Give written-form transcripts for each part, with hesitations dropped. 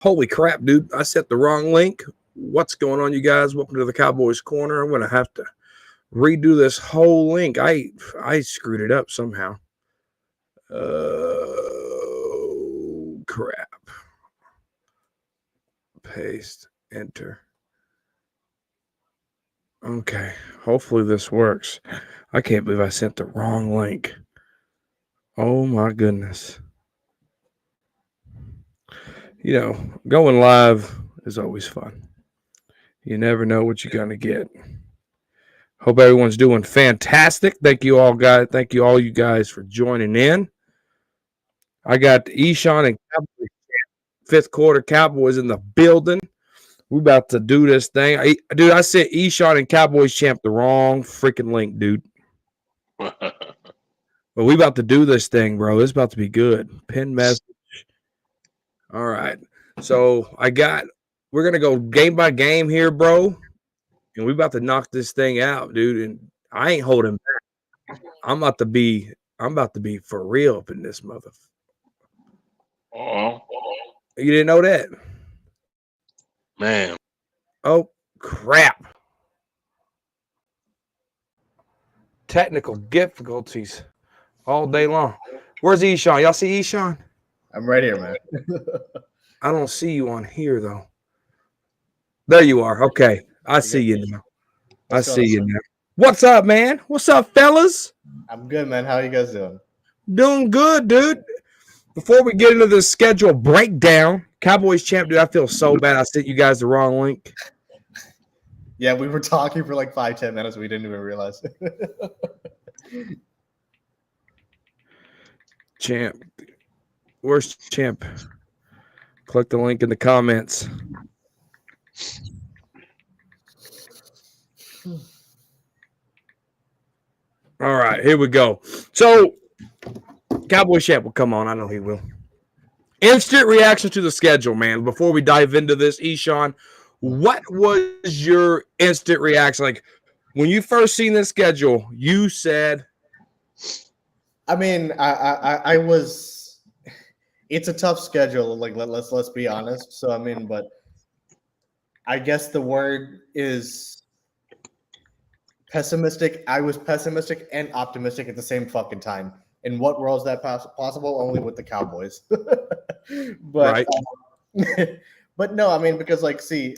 Holy crap, dude. I set the wrong link. What's going on, you guys? Welcome to the Cowboys Corner. I'm going to have to redo this whole link. I screwed it up somehow. Crap. Paste, enter. Okay, hopefully this works. I can't believe I sent the wrong link. Oh my goodness. You know, going live is always fun. You never know what you're going to get. Hope everyone's doing fantastic. Thank you all, guys. Thank you all you guys for joining in. I got Eshawn and Cowboys, fifth quarter Cowboys in the building. We about to do this thing. I sent Eshawn and Cowboys Champ the wrong freaking link, dude. But we about to do this thing, bro. It's about to be good. Pin message. All right. So we're going to go game by game here, bro. And we about to knock this thing out, dude. And I ain't holding back. I'm about to be for real up in this mother. You didn't know that? Man. Oh, crap. Technical difficulties all day long. Where's Eshawn? Y'all see Eshawn? I'm right here, man. I don't see you on here, though. There you are. Okay. I see you now. I see you now. What's up, man? What's up, fellas? I'm good, man. How are you guys doing? Doing good, dude. Before we get into the schedule breakdown, Cowboys Champ, dude, I feel so bad I sent you guys the wrong link. Yeah, we were talking for like 5-10 minutes. We didn't even realize. Champ. Where's Champ? Click the link in the comments. All right, here we go. So, Cowboy Champ will come on. I know he will. Instant reaction to the schedule, man. Before we dive into this, Eshawn, what was your instant reaction? Like, when you first seen this schedule, you said... I mean, I was... It's a tough schedule. Like, let's be honest. So, I mean, but I guess the word is... pessimistic. I was pessimistic and optimistic at the same fucking time. In what world is that possible? Only with the Cowboys. But right. But no, I mean, because like, see,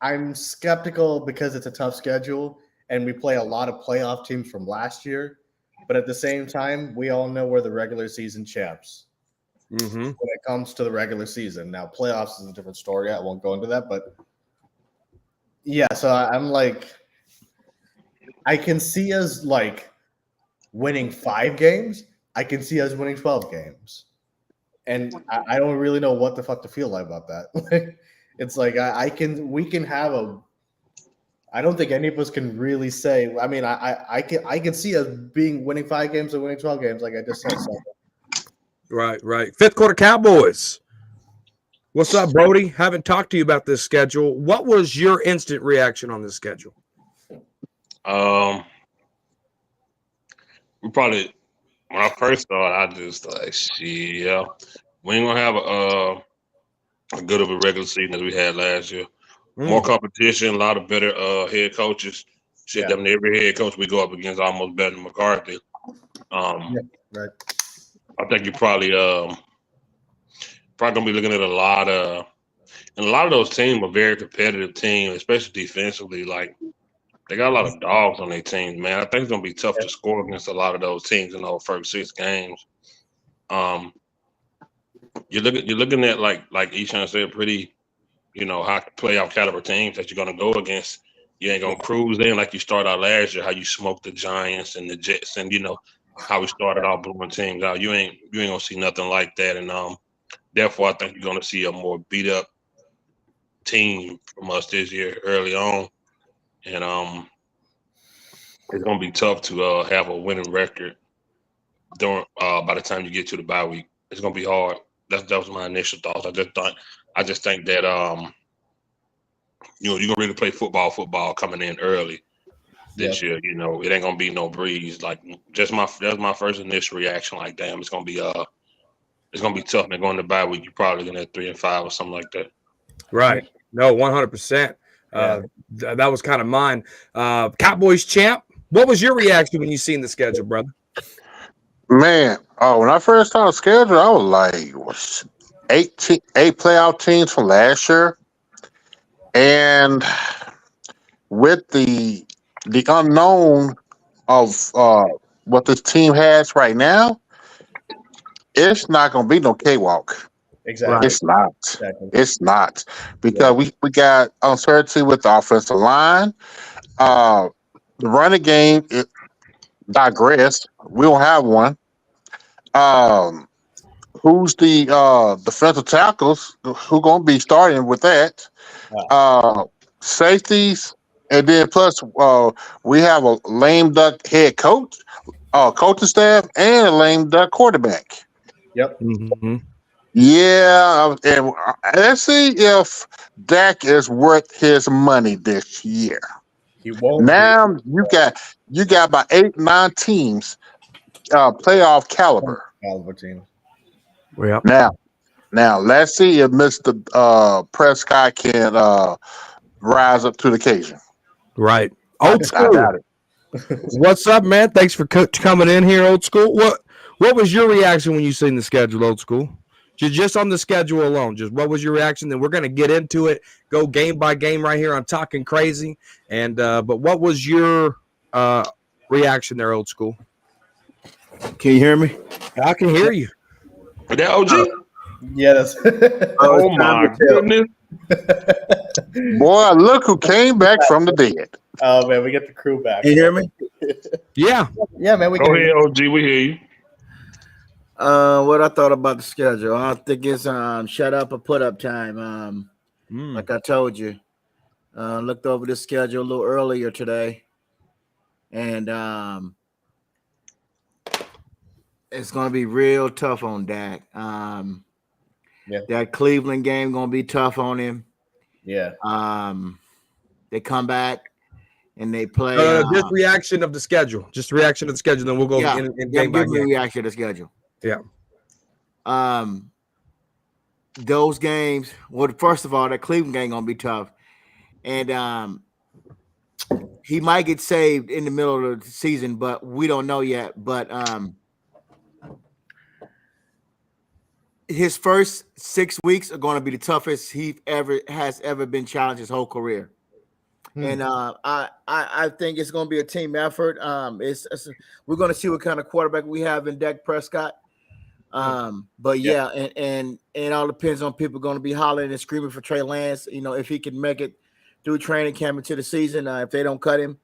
I'm skeptical because it's a tough schedule and we play a lot of playoff teams from last year. But at the same time, we all know we're the regular season champs when it comes to the regular season. Now, playoffs is a different story. I won't go into that, but yeah. So I'm like, I can see us like winning 5 games. I can see us winning 12 games. And I don't really know what the fuck to feel like about that. It's like we can have a. I don't think any of us can really say. I mean, I can see us winning 5 games or winning 12 games, like I just said. So. Right. Fifth quarter Cowboys. What's up, Brody? Haven't talked to you about this schedule. What was your instant reaction on this schedule? We probably. When I first started, I just like, shit, yeah, we ain't gonna have a good of a regular season as we had last year. More competition, a lot of better head coaches. Shit, I mean, every head coach we go up against almost better than McCarthy. Right. I think you probably gonna be looking at a lot of those teams are very competitive teams, especially defensively. Like, they got a lot of dogs on their teams, man. I think it's gonna be tough to score against a lot of those teams in those first 6 games. You're looking at like Eshawn said, pretty, high playoff caliber teams that you're gonna go against. You ain't gonna cruise in like you started out last year, how you smoked the Giants and the Jets, and how we started out blowing teams out. You ain't gonna see nothing like that, and therefore I think you're gonna see a more beat up team from us this year early on. And it's gonna be tough to have a winning record by the time you get to the bye week. It's gonna be hard. That was my initial thoughts. I just think that you're gonna really play football coming in early this year. It ain't gonna be no breeze. Like, that's my first initial reaction. Like, damn, it's gonna be it's gonna be tough. And going to bye week, you're probably gonna have 3-5 or something like that. Right. No, 100%. That was kind of mine. Cowboys champ. What was your reaction when you seen the schedule, brother? Man, when I first saw the schedule, I was like, eight playoff teams from last year, and with the unknown of what this team has right now, it's not going to be no cakewalk. Exactly. Right. It's not. Exactly. It's not because we got uncertainty with the offensive line. The running game it digressed. We don't have one. Who's the defensive tackles? Who gonna be starting with that? Safeties, and then plus we have a lame duck head coach, coaching staff, and a lame duck quarterback. Yep. Mm-hmm. Yeah, and let's see if Dak is worth his money this year. He won't. Now you got about 8-9 teams, playoff caliber. Team. Yep. Now let's see if Mr. Prescott can rise up to the occasion. Right. Old I school. got it. What's up, man? Thanks for coming in here, old school. What was your reaction when you seen the schedule, old school? Just on the schedule alone, just what was your reaction? Then we're going to get into it, go game by game right here on Talking Crazy. And but what was your reaction there, old school? Can you hear me? I can hear you. Is that OG? Yeah, that's. Oh my goodness! Boy, look who came back from the dead. Oh man, we get the crew back. Can you hear me? Yeah. Yeah, man. We Go ahead, OG. We hear you. What I thought about the schedule, I think it's shut up or put up time. Like I told you, looked over the schedule a little earlier today, and it's gonna be real tough on Dak. That Cleveland game gonna be tough on him. Yeah. They come back and they play. Just reaction of the schedule. Just reaction of the schedule. Then we'll go in game by game. Reaction to the schedule. Yeah. Those games. Well, first of all, that Cleveland game gonna be tough, and he might get saved in the middle of the season, but we don't know yet. But his first 6 weeks are going to be the toughest he has ever been challenged his whole career. And I think it's going to be a team effort. We're going to see what kind of quarterback we have in Dak Prescott. But yeah, and it all depends on people going to be hollering and screaming for Trey Lance. You know, if he can make it through training camp into the season, if they don't cut him.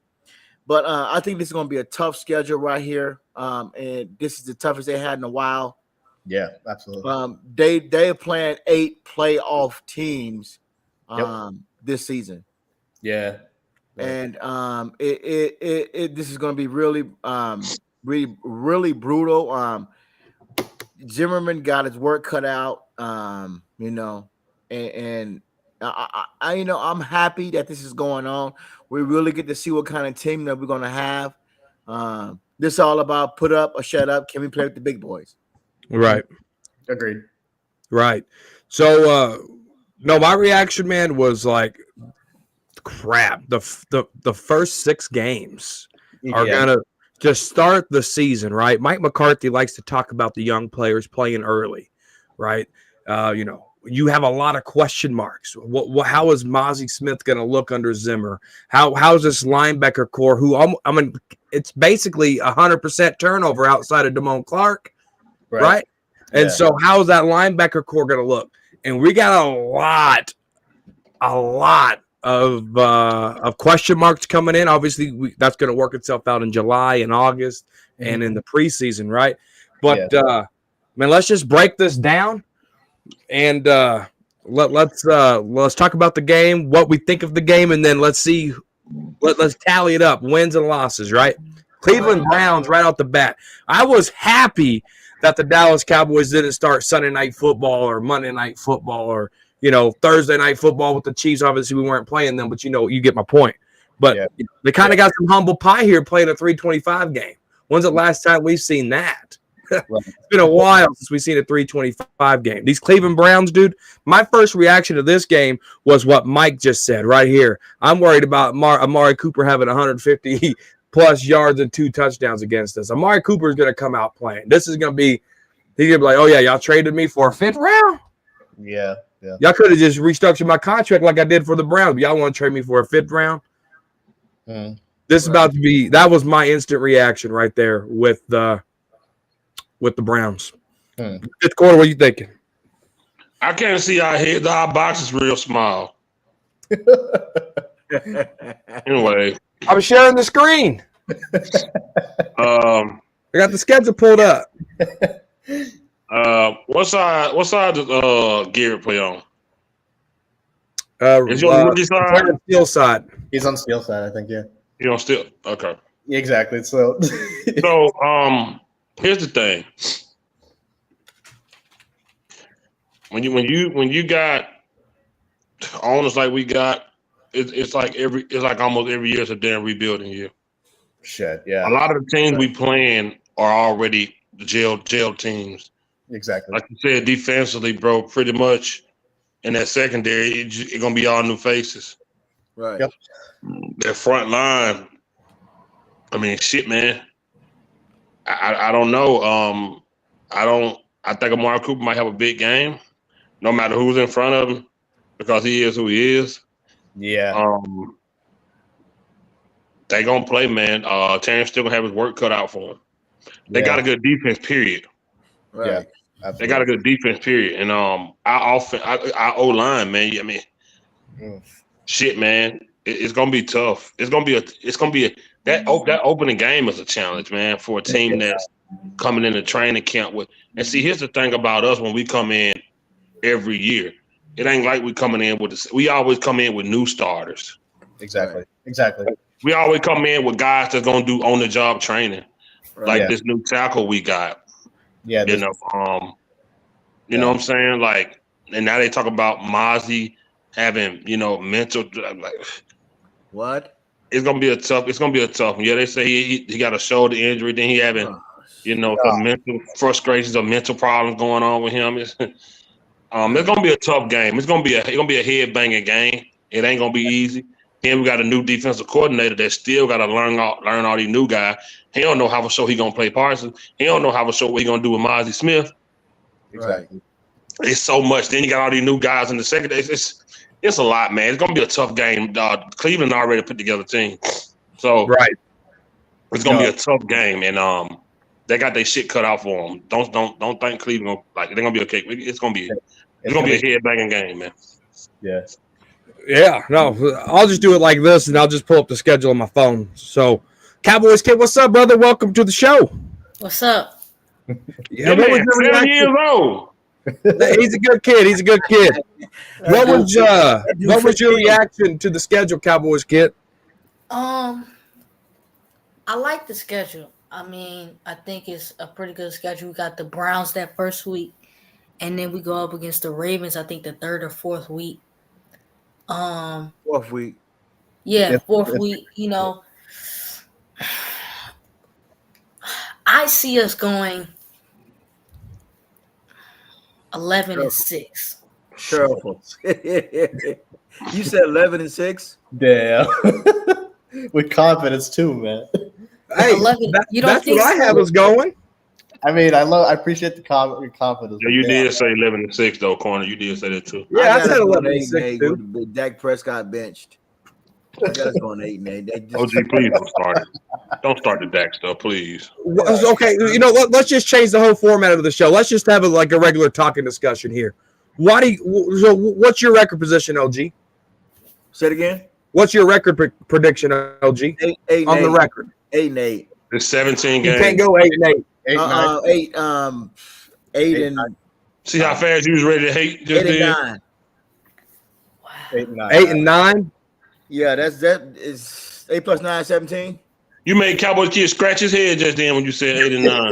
But I think this is going to be a tough schedule right here. And this is the toughest they had in a while. Yeah, absolutely. They are playing 8 playoff teams this season. Yeah. And this is going to be really really brutal. Zimmerman got his work cut out, you know, and I you know, I'm happy that this is going on. We really get to see what kind of team that we're going to have. This is all about put up or shut up. Can we play with the big boys? Right. Agreed. Right. So, no, my reaction, man, was like, crap. The first 6 games are gonna just start the season, right? Mike McCarthy likes to talk about the young players playing early, right? You know, you have a lot of question marks. How is Mozzie Smith going to look under Zimmer? How's this linebacker core? Who I mean, it's basically 100% turnover outside of Damone Clark, right? And so, how's that linebacker core going to look? And we got a lot of question marks coming in. Obviously, that's going to work itself out in July and August and in the preseason, right? But man, let's just break this down and let's talk about the game, what we think of the game, and then let's tally it up, wins and losses, right? Cleveland Browns right out the bat. I was happy that the Dallas Cowboys didn't start Sunday Night Football or Monday Night Football or, you know, Thursday Night Football with the Chiefs. Obviously, we weren't playing them, but, you know, you get my point. But they kind of got some humble pie here playing a 325 game. When's the last time we've seen that? It's been a while since we've seen a 325 game. These Cleveland Browns, dude, my first reaction to this game was what Mike just said right here. I'm worried about Amari Cooper having 150 plus yards and 2 touchdowns against us. Amari Cooper is going to come out playing. This is going to be, he's going to be like, oh, yeah, y'all traded me for a 5th round? Yeah. Y'all could have just restructured my contract like I did for the Browns. But y'all want to trade me for a 5th round? This is about to be, that was my instant reaction right there with the Browns. 5th quarter, what are you thinking? I can't see our box is real small. Anyway. I'm sharing the screen. I got the schedule pulled up. What side does Garrett play on? Is your rookie side? Steel side. He's on steel side, I think. Yeah. You on steel? Okay. Exactly. So. Here's the thing. When you got owners like we got, it's like almost every year it's a damn rebuilding year. Shit. Yeah. A lot of the teams we playing are already jail teams. Exactly. Like you said, defensively, bro, pretty much in that secondary, it's gonna be all new faces. Right. Yep. That front line, I mean, shit, man. I don't know. I think Amari Cooper might have a big game, no matter who's in front of him, because he is who he is. Yeah. They gonna play, man. Terrence still gonna have his work cut out for him. They got a good defense, period. Right. Yeah. Absolutely. They got a good defense, period. And our O-line, man. I mean, shit, man. It's gonna be tough. That opening game is a challenge, man, for a team that's coming into training camp with. And see, here's the thing about us when we come in every year. It ain't like we coming in with we always come in with new starters. Exactly. We always come in with guys that's gonna do on the job training, like this new tackle we got. Yeah. You know what I'm saying? Like, and now they talk about Mozzie having, mental. Like, what? It's gonna be a tough one. Yeah, they say he got a shoulder injury. Then he having, some mental frustrations or mental problems going on with him. It's gonna be a tough game. It's gonna be a head banging game. It ain't gonna be easy. Then we got a new defensive coordinator that still got to learn all these new guys. He don't know how for sure he gonna play Parsons. He don't know how for sure what he gonna do with Mozzie Smith. Exactly. It's so much. Then you got all these new guys in the second. It's a lot, man. It's gonna be a tough game. Cleveland already put together a team, so it's gonna be a tough game, and they got their shit cut out for them. Don't think Cleveland they're gonna be okay. It's gonna be a head banging game, man. Yeah. Yeah, no, I'll just do it like this, and I'll just pull up the schedule on my phone. So, Cowboys Kid, what's up, brother? Welcome to the show. What's up? Yeah, what was your 7 reaction? years old. He's a good kid. What was your reaction to the schedule, Cowboys Kid? I like the schedule. I mean, I think it's a pretty good schedule. We got the Browns that first week, and then we go up against the Ravens, I think the 3rd or 4th week. 4th week. Yeah, 4th week, I see us going 11-6. Careful. You said 11-6? Damn. With confidence too, man. Hey, 11. You don't that's think what I so? have us going. I mean, I appreciate the confidence. Yeah, you did say 11-6 though, Corner. You did say that too. Yeah, I said 11-6 11-6 too. with Dak Prescott benched. I got us going 8-8. OG, please don't start it. Don't start the Dak stuff, please. Okay, let's just change the whole format of the show. Let's just have a regular talking discussion here. What's your record position, OG? Say it again. What's your record prediction, OG? 8 on the record. 8-8. It's 17 You games. can't go 8-8. 8 and See how fast you was ready to hate just 8 and then? 9. 8 and 9. 8 and 9. Yeah, that is 8 plus 9, 17. You made Cowboys Kid scratch his head just then when you said 8 and 9.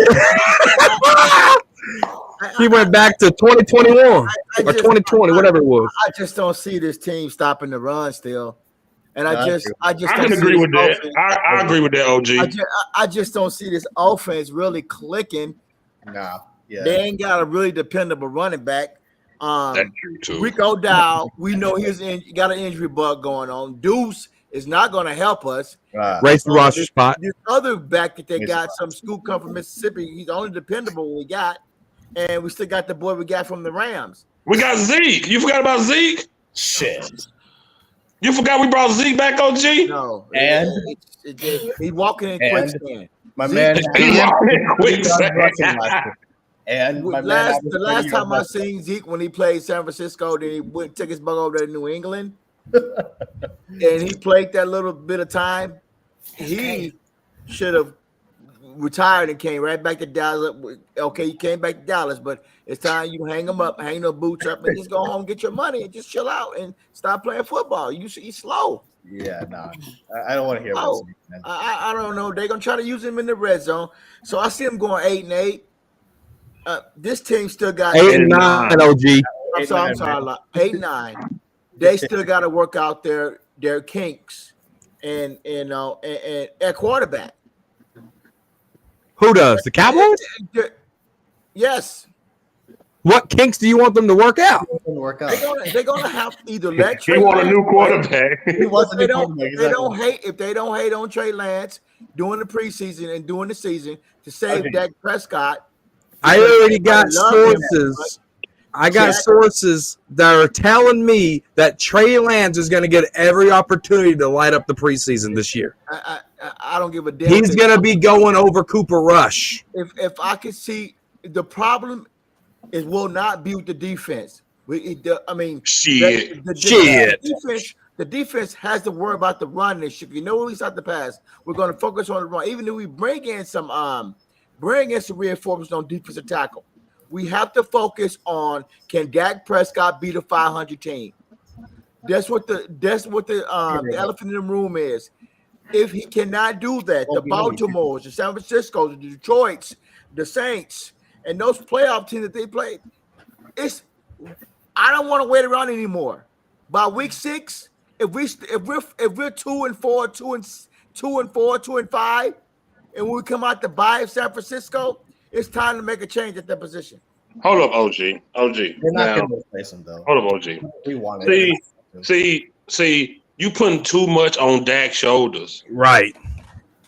He went back to 2021 or 2020, whatever it was. I just don't see this team stopping the run still, and I just I don't can see agree this with that. offense. I agree with that, OG. I just don't see this offense really clicking Nah. Yeah. They ain't got a really dependable running back. That's true too. Rico Dow, we know he's got an injury bug going on. Deuce is not going to help us. Race the roster spot. This other back that they Race got, the some scoop come from Mississippi. He's the only dependable we got, and we still got the boy we got from the Rams. We got Zeke. You forgot about Zeke? Shit. You forgot we brought Zeke back, OG? No, And he's walking in quicksand. my Zeke- man. He walking in quick. And my The last time I seen Zeke when he played San Francisco, then he went took his bug over to New England, and he played that little bit of time. He should have retired and came right back to Dallas. Okay, he came back to Dallas, but it's time you hang him up, hang the boots up, and just go home, get your money, and just chill out and stop playing football. He's slow. Yeah, no, I don't want to hear about Oh, Zeke, man. I don't know. They're gonna try to use him in the red zone, so I see him going 8-8. This team still got 8-9, OG. I'm sorry, 8-9. They still got to work out their kinks and at quarterback. Who does? The Cowboys? Yes, What kinks do you want them to work out? It didn't work out. they're gonna have to either let He Trey want a Lance new play. quarterback. He wasn't They the don't, quarterback, they don't exactly. hate if they don't hate on Trey Lance during the preseason and during the season to save Okay. Dak Prescott. I already got Love him, sources. I got Jack- sources that are telling me that Trey Lance is going to get every opportunity to light up the preseason this year. I don't give a damn. He's going to be going over Cooper Rush. If I could see the problem is will not be with the defense. I mean, Shit. The defense has to worry about the run this year. You know, we start the pass. We're going to focus on the run. Even if we bring in some reinforcements on defensive tackle, we have to focus on can Dak Prescott beat a 500 team. That's what the elephant in the room is. If he cannot do that, the Baltimores, the San Franciscos, the Detroits, the Saints, and those playoff teams that they played, I don't want to wait around anymore. By week 6, if we're 2-4, 2-4, 2-5, and when we come out to buy San Francisco, it's time to make a change at that position. Hold up, OG. They're not Now, going to replace him though. hold up, OG. We want it. See, you putting too much on Dak's shoulders. Right.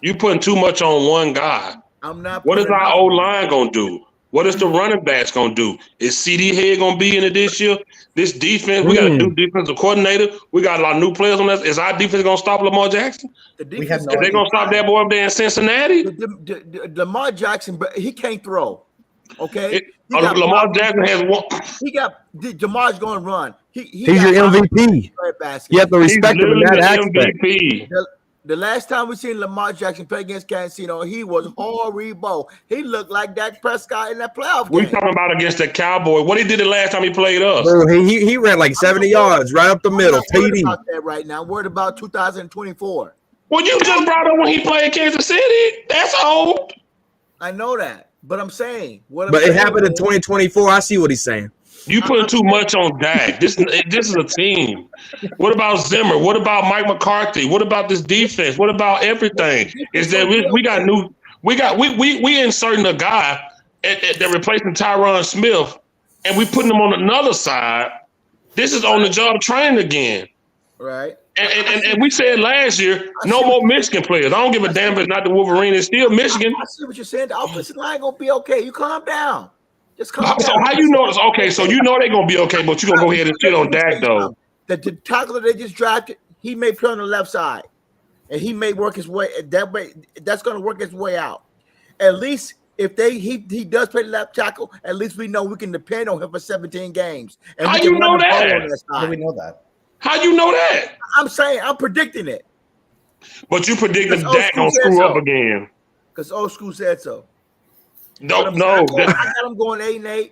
You putting too much on one guy. I'm not. What is putting our it- O-line going to do? What is the running backs going to do? Is CD Head going to be in it this year? This defense, we got a new defensive coordinator. We got a lot of new players on that. Is our defense going to stop Lamar Jackson? The We have defense, no Is they going to stop that boy up there in Cincinnati? Lamar Jackson, but he can't throw. Okay, Lamar Jackson has one. Jamar's going to run. He's your MVP. You have to He's respect him in literally that the aspect. MVP. The last time we seen Lamar Jackson play against Kansas City, he was horrible. He looked like Dak Prescott in that playoff We game. talking about against the Cowboys. What he did the last time he played us? Bro, he ran like 70 yards right up the middle. I'm not worried TD. about that right now. I'm worried about 2024. Well, you just brought up when he played Kansas City. That's old. I know that, but I'm saying But it happened in 2024. I see what he's saying. You putting too much on Dak. This is a team. What about Zimmer? What about Mike McCarthy? What about this defense? What about everything? Is that we inserting a guy that replacing Tyron Smith, and we putting him on another side. This is on the job training again. Right. And we said last year, no more Michigan players. I don't give a damn if it's not the Wolverine. It's still Michigan. I see what you're saying. The offensive line gonna be okay. You calm down. Just calm down. So how you know it's okay? So you know they're gonna be okay, but you're gonna go ahead and shit on Dak though. The tackle that they just drafted, he may play on the left side, and he may work his way that way. That's gonna work his way out. At least if he does play left tackle, at least we know we can depend on him for 17 games. And How we can you know run the ball that? on that How do side. we know that? How you know that? I'm saying I'm predicting it But you predicting Because Dak gonna old school screw said up so. again. because old school said so. No, But no. I got him going 8-8.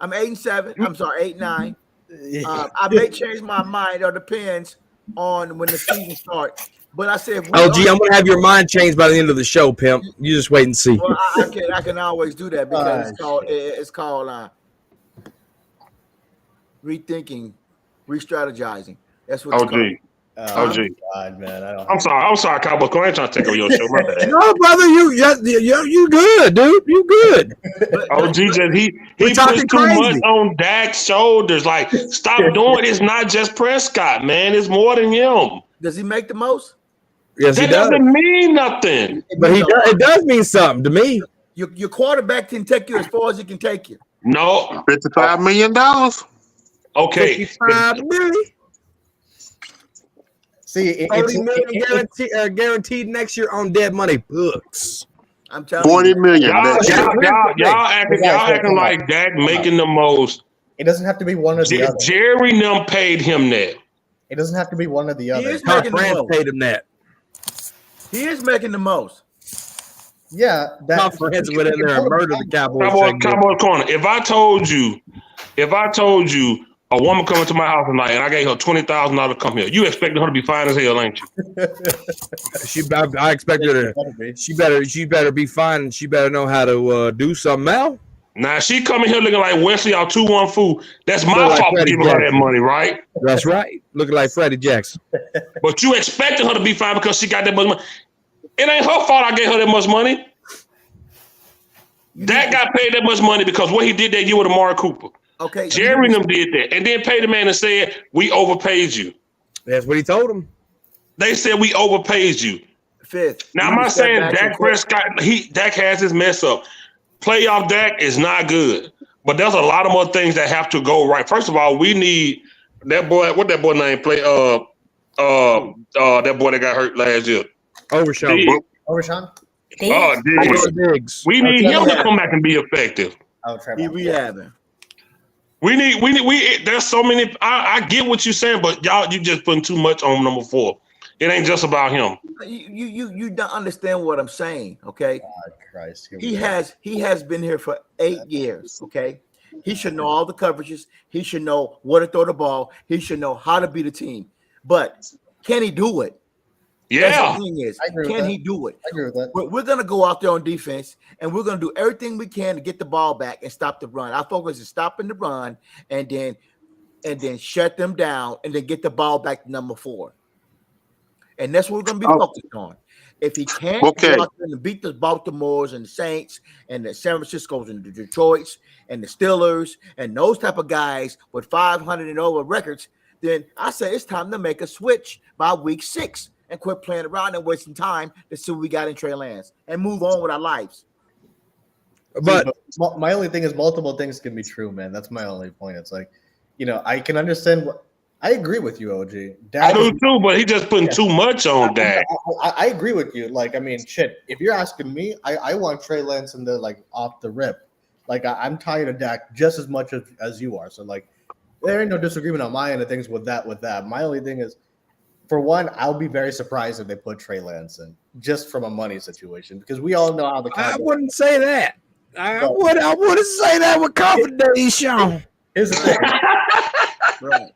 I'm 8-7. I'm sorry, 8-9. I may change my mind. Or depends on when the season starts. But I said, if we LG, I'm going to have your mind changed by the end of the show, pimp. You just wait and see. well, I can always do that because it's called rethinking, re-strategizing. That's what it's OG. called. Oh, gee. God, man. I'm sorry, Cowboys. I ain't trying to take over your show. My bad. No, brother, you good, dude. You good. Oh, GJ, he We're puts talking too much crazy. on Dak's shoulders. Like, stop doing it. It's not just Prescott, man. It's more than him. Does he make the most? Yes, he That does. doesn't mean nothing. But it does mean something to me. Your quarterback can take you as far as he can take you. No. $55 million. Okay. 55 million. See, 30 million guaranteed next year on dead money books. I'm telling $40 you. million. Y'all acting like Dak making the most. it doesn't have to be one or the other. Jerry and them paid him that. It doesn't have to be one or the other. is making the France most. paid him that. He is making the most. Yeah, Tom France went in there and murdered the Cowboys. Cowboy Corner. If I told you a woman coming to my house tonight and I gave her $20,000 to come here, you expected her to be fine as hell, ain't you? I expect her to. She better be fine, and she better know how to do something else. Now she coming here looking like Wesley out 2-1 fool. That's my Look like fault for Freddie giving her that Jackson. money, right? That's right. Looking like Freddie Jackson. But you expected her to be fine because she got that much money. It ain't her fault I gave her that much money. Dak got paid that much money because what he did that year with Amari Cooper. Okay. Jerry and them did that. And then paid the man and said, we overpaid you. That's what he told him. They said we overpaid you. Fifth. Now, I'm not saying Dak Prescott, Dak has his mess up. Playoff Dak is not good. But there's a lot of more things that have to go right. First of all, we need that boy, what that boy name play? That boy that got hurt last year. Overshawn. Overshawn? Diggs. We need him to come back and be effective. He rehabbing. We need. There's so many. I get what you're saying, but you just putting too much on number 4. It ain't just about him. You don't understand what I'm saying, okay? God Christ. He has been here for 8 years, okay? He should know all the coverages. He should know where to throw the ball. He should know how to beat a team. But can he do it? Yeah. That's the thing is, I agree with can that. he do it? I agree with that. We're going to go out there on defense, and we're going to do everything we can to get the ball back and stop the run. Our focus is stopping the run and then shut them down and then get the ball back to number 4. And that's what we're going to be focused on. If he can't go out there and beat the Baltimores and the Saints and the San Franciscos and the Detroits and the Steelers and those type of guys with 500 and over records, then I say it's time to make a switch by week 6 and quit playing around and wasting time to see what we got in Trey Lance and move on with our lives. But my only thing is multiple things can be true, man. That's my only point. It's like, I can understand what I agree with you, OG. I do too, but he just putting too much on Dak. I agree with you. Like, I mean, shit. If you're asking me, I want Trey Lance in the off the rip. Like, I'm tired of Dak just as much as you are. So like, there ain't no disagreement on my end of things with that. My only thing is, for one, I'll be very surprised if they put Trey Lance in just from a money situation because we all know how the Cowboys. I wouldn't say that. I wouldn't say that with confidence, Sean. Here's the thing. Right.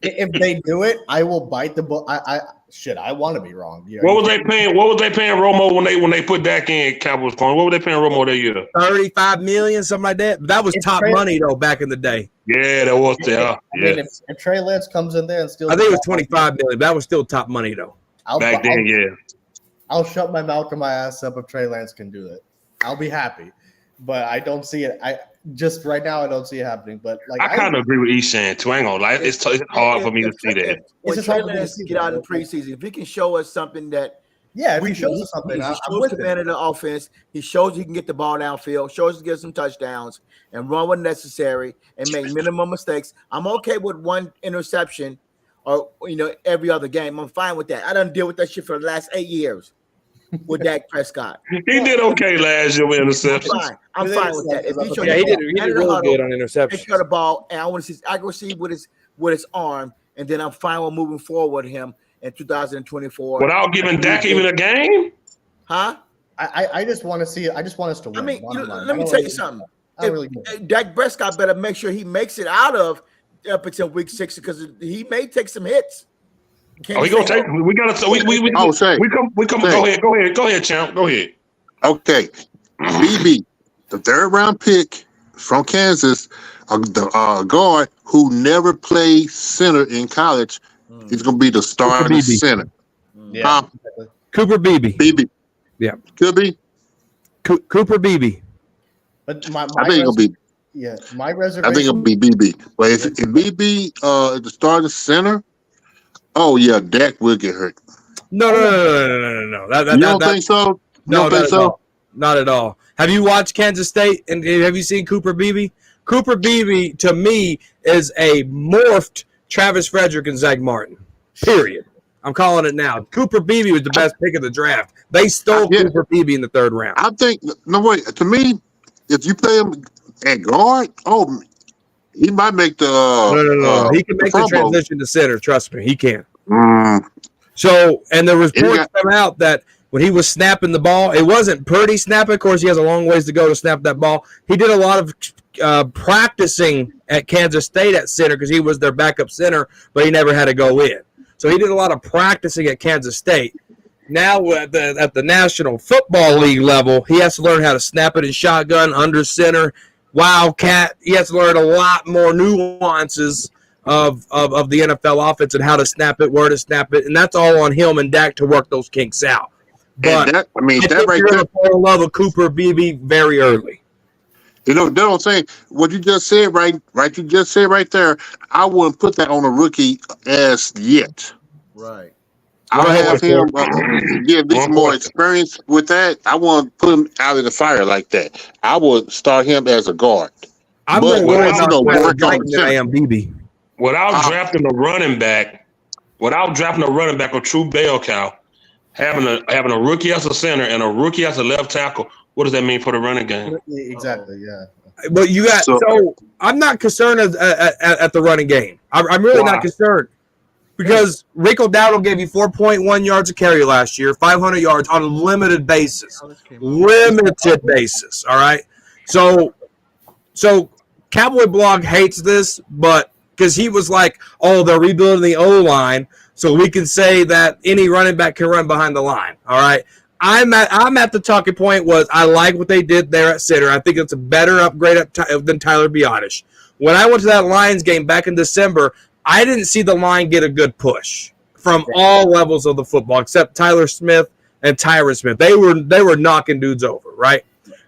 If they do it, I will bite the bullet. I want to be wrong. Yeah, What was they paying Romo when they put Dak in Cowboys Corner? What were they paying Romo that year? 35 million, something like that. That was top money though back in the day. Yeah, that was there. I mean, if Trey Lance comes in there and steals, I think it was 25 million. That was still top money though. Back then, yeah. I'll shut my mouth and my ass up if Trey Lance can do it. I'll be happy, but I don't see it. Just right now, I don't see it happening. But like, I kind of agree with Eshan too. I ain't gonna lie, it's hard for me to see that. When Trey Lance get out in preseason, if he can show us something that, if he shows us something, he I'm shows with command of the offense. He shows he can get the ball downfield. Shows he can get some touchdowns and run when necessary and make minimum mistakes. I'm okay with one interception, or every other game. I'm fine with that. I done deal with that shit for the last 8 years with Dak Prescott. He did okay last year with interceptions. I'm fine with that. If he did really good on interceptions. Take care of the ball, and I want to see his accuracy with his arm, and then I'm fine with moving forward with him in 2024 without giving Dak even a game. Huh? I just want to see it. I just want us to win. I mean, let me tell you something. Dak Prescott better make sure he makes it out of up until week 6 because he may take some hits. He gonna take. We gotta. We come. Go ahead, champ. Go ahead. Okay, BB, the 3rd round pick from Kansas, the guard who never played center in college, He's going to be the starting Beebe. center. Yeah. Huh? Cooper Beebe. Beebe. Yeah. Could be. Cooper Beebe. But my I think it'll be. my I think reservation. it'll be BB. But if BB is the starting center, oh yeah, Dak will get hurt. No. You don't think so? You don't think so? Not at all. Have you watched Kansas State and have you seen Cooper Beebe? Cooper Beebe, to me, is a morphed Travis Frederick and Zach Martin. Period. I'm calling it now. Cooper Beebe was the best pick of the draft. They stole Cooper Beebe in the third round. I think to me, if you play him at guard, he might make the No. He can make the Pro Bowl. transition to center. Trust me, he can. Mm. So, and the reports come out that when he was snapping the ball, it wasn't Purdy snapping. Of course, he has a long ways to go to snap that ball. He did a lot of practicing at Kansas State at center because he was their backup center, but he never had to go in. So he did a lot of practicing at Kansas State. Now at the National Football League level, he has to learn how to snap it in shotgun, under center, wildcat. He has to learn a lot more nuances of the NFL offense and how to snap it, where to snap it, and that's all on him and Dak to work those kinks out. But that right you're there, going to fall in love with Cooper Beebe very early. You know, they don't say what you just said, right? You just said right there. I wouldn't put that on a rookie as yet. Right. I'll have him get at least more experience with that. I won't put him out of the fire like that. I would start him as a guard. I'm But more worried without, about work on than I am Beebe. Without drafting a running back a true bell cow, having a rookie as a center and a rookie as a left tackle, what does that mean for the running game? Exactly. Yeah. But you got so I'm not concerned at the running game. I'm really not concerned because Rico Dowdle gave you 4.1 yards a carry last year, 500 yards on a limited basis. Limited basis. All right. So Cowboy Blog hates this, but because he was like, "Oh, they're rebuilding the O line, so we can say that any running back can run behind the line." All right. I'm at the talking point was I like what they did there at center. I think it's a better upgrade than Tyler Biotish. When I went to that Lions game back in December, I didn't see the line get a good push from all levels of the football except Tyler Smith and Tyron Smith. They were knocking dudes over, right?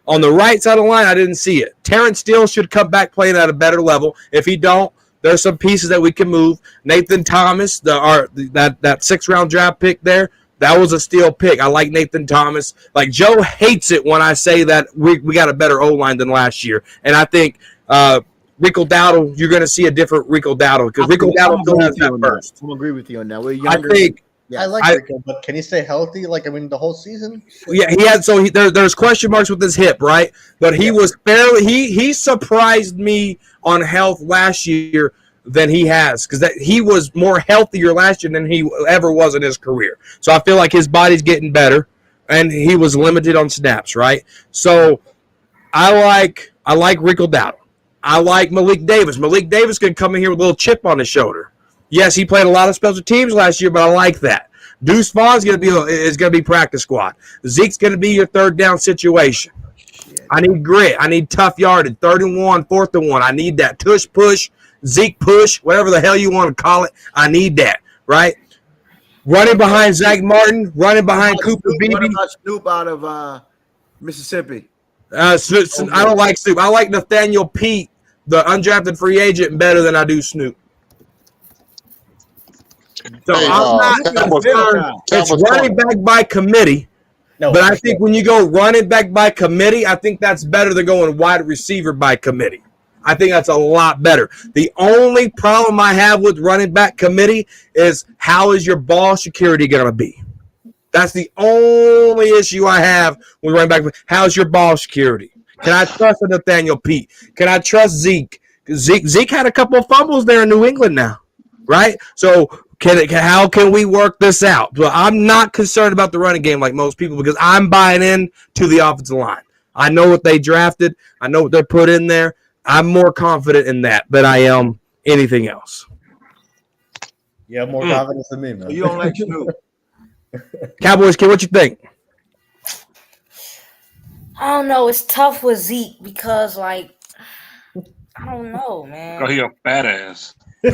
On the right side of the line, I didn't see it. Terrence Steele should come back playing at a better level. If he don't, there's some pieces that we can move. Nathan Thomas, that sixth-round draft pick there, that was a steal pick. I like Nathan Thomas. Like, Joe hates it when I say that we got a better O-line than last year. And I think Rico Dowdle, you're going to see a different Rico Dowdle because Rico Dowdle still has that first. I'm agree with you on that. I like Rico, but can he stay healthy? Like, I mean, the whole season? Yeah, he had. So there's question marks with his hip, right? But he was fairly. He surprised me on health last year than he has because he was more healthier last year than he ever was in his career. So I feel like his body's getting better, and he was limited on snaps, right? So I like Rico Dowdle. I like Malik Davis. Malik Davis can come in here with a little chip on his shoulder. Yes, he played a lot of special teams last year, but I like that. Deuce Vaughn's going to be practice squad. Zeke's going to be your third down situation. I need grit. I need tough yardage. 3rd and 1, 4th and 1. I need that tush push, Zeke push, whatever the hell you want to call it. I need that, right? Running behind Zach Martin, running behind Cooper Beebe. What about Snoop out of Mississippi? I don't like Snoop. I like Nathaniel Pete, the undrafted free agent, better than I do Snoop. So I'm not concerned. It's running back by committee. No, but I think when you go running back by committee, I think that's better than going wide receiver by committee. I think that's a lot better. The only problem I have with running back committee is how is your ball security going to be? That's the only issue I have with running back. How's your ball security? Can I trust Nathaniel Pete? Can I trust Zeke? Zeke had a couple of fumbles there in New England now, right? So how can we work this out? Well, I'm not concerned about the running game like most people because I'm buying in to the offensive line. I know what they drafted. I know what they're put in there. I'm more confident in that than I am anything else. You have more confidence than me, man. You don't like Snoop. Cowboys kid, what you think? I don't know. It's tough with Zeke because, like, I don't know, man. Oh, he a fat ass. Too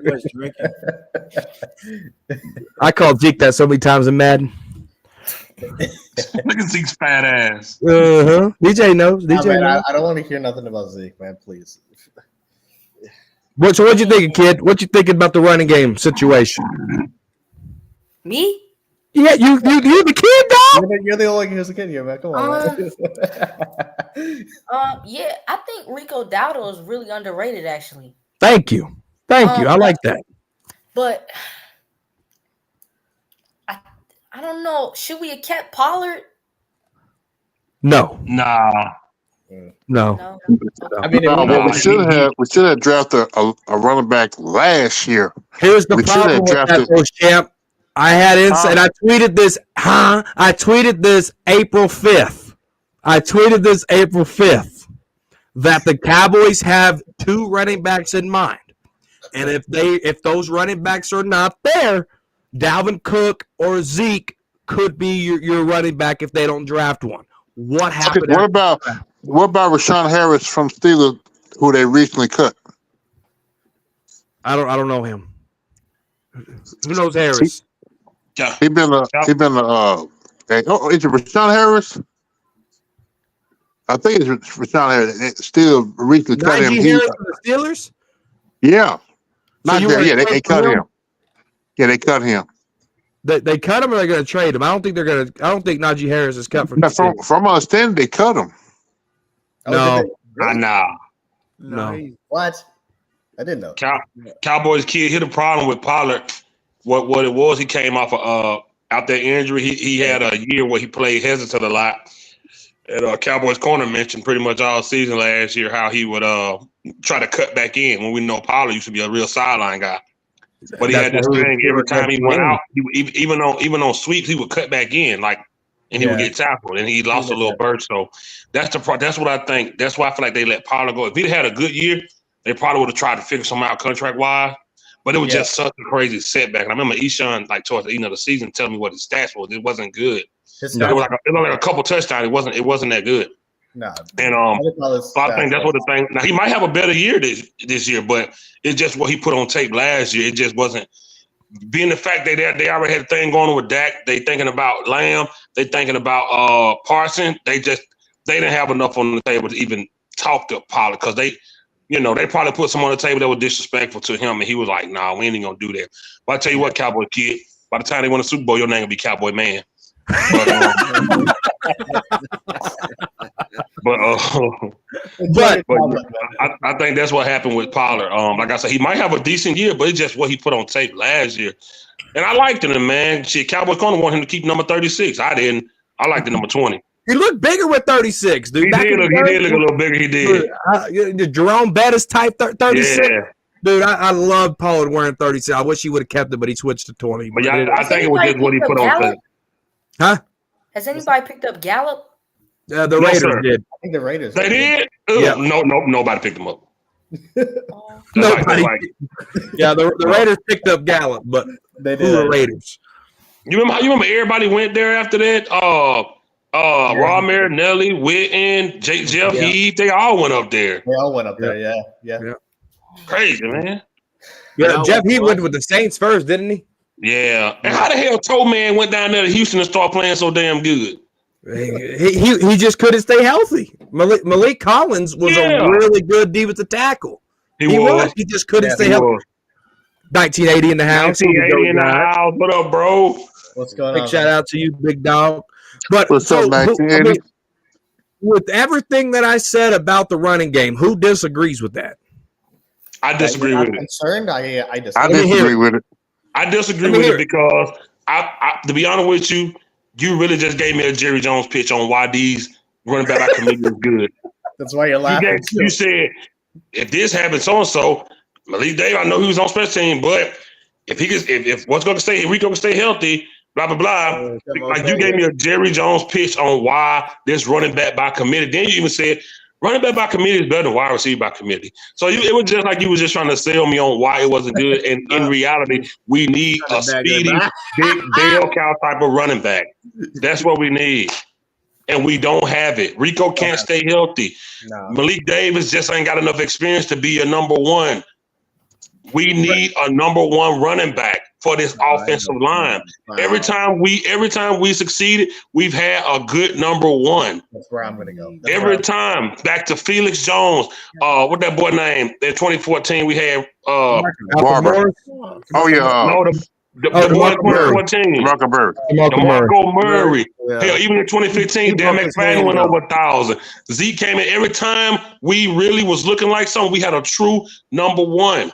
much drinking. I called Zeke that so many times in Madden. Look at Zeke's fat ass. DJ knows. Nah, DJ man, knows. I don't want to hear nothing about Zeke, man. Please. So what you thinking, kid? What you thinking about the running game situation? Me? Yeah, you the kid, dog. You're the only one who's a kid here, man. Come on, man. Yeah, I think Rico Dowdle is really underrated, actually. Thank you. I like that. But I don't know. Should we have kept Pollard? No. Nah. No. I mean, we should have drafted a running back last year. Here's the We should problem have with that, drafted- though, champ. I had insight. I tweeted this. I tweeted this April 5th. That the Cowboys have 2 running backs in mind, and if those running backs are not there, Dalvin Cook or Zeke could be your running back if they don't draft one. What happened? What about Rashawn Harris from Steelers, who they recently cut? I don't know him. Who knows Harris? Yeah. Is it Rashawn Harris? I think it's Rashawn Harris. They still recently cut him. Najee Harris from the Steelers? Yeah. So Not you there. wanna Yeah, they trade cut for him. Yeah, they cut him. They cut him or they're going to trade him? I don't think Najee Harris is cut from the From Steelers. from understanding, they cut him. No. Nah. No. What? I didn't know. Cowboys kid hit a problem with Pollard. What it was, he came off out that injury. He had a year where he played hesitant a lot. And Cowboys corner mentioned pretty much all season last year how he would try to cut back in when we know Pollard used to be a real sideline guy. But he had this thing every time he went out, even on sweeps, he would cut back in, and he would get tackled, and he lost a little burst. So that's what I think. That's why I feel like they let Pollard go. If he'd had a good year, they probably would have tried to figure something out contract wise. But it was just such a crazy setback. And I remember Eshaun, towards the end of the season, telling me what his stats was. It wasn't good. It was like a couple touchdowns. It wasn't that good. No. And so I think that's what the thing. Now he might have a better year this year, but it's just what he put on tape last year. It just wasn't. Being the fact that they already had a thing going on with Dak, they thinking about Lamb, they thinking about Parsons. They didn't have enough on the table to even talk to Pollard because they probably put some on the table that was disrespectful to him, and he was like, "Nah, we ain't gonna do that." But I tell you what, Cowboy kid, by the time they win the Super Bowl, your name gonna be Cowboy Man. But I think that's what happened with Pollard. Like I said, he might have a decent year, but it's just what he put on tape last year. And I liked him, man. Shit, Cowboys corner wanted him to keep number 36. I didn't. I liked the number 20. He looked bigger with 36, dude. He did look a little bigger. He did. The Jerome Bettis type 36. Yeah. Dude, I love Pollard wearing 36. I wish he would have kept it, but he switched to 20. But yeah, I think it was just what he put on tape. Huh? Has anybody picked up Gallup? The Raiders did. I think the Raiders. They did? Yeah. No, nobody picked him up. Nobody. Yeah, the Raiders picked up Gallup, but They who the did. Raiders? You remember everybody went there after that? Raw Marinelli, Witten, Jeff Heath, they all went up there. They all went up there. Yeah. Crazy, man. Yeah, Jeff Heath went with the Saints first, didn't he? Yeah. And how the hell Toe Man went down there to Houston and started playing so damn good? He just couldn't stay healthy. Malik Collins was a really good defensive tackle. He was. He just couldn't stay healthy. 1980 in the house. 1980 in the house. What up, bro? What's going Big on? shout out to you, big dog. But What's up, 1980? With everything that I said about the running game, who disagrees with that? I disagree with it. Concerned? I disagree with it. I disagree with it because I to be honest with you, you really just gave me a Jerry Jones pitch on why these running back by committee is good. That's why you're laughing. You said if this happens, so and so, Malik Davis, I know he was on special team, but if he gets, if what's going to stay, Rico can stay healthy, blah blah blah. Like you gave me a Jerry Jones pitch on why this running back by committee. Then you even said running back by committee is better than wide receiver by committee. So it was just like you was just trying to sell me on why it wasn't good. And in reality, we need a speedy, big bell cow type of running back. That's what we need. and we don't have it. Rico can't stay healthy. No. Malik Davis just ain't got enough experience to be a number one. We need a number one running back for this offensive line. Every time we succeeded, we've had a good number one. That's where I'm gonna go. Every time. Back to Felix Jones. What that boy name? In 2014, we had Barber. Oh yeah. no, the boy in 2014. DeMarco Murray. Hell, even in 2015, Dan McFadden went over 1,000. Zeke came in. Every time we really was looking like something, we had a true number one.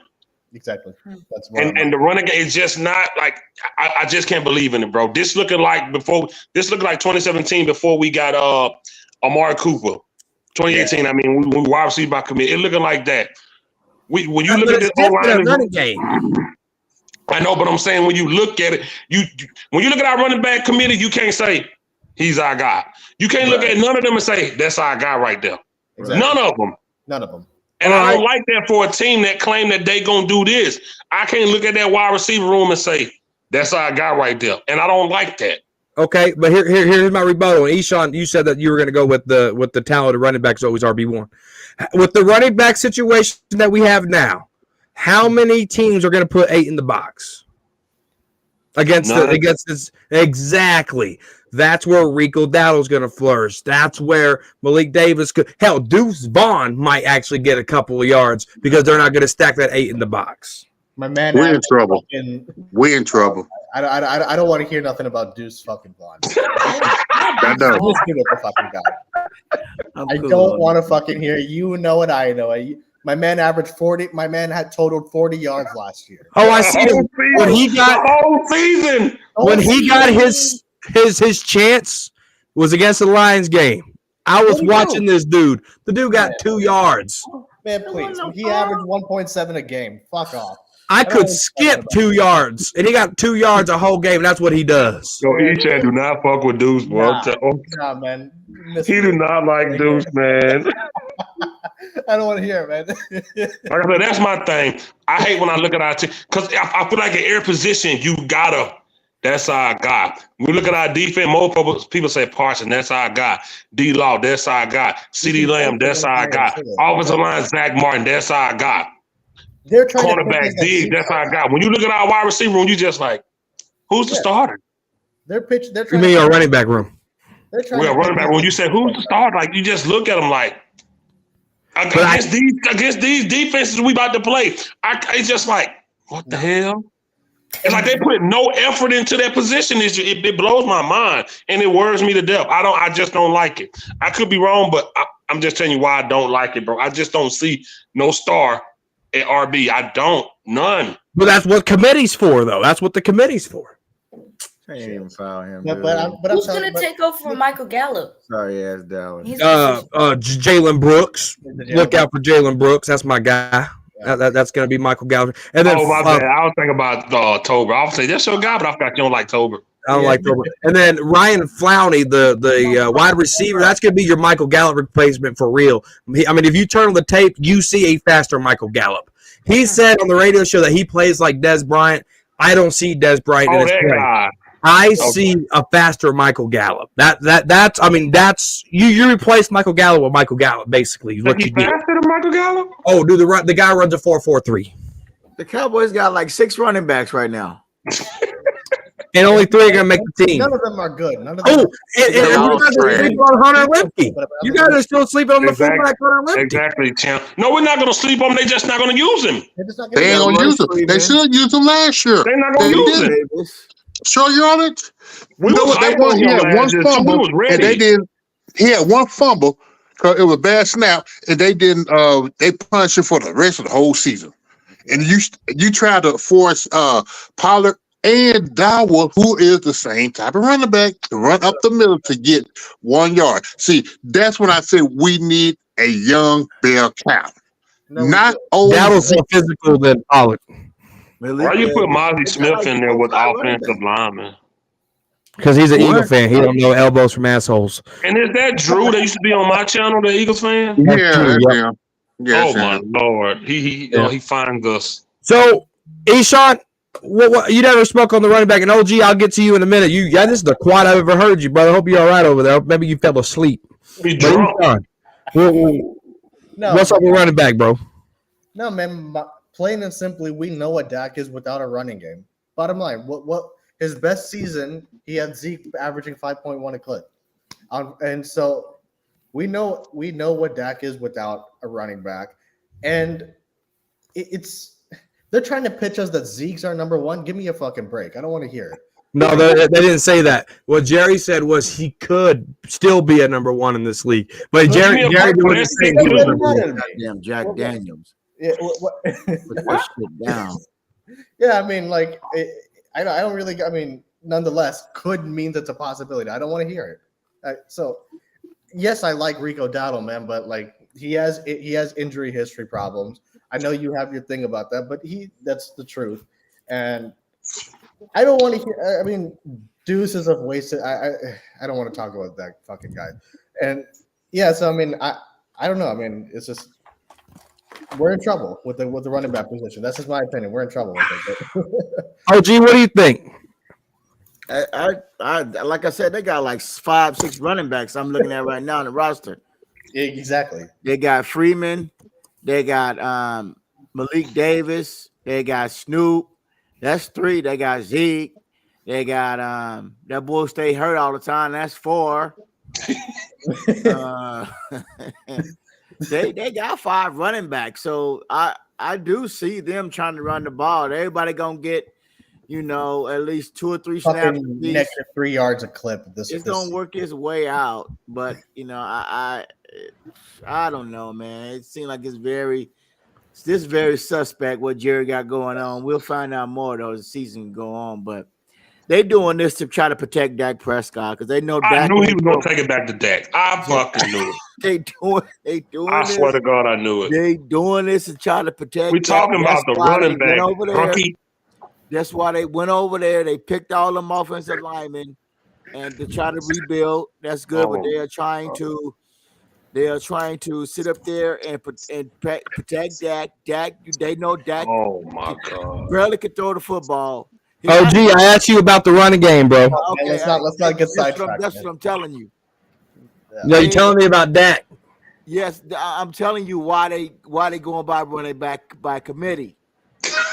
Exactly. That's and the running game is just not like I just can't believe in it, bro. This looking like 2017 before we got Amari Cooper. 2018, I mean, we wide receiver by committee. It looking like that. When you look at this O-line, running game. I know, but I'm saying when you look at it, when you look at our running back committee, you can't say he's our guy. You can't look at none of them and say that's our guy right there. Exactly. None of them. None of them. And I don't like that for a team that claim that they gonna do this. I can't look at that wide receiver room and say that's our guy right there, and I don't like that. Okay, but here's my rebuttal. Eshaun, you said that you were going to go with the talented running backs always RB1. With the running back situation that we have now, how many teams are going to put 8 in the box against this? Exactly. That's where Rico Dowdle's going to flourish. That's where Malik Davis could. Hell, Deuce Vaughn might actually get a couple of yards because they're not going to stack that 8 in the box. My man, we're in trouble. We're in trouble. I don't want to hear nothing about Deuce fucking Vaughn. I know. Just give it the fucking guy. I don't want to fucking hear. You know what I know. My man averaged 40. My man had totaled 40 yards last year. Oh, I see. When he got the whole season, when he got his chance was against the Lions game. I was watching this dude. The dude got 2 yards. Man, please. He averaged 1.7 a game. Fuck off. I could skip 2 yards, and he got 2 yards a whole game, and that's what he does. Yo, Echan do not fuck with Deuce, bro. Nah, man. He do not like Deuce, man. I don't want to hear it, man. Like I said, that's my thing. I hate when I look at our team because I feel like in every position you gotta. That's our guy. When we look at our defense, most people say Parson, that's our guy. D-Law, that's our guy. C.D. Lamb, that's our guy. Offensive line, Zach Martin, that's our guy. They're trying cornerback D, that's our guy. When you look at our wide receiver room, you just like, who's the starter? They're you mean your running back room? Well, running back room. You say who's the starter? Like you just look at them like against these defenses we about to play. It's just like what the hell? It's like they put no effort into that position. It blows my mind and it worries me to death. I just don't like it. I could be wrong, but I'm just telling you why I don't like it, bro. I just don't see no star at RB. I don't. None. But that's what committee's for, though. That's what the committee's for. Can't even foul him. Who's going to take over for Michael Gallup? Sorry, ass Dallas. Jalen Brooks. Look out for Jalen Brooks. That's my guy. That's going to be Michael Gallup. And then, my bad. I was thinking about Tober. I was saying that's your guy, but I forgot you don't like Tober. I don't like Tober. And then Ryan Flowney, the wide receiver, that's going to be your Michael Gallup replacement for real. I mean, if you turn on the tape, you see a faster Michael Gallup. He said on the radio show that he plays like Des Bryant. I don't see Des Bryant in his play. Guy. I see a faster Michael Gallup. That's you replace Michael Gallup with Michael Gallup, basically. What you faster than Michael Gallup? Oh, dude, the guy runs a 4.43. The Cowboys got like 6 running backs right now. And only 3 are gonna make the team. None of them are good. None of them. Oh, and you guys are sleeping on Hunter Lipke. You guys are still sleeping on the fullback Hunter Lipke. Exactly, champ. No, we're not gonna sleep on him. They're just not gonna use him. They ain't gonna use him. They should use him last year. They're not gonna use him. Show you on it. We had one fumble, and they didn't. He had one fumble because it was a bad snap, and they didn't. They punished him for the rest of the whole season. And you try to force Pollard and Dowell, who is the same type of running back, to run up the middle to get 1 yard. See, that's when I say we need a young bell cow, not old. Dowell's more physical than Pollard. Why you put Mozzie Smith in there with offensive linemen? Because he's an Eagle fan. He don't know elbows from assholes. And is that Drew that used to be on my channel, the Eagles fan? Yeah. Oh my Lord, he finds us. So, Eshaun, What, you never spoke on the running back, and OG, I'll get to you in a minute. This is the quiet I've ever heard you, brother. Hope you're all right over there. Maybe you fell asleep. Be drunk. What's up with running back, bro? No, man. Plain and simply, we know what Dak is without a running game. Bottom line, what his best season, he had Zeke averaging 5.1 a clip, and so we know what Dak is without a running back, and they're trying to pitch us that Zeke's our number one. Give me a fucking break. I don't want to hear it. No, they didn't say that. What Jerry said was he could still be a number one in this league, but Jerry wasn't saying he was number one. Damn Jack Daniels. Yeah, Put that shit down. yeah, I mean, like, I don't really. I mean, nonetheless, could mean that's a possibility. I don't want to hear it. So, yes, I like Rico Dowdle, man, but like he has injury history problems. I know you have your thing about that, but that's the truth. And I don't want to hear. I mean, deuces have wasted. I don't want to talk about that fucking guy. And yeah, so I mean, I don't know. I mean, it's just we're in trouble with the running back position. That's just my opinion. We're in trouble with it. OG, what do you think? I like I said, they got like 5-6 running backs I'm looking at right now in the roster. Exactly. They got Freeman, they got Malik Davis, they got Snoop. That's 3. They got Zeke. They got that boy stay hurt all the time. That's 4. They got 5 running backs. So I do see them trying to run the ball. Everybody gonna get, at least 2 or 3 snaps. Next to 3 yards a clip. It's gonna work its way out, but I don't know, man. It seems like it's very suspect what Jerry got going on. We'll find out more though as the season go on, but they doing this to try to protect Dak Prescott because they know I Dak knew he was gonna take it back to Dak. I fucking knew it. They doing I this. swear to God, I knew it. They doing this to try to protect. We talking about the running back. Rookie. That's why they went over there. They picked all them offensive linemen and to try to rebuild. That's good, but they are trying to sit up there and protect Dak. They know Dak. Oh my God! Barely could throw the football. OG, I asked you about the running game, bro. Okay, let's not get sidetracked. That's what I'm telling you. Yeah, you're telling me about Dak. Yes, I'm telling you why they going by running back by committee.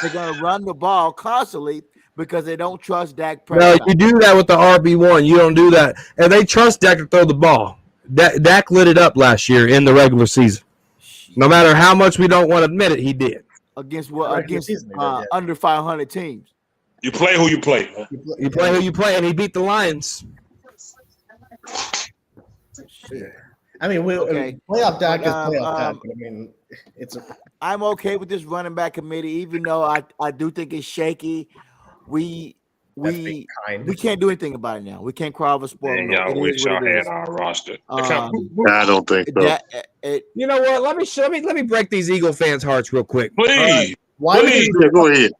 They're gonna run the ball constantly because they don't trust Dak Prescott. No, you do that with the RB1. You don't do that, and they trust Dak to throw the ball. Dak lit it up last year in the regular season. No matter how much we don't want to admit it, he did. Against under 500 teams. You play who you play. Man. You play who you play, and he beat the Lions. I mean, playoff Dak is playoff Dak. I mean, I'm okay with this running back committee, even though I do think it's shaky. We can't do anything about it now. We can't cry over sport. Yeah, y'all wish y'all had our roster. I don't think so. You know what? Let me break these Eagle fans' hearts real quick. Please. Please, go ahead.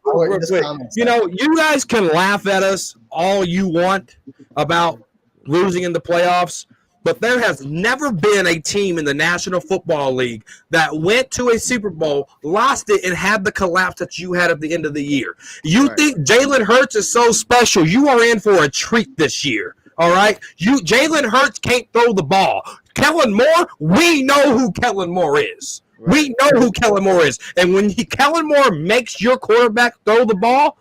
You guys can laugh at us all you want about losing in the playoffs, but there has never been a team in the National Football League that went to a Super Bowl, lost it, and had the collapse that you had at the end of the year. You think Jalen Hurts is so special? You are in for a treat this year. All right? Jalen Hurts can't throw the ball. Kellen Moore, we know who Kellen Moore is. We know who Kellen Moore is. And when Kellen Moore makes your quarterback throw the ball,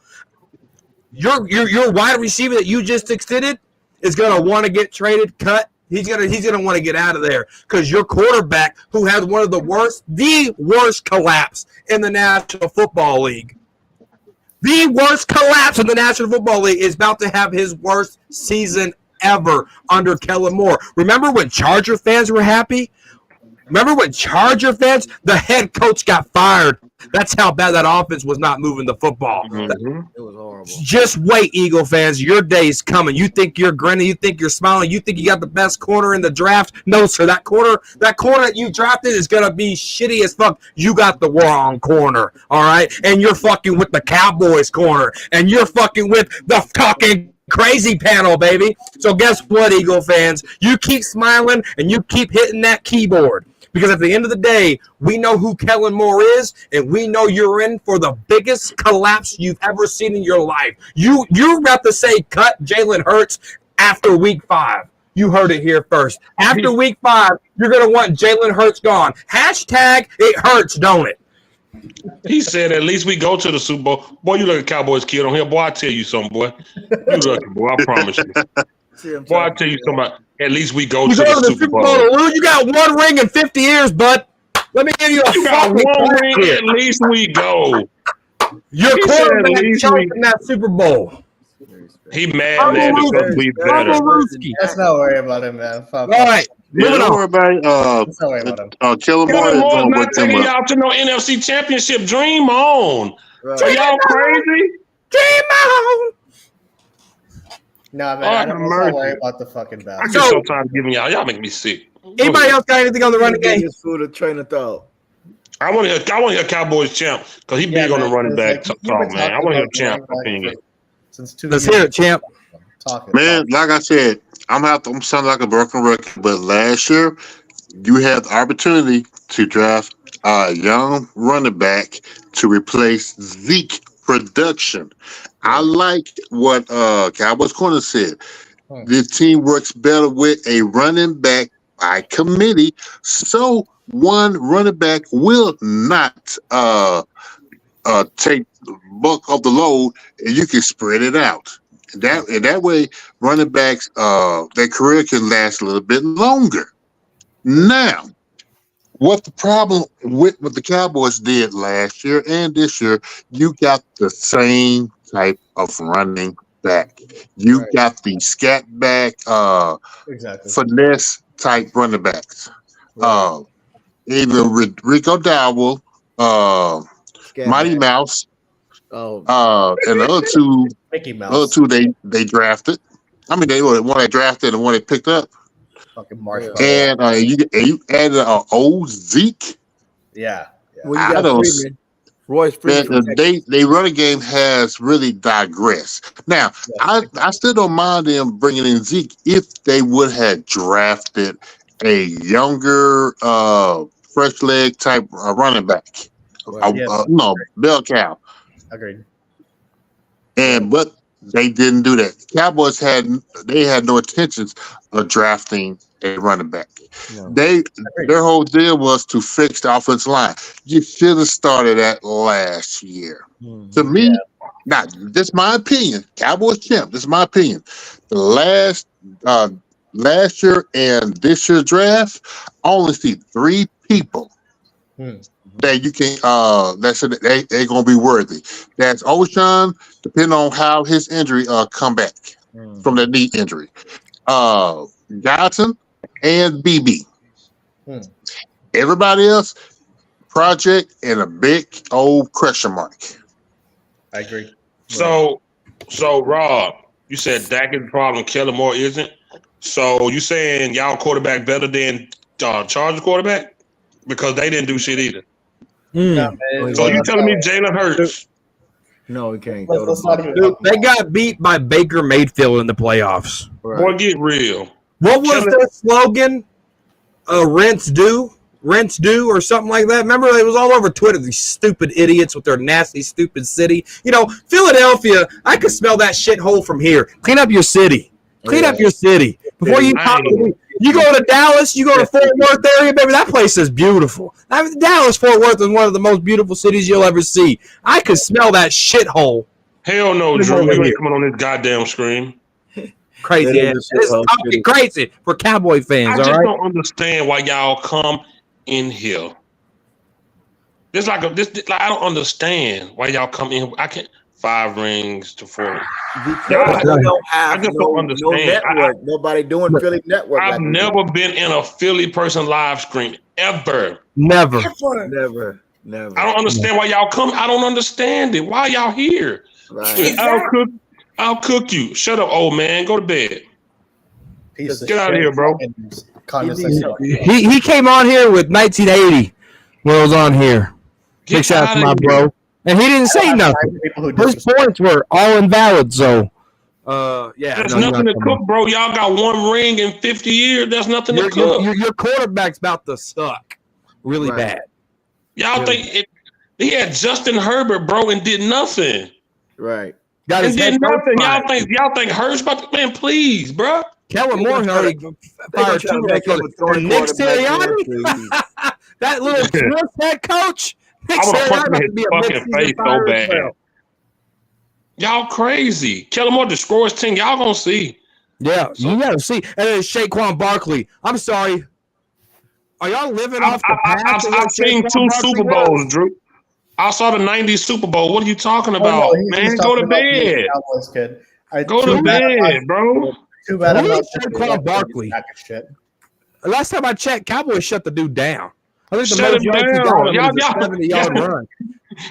your wide receiver that you just extended is going to want to get traded, cut. He's gonna want to get out of there because your quarterback, who has one of the worst collapse in the National Football League, the worst collapse in the National Football League, is about to have his worst season ever under Kellen Moore. Remember when Charger fans were happy? Remember when Charger fans, the head coach got fired? That's how bad that offense was not moving the football. Mm-hmm. It was horrible. Just wait, Eagle fans. Your day's coming. You think you're grinning. You think you're smiling. You think you got the best corner in the draft. No, sir. That corner that you drafted is going to be shitty as fuck. You got the wrong corner, all right? And you're fucking with the Cowboys corner. And you're fucking with the fucking crazy panel, baby. So guess what, Eagle fans? You keep smiling and you keep hitting that keyboard. Because at the end of the day, we know who Kellen Moore is, and we know you're in for the biggest collapse you've ever seen in your life. You're about to say cut Jalen Hurts after week 5. You heard it here first. After week 5, you're going to want Jalen Hurts gone. Hashtag it hurts, don't it? He said, at least we go to the Super Bowl. Boy, you look at Cowboys kid on here. Boy, I tell you something, boy. You lucky, boy. I promise you. Boy, I tell you something. At least we go to the Super Bowl. You got 1 ring in 50 years, bud. Let me give you a You got 1 ring. Here. At least we go. Your quarterback choked in that Super Bowl. He mad because we better. Let's not worry about him, man. All right. Yeah, don't worry about Kellen Moore is going not with taking them. y'all to no NFC Championship. Dream on. Right. Are y'all crazy? Dream on. No, man, let's not worry about the fucking I Bengals. get so tired of giving y'all make me sick. Anybody else got anything on the running game? Food of train of thought. I want to hear Cowboys champ because he big on the running back talk, man. I want to hear champ opinion. Since 2 Let's years. hear it, champ. Man, like I said, I'm sounding like a broken record, but last year you had the opportunity to draft a young running back to replace Zeke production. I like what Cowboys Corner said. This team works better with a running back by committee, so one running back will not take the bulk of the load, and you can spread it out. That way, running backs, their career can last a little bit longer. Now, what the problem with what the Cowboys did last year and this year, you got the same type of running back. You got the scat back, finesse type running backs. Even Rico Dowell, Mighty Mouse, and the other two. Mickey Mouse. Other two they drafted. I mean, they were the one they drafted and the one they picked up. Fucking Marshall. And you added an old Zeke. Yeah. Well, you got Freeman. Royce Freeman. They running game has really digressed. Now, I still don't mind them bringing in Zeke if they would have drafted a younger, fresh leg type running back. No, bell cow. Agreed. But they didn't do that. Cowboys had no intentions of drafting a running back. No. Their whole deal was to fix the offensive line. You should have started that last year. To me, now this is my opinion. Cowboys champ. This is my opinion. The last year and this year's draft, I only see 3 people that you can that they're gonna be worthy. That's O'Shawn, depending on how his injury come back from that knee injury. Johnson and BB. Everybody else, project and a big old question mark. I agree. So Rob, you said Dak is the problem, Kellen Moore isn't. So you saying y'all quarterback better than Chargers quarterback? Because they didn't do shit either. So you telling me Jalen Hurts? No, he can't. Dude, they got beat by Baker Mayfield in the playoffs. Right. Boy, get real. What was their slogan? Rents due, or something like that. Remember, it was all over Twitter. These stupid idiots with their nasty, stupid city. You know, Philadelphia. I could smell that shithole from here. Clean up your city. Clean up your city before you talk to me. You go to Dallas, you go to Fort Worth area, baby. That place is beautiful. Dallas, Fort Worth is one of the most beautiful cities you'll ever see. I could smell that shithole. Hell no, Drew. You ain't coming on this goddamn screen. Crazy. It's crazy for Cowboy fans. I just don't understand why y'all come in here. I don't understand why y'all come in. I can't. 5 rings to 4. Because don't have I just don't understand. No network. Nobody doing Philly network. I've never been in a Philly person live stream ever. Never. I don't understand why y'all come. I don't understand it. Why y'all here? Right. I'll cook you. Shut up, old man. Go to bed. Get out of here, bro. He came on here with 1980 when I was on here. Big shout out to my bro. And he didn't say nothing. His points were all invalid, so there's nothing to cook, bro. Y'all got 1 ring in 50 years. There's nothing to cook. Your quarterback's about to suck. really Right. bad. Y'all Really? think he had Justin Herbert, bro, and did nothing. Right. Got And his head did coach nothing. fired. Y'all think Hurts about to, man, please, bro. Kellen They Moore gonna already They're fired gonna try to two. make him a throwing And Nick quarterback, man, Sirianni, please. that little Swiss head coach, Nick I want to punch Sirianni him in about his to be a fucking midseason face so fire as bad. well. Y'all crazy. Kellen Moore destroys his team. Y'all gonna see. Yeah, So- you got to see. And then Saquon Barkley. I'm sorry. Are y'all living off the past? I've seen two Super Bowls, Drew. I saw the '90s Super Bowl. What are you talking about, man? Go to bed. Cowboys kid. Go to bed, bro. Too bad I'm Who not is Saquon Barkley? Shit. Last time I checked, Cowboys shut the dude down. I think the Shut most him yards he down. got him Y'all- was a y'all- 70-yard run.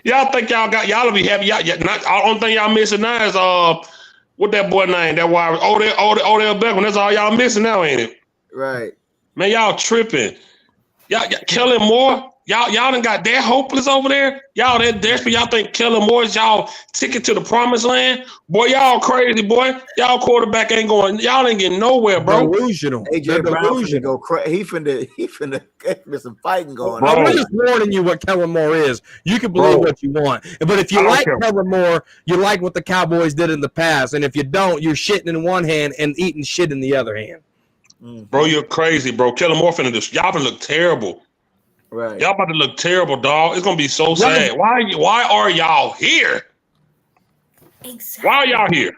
Y'all think y'all be happy? Not, only thing y'all missing now is what that boy name? That wide Odell Beckham. That's all y'all missing now, ain't it? Right. Man, y'all tripping. Y'all Kellen Moore. Y'all done got that hopeless over there. Y'all that desperate. Y'all think Kellen Moore is y'all ticket to the promised land? Boy, y'all crazy, boy. Y'all quarterback ain't going. Y'all ain't getting nowhere, bro. Delusional. AJ They're Brown finna delusional. go crazy. He finna get some fighting going Bro. on. I'm just warning you what Kellen Moore is. You can Bro. believe what you want. But if I you don't like care. Kellen Moore, you like what the Cowboys did in the past. And if you don't, you're shitting in one hand and eating shit in the other hand. Bro, you're crazy, bro. Kellen Moore finna just y'all finna look terrible. Right. Y'all about to look terrible, dog. It's gonna be so What sad. Why are y'all here? Exactly. Why are y'all here?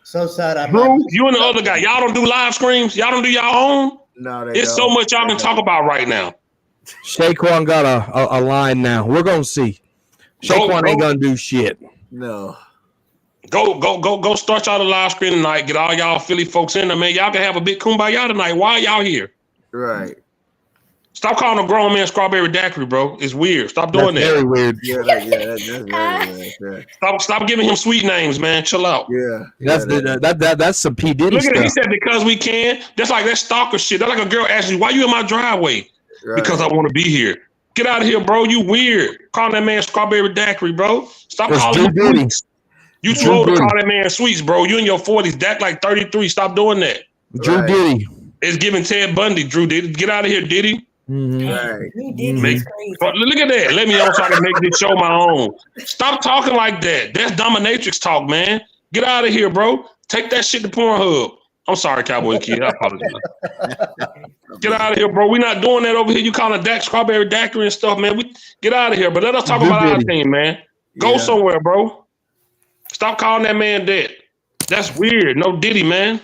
So sad. I'm Drew, not. you and the other guy, y'all don't do live streams. Y'all don't do y'all own. No, they It's don't. so much y'all can talk about right now. Saquon got a line now. We're going to see. Saquon ain't going to do shit. No. Go start y'all the live stream tonight. Get all y'all Philly folks in there, man. Y'all can have a big kumbaya tonight. Why are y'all here? Right. Stop calling a grown man strawberry daiquiri, bro. It's weird. Stop doing That's that. very weird. Yeah, that's very weird. Stop giving him sweet names, man. Chill out. Yeah. That's some P. Diddy Look at it. He stuff. said because we can. That's like that stalker shit. That's like a girl asking you, why you in my driveway? Right. Because I want to be here. Get out of here, bro. You weird. Calling that man strawberry daiquiri, bro. Stop That's calling him Drew Diddy. sweets. You Drew too old to Diddy. call that man sweets, bro. You in your 40s. Dak like 33. Stop doing that. Drew Right. Diddy. It's giving Ted Bundy, Drew Diddy. Get out of here, Diddy. Mhm. Right. You did Make- crazy. Look at that. Let me on so I can make this show my own. Stop talking like that. That's dominatrix talk, man. Get out of here, bro. Take that shit to Pornhub. I'm sorry, Cowboy kid. I apologize. Get out of here, bro. We're not doing that over here. You calling Dak strawberry daiquiri and stuff, man. We get out of here. But let us talk Drew about our Diddy. team, man. Go Yeah. somewhere, bro. Stop calling that man that. That's weird. No Diddy, man.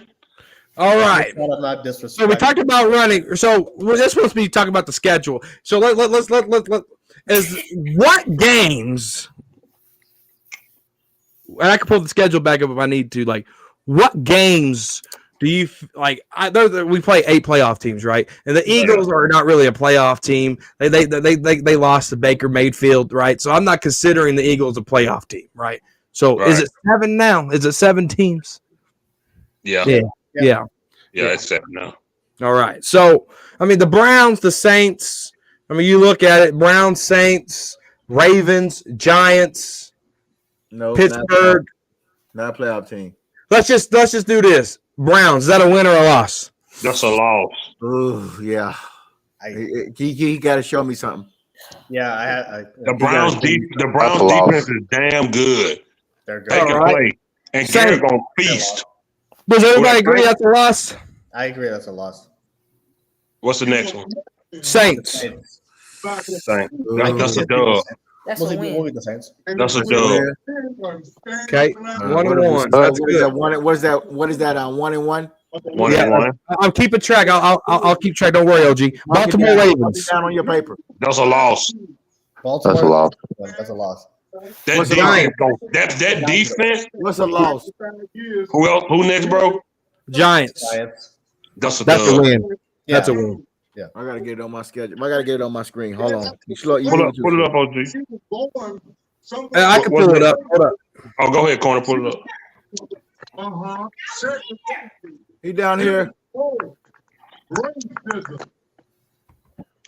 All right. I'm not So we disrespectful. talked about running. So we're just supposed to be talking about the schedule. So let's is what games? And I can pull the schedule back up if I need to. Like, what games do you like? We play 8 playoff teams, right? And the Eagles are not really a playoff team. They lost to Baker Mayfield, right? So I'm not considering the Eagles a playoff team, right? So is Right. it 7 now? Is it 7 teams? Yeah. Yeah. It's 7 now. All right. So, I mean, the Browns, the Saints, I mean, you look at it, Browns, Saints, Ravens, Giants, No. Pittsburgh. Not a playoff team. Let's just do this. Browns, is that a win or a loss? That's a loss. Oh, yeah. He got to show me something. Yeah, The Browns That's a loss. defense is damn good. they're good. They All can right. play. And Saints. Garrett gonna feast. Does everybody Well, agree that's a loss? I agree. That's a loss. What's the next one? Saints. Saints. That's a dub. That's We'll a win. be the Saints. That's a dub. Okay. 1-1. What That's is good. that? What is that on 1-1? 1-1. I'm keeping track. I'll keep track. Don't worry, OG. Baltimore Mark it Ravens. down on your paper. That's a loss. Baltimore. That's a loss. That's a loss. That What's the defense, that defense. What's a loss? Who else? Who next, bro? Giants. Giants. That's a That's a dub. win. Yeah. That's a win. I gotta get it on my schedule. I gotta get it on my screen. Hold on. You slow. You Pull moving up, too pull it slow. up, OG. I can What's pull it that? up. Hold up. Oh, go ahead, corner. Pull it up. He down here.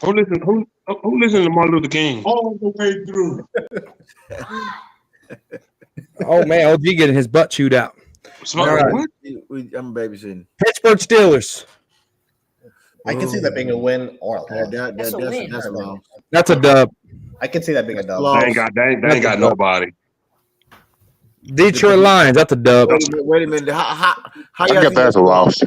Who listen to Martin Luther King? all the way through. Oh man, OG getting his butt chewed out. Smart. All right. What? I'm babysitting. Pittsburgh Steelers. I can see that being a win or a loss. That's a win. That's a loss. That's a dub. I can see that being a dub. Loss. They ain't got nobody. Detroit Lions. That's a dub. Wait a minute. How I y'all guess think that's a loss.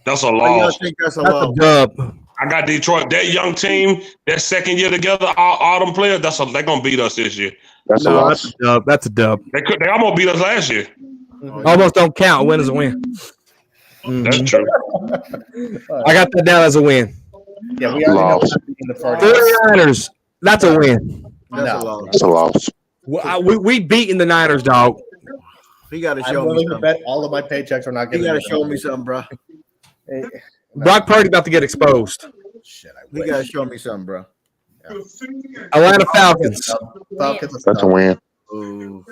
That's a How y'all loss. think that's a That's a loss? dub. I got Detroit. That young team, that second year together, all them players. They're gonna beat us this year. That's a No, loss. that's a dub. That's a dub. They almost beat us last year. Almost don't count. A win is a win. That's true. I got that down as a win. Yeah, we already know Loss. what's happening in the first. 49ers. That's a win. That's a No. loss. That's a loss. We beating the Niners, dog. He got to I'm show me willing to something. bet all of my paychecks are not He getting. got to show me something, bro. Brock Purdy about to get exposed. Shit, I He wish. got to show me something, bro. Atlanta Falcons. Falcons. That's a win. Ooh.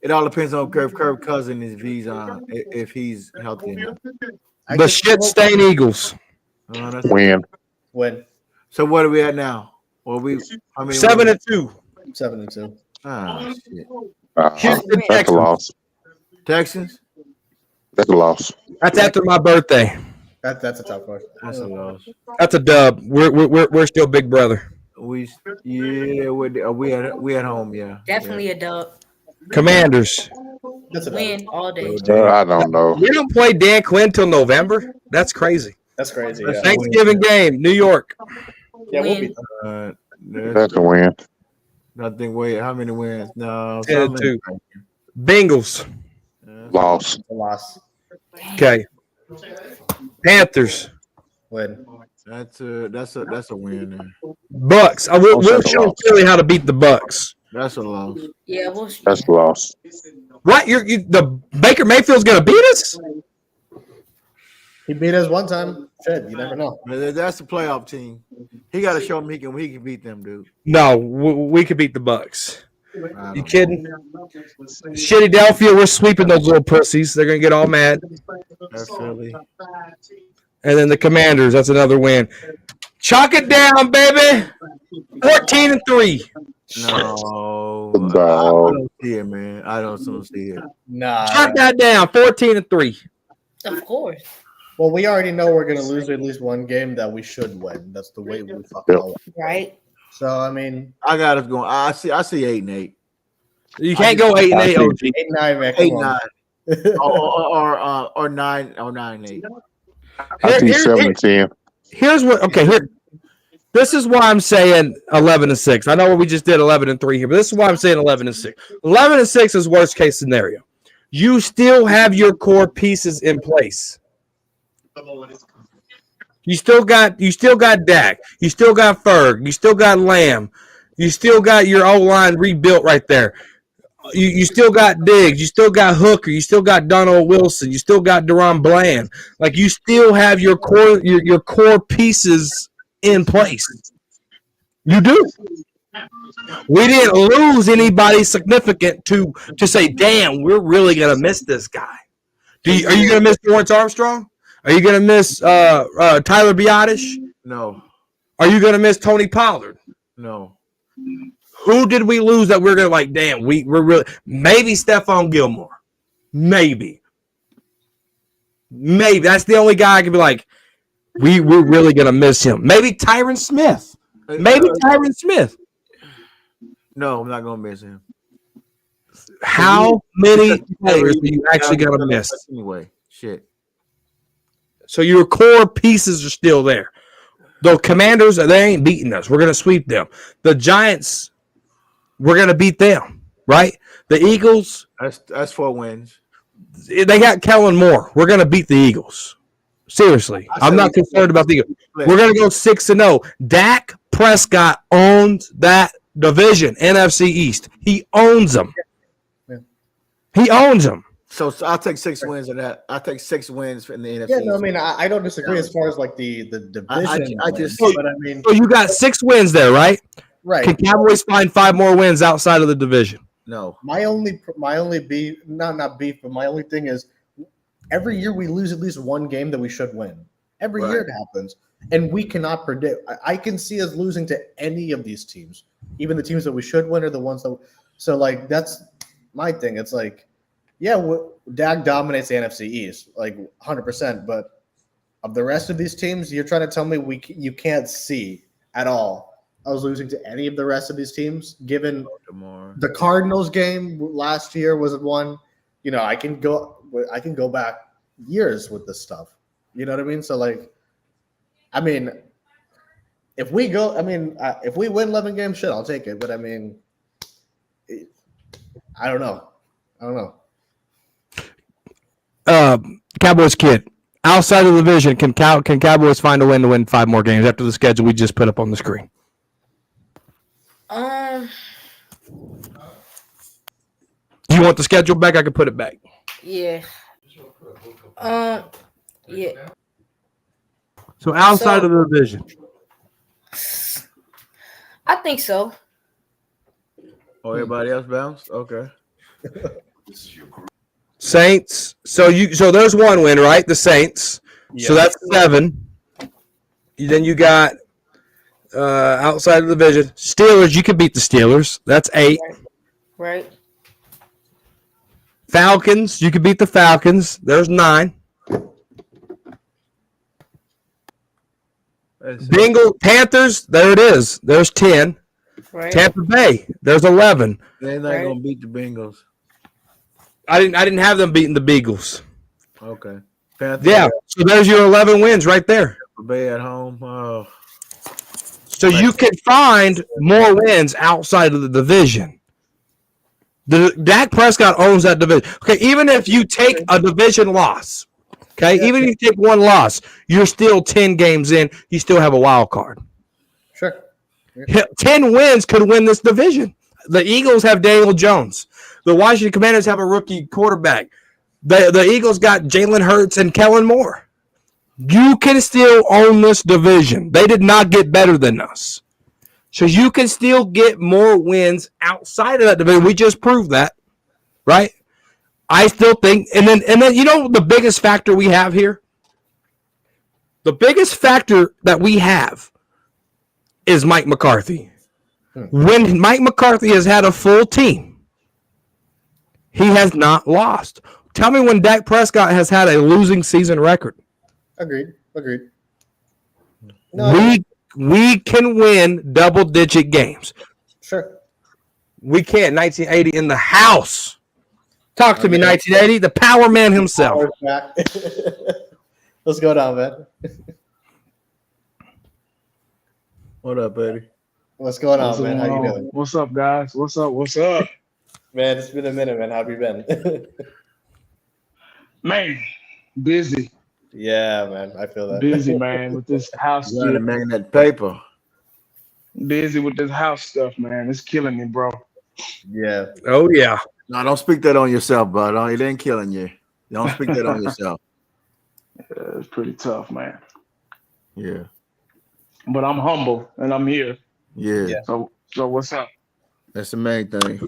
It all depends on Kirk Cousins if he's healthy enough. The shit stain Eagles. Win. Win So what are we at now? Well, I mean 7-2. 7-2. Ah, shit. Houston That's a Texans. loss. Texans. That's a loss. That's after my birthday. That's a tough one. That's a loss. That's a dub. We're still big brother. We at home. Yeah. Definitely a dub. Commanders. That's a Win all day. I don't know. We don't play Dan Quinn till November. That's crazy. That's crazy. Yeah, Thanksgiving game, New York. yeah we'll beat Win. them. That's a win. Nothing. Wait, how many wins? No. 10-2. Bengals. Loss. It's a loss. Okay. Panthers. Win. That's a win. There. Bucks. We'll show Philly how to beat the Bucks. That's a loss. Yeah, we'll That's a loss. What? The Baker Mayfield's gonna beat us? He beat us one time. Shit, you never know. That's the playoff team. He got to show me he can beat them, dude. No, we could beat the Bucks. I don't You know. kidding? Shitty Delphia, we're sweeping those little pussies. They're gonna get all mad. That's Philly. And then the Commanders, that's another win. Chalk it down, baby. 14-3. No, No. I don't see it, man. I don't see it. Nah. Chalk that down. 14-3. Of course. Well, we already know we're gonna lose at least one game that we should win. That's the way we fucking know. Right? So I mean, I got us going. I see 8-8, You can't go 8-8, OG. 8-9, man. Come on. 8-9, or 9-8. I see Here- 7-10. Here's what. Okay, here. This is why I'm saying 11-6. I know we just did 11-3 here, but this is why I'm saying 11-6. 11-6 is worst case scenario. You still have your core pieces in place. You still got Dak. You still got Ferg. You still got Lamb. You still got your O-line rebuilt right there. You still got Diggs. You still got Hooker. You still got Donald Wilson. You still got Deron Bland. Like you still have your core pieces in place. You do. We didn't lose anybody significant to say, damn, we're really gonna miss this guy. Are you gonna miss Lawrence Armstrong? Are you gonna miss Tyler Biotish? No, Are you gonna miss Tony Pollard? no. Who did we lose that we're gonna like? Damn, we're really maybe Stephon Gilmore, maybe that's the only guy I can be like, we're really gonna miss him. Maybe Tyron Smith. No, I'm not gonna miss him. How many players are you actually gonna miss? Anyway, shit. So your core pieces are still there. The Commanders, they ain't beating us. We're gonna sweep them. The Giants, we're gonna beat them, right? The Eagles, That's 4 wins. they got Kellen Moore. We're gonna beat the Eagles. Seriously, I'm not concerned about the Eagles. We're gonna go 6-0. Dak Prescott owns that division, NFC East. He owns them. He owns them. So I'll take 6 wins in that. I'll take 6 wins in the NFC. Yeah, no, I mean, I don't disagree as far as like the division. I just- wins, but I mean, So you got 6 wins there, right? right. Can Cowboys find 5 more wins outside of the division? No. My only beef, not beef, but my only thing is every year we lose at least one game that we should win. Every year it happens, and we cannot predict. I can see us losing to any of these teams, even the teams that we should win are the ones that. So like that's my thing. It's like, yeah, Dak dominates the NFC East like 100%, but of the rest of these teams, you're trying to tell me you can't see at all I was losing to any of the rest of these teams, given the Cardinals game last year was one. You know, I can go back years with this stuff. You know what I mean? So like, I mean, if we win 11 games, shit, I'll take it. But I mean, I don't know. Cowboys kid. Outside of the division, can Cowboys find a win to win 5 more games after the schedule we just put up on the screen? Do you want the schedule back? I can put it back. Yeah. Yeah. So outside of the division, I think so. Oh, everybody else bounced? Okay. Saints. So there's one win, right? The Saints. Yeah. So that's 7. Then you got outside of the division, Steelers. You can beat the Steelers. That's 8. Right. Falcons. You can beat the Falcons. There's 9. Bengals, Panthers. There it is. There's 10. Right. Tampa Bay. There's 11. They're not gonna beat the Bengals. I didn't have them beating the Beagles. Okay. Panthers. Yeah. So there's your 11 wins right there. Tampa Bay at home. Oh. So you can find more wins outside of the division. Dak Prescott owns that division. Okay, even if you take a division loss, okay, even if you take one loss, you're still 10 games in. You still have a wild card. Sure. 10 wins could win this division. The Eagles have Daniel Jones. The Washington Commanders have a rookie quarterback. The Eagles got Jalen Hurts and Kellen Moore. You can still own this division. They did not get better than us. So you can still get more wins outside of that division. We just proved that, right? I still think, and then you know the biggest factor we have here? The biggest factor that we have is Mike McCarthy. When Mike McCarthy has had a full team, he has not lost. Tell me when Dak Prescott has had a losing season record. Agreed. No, we can win double-digit games. Sure. We can. 1980 in the house. Talk to me, 1980. The power man himself. What's going on, man? What up, buddy? What's going on, man? How you doing? What's up, guys? What's up? Man, it's been a minute, man. How have you been? Man, busy. Yeah, man. I feel that. Busy, man, with this house stuff. Man, that paper. Busy with this house stuff, man. It's killing me, bro. Yeah. Oh, yeah. No, don't speak that on yourself, bud. It ain't killing you. Don't speak that on yourself. Yeah, it's pretty tough, man. Yeah. But I'm humble, and I'm here. Yeah. So what's up? That's the main thing.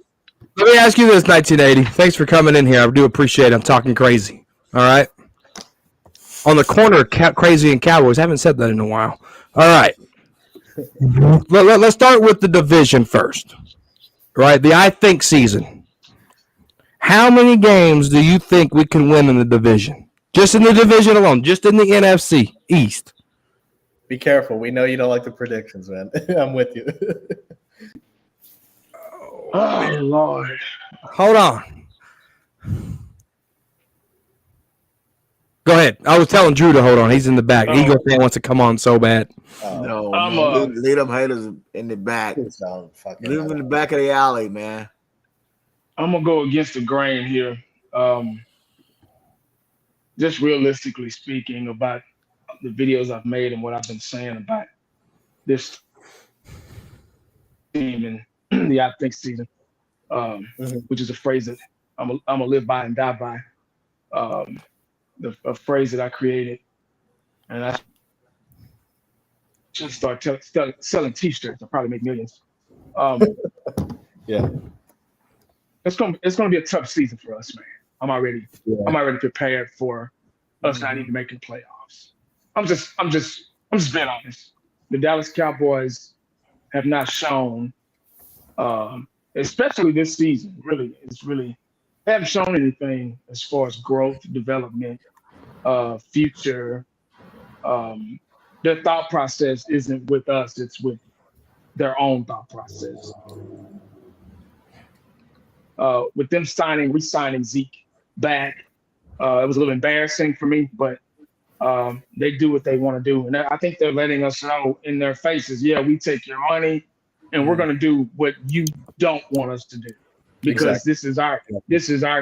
Let me ask you this, 1980. Thanks for coming in here. I do appreciate it. I'm talking crazy. All right? On the corner of Crazy and Cowboys. I haven't said that in a while. All right. Let's start with the division first. Right? The I think season. How many games do you think we can win in the division? Just in the division alone. Just in the NFC East. Be careful. We know you don't like the predictions, man. I'm with you. Oh, Lord. Hold on. Go ahead. I was telling Drew to hold on. He's in the back. Eagle fan wants to come on so bad. Lead them haters in the back. Leave them in the back of the alley, man. I'm going to go against the grain here. Just realistically speaking about the videos I've made and what I've been saying about this team and the I think season, which is a phrase that I'm gonna live by and die by. A phrase that I created, and I should start selling T-shirts. I'll probably make millions. Yeah, it's gonna be a tough season for us, man. I'm already prepared for us not even making playoffs. I'm just being honest. The Dallas Cowboys have not shown, especially this season, they haven't shown anything as far as growth, development, future, Their thought process isn't with us; it's with their own thought process. With them re-signing Zeke back, it was a little embarrassing for me, but they do what they want to do, and I think they're letting us know in their faces, yeah, we take your money, and we're going to do what you don't want us to do, because this is our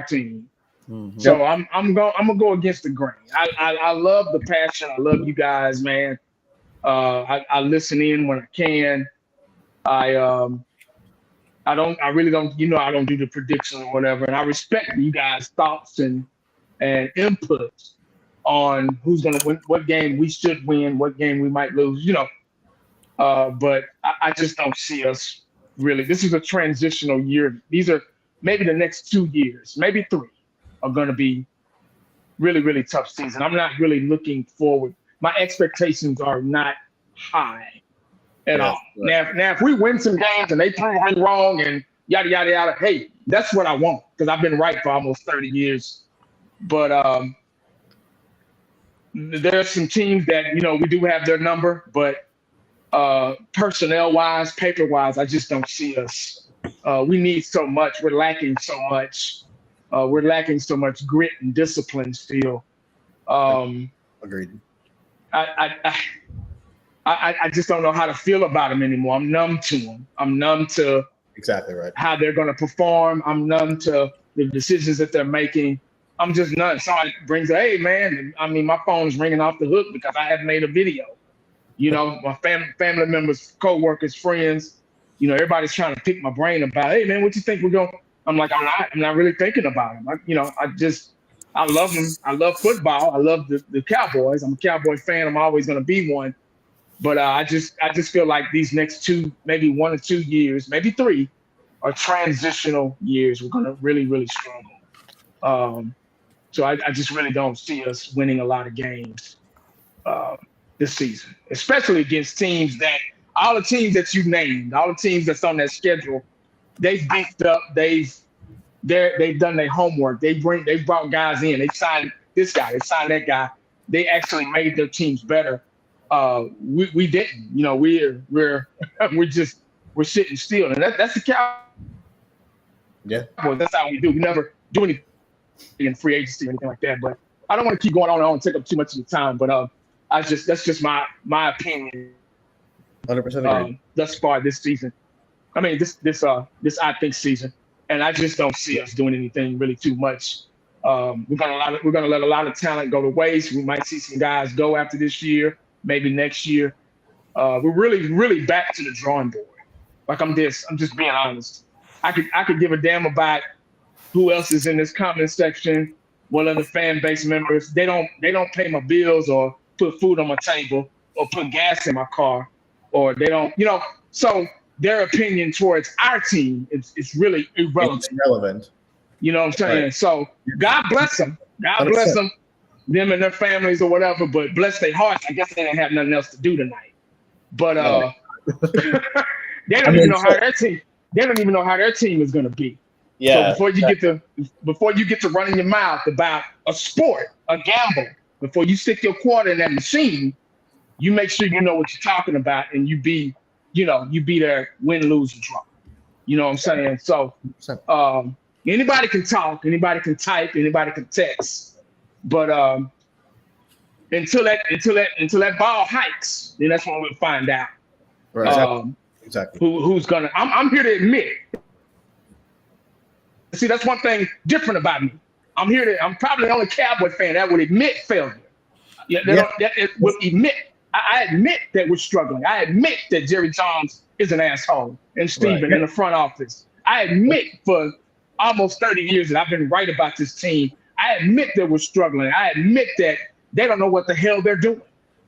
team. Mhm. So I'm gonna go against the grain. I love the passion. I love you guys, man. I listen in when I can. I really don't, I don't do the prediction or whatever, and I respect you guys' thoughts and input on who's gonna win, what game we should win, what game we might lose, but I just don't see us really. This is a transitional year. These are maybe the next 2 years, maybe 3, are gonna be really, really tough season. I'm not really looking forward. My expectations are not high at all. Now, if we win some games and they prove me wrong and yada, yada, yada, hey, that's what I want, because I've been right for almost 30 years. But there are some teams that, we do have their number, but personnel-wise, paper-wise, I just don't see us. We need so much. We're lacking so much. We're lacking so much grit and discipline still. Agreed. I just don't know how to feel about them anymore. I'm numb to them. I'm numb to Exactly right. how they're going to perform. I'm numb to the decisions that they're making. I'm just numb. Somebody brings, hey, man, I mean, my phone's ringing off the hook because I haven't made a video. My family members, co-workers, friends, everybody's trying to pick my brain about, hey, man, what you think we're going to? I'm like, I'm not really thinking about them. I love them. I love football. I love the Cowboys. I'm a Cowboy fan. I'm always going to be one. But I just feel like these next 2, maybe 1 or 2 years, maybe 3, are transitional years. We're going to really, really struggle. So I just really don't see us winning a lot of games this season, especially against teams all the teams that you named, all the teams that's on that schedule, they've beefed up. They've done their homework. They brought guys in. They signed this guy. They signed that guy. They actually made their teams better. We didn't. We're sitting still, and that's the Cowboys. Yeah. Well, that's how we do. We never do anything in free agency or anything like that. But I don't want to keep going on. I don't want to take up too much of your time. But that's just my opinion. 100% agree. Thus far this season. I mean, this I think season, and I just don't see us doing anything really too much. We're gonna let a lot of talent go to waste. We might see some guys go after this year, maybe next year. We're really, really back to the drawing board. Like I'm just being honest. I could give a damn about who else is in this comment section, what other fan base members. They don't pay my bills or put food on my table or put gas in my car, or they don't, so their opinion towards our team is really irrelevant. It's irrelevant. You know what I'm saying? Right. So God bless them. God bless them and their families or whatever, but bless their hearts. I guess they didn't have nothing else to do tonight. But they don't even know how their team. They don't even know how their team is going to be. Yeah. So before you get to running your mouth about a sport, a gamble, before you stick your quarter in that machine, you make sure you know what you're talking about, and you be there, win, lose, or draw. You know what I'm saying? So anybody can talk, anybody can type, anybody can text, but until that ball hikes, then that's when we'll find out. Right. Exactly. Who's gonna? I'm here to admit. See, that's one thing different about me. I'm probably the only Cowboy fan that would admit failure. That would admit. I admit that we're struggling. I admit that Jerry Jones is an asshole and Steven in the front office. I admit for almost 30 years that I've been right about this team. I admit that we're struggling. I admit that they don't know what the hell they're doing.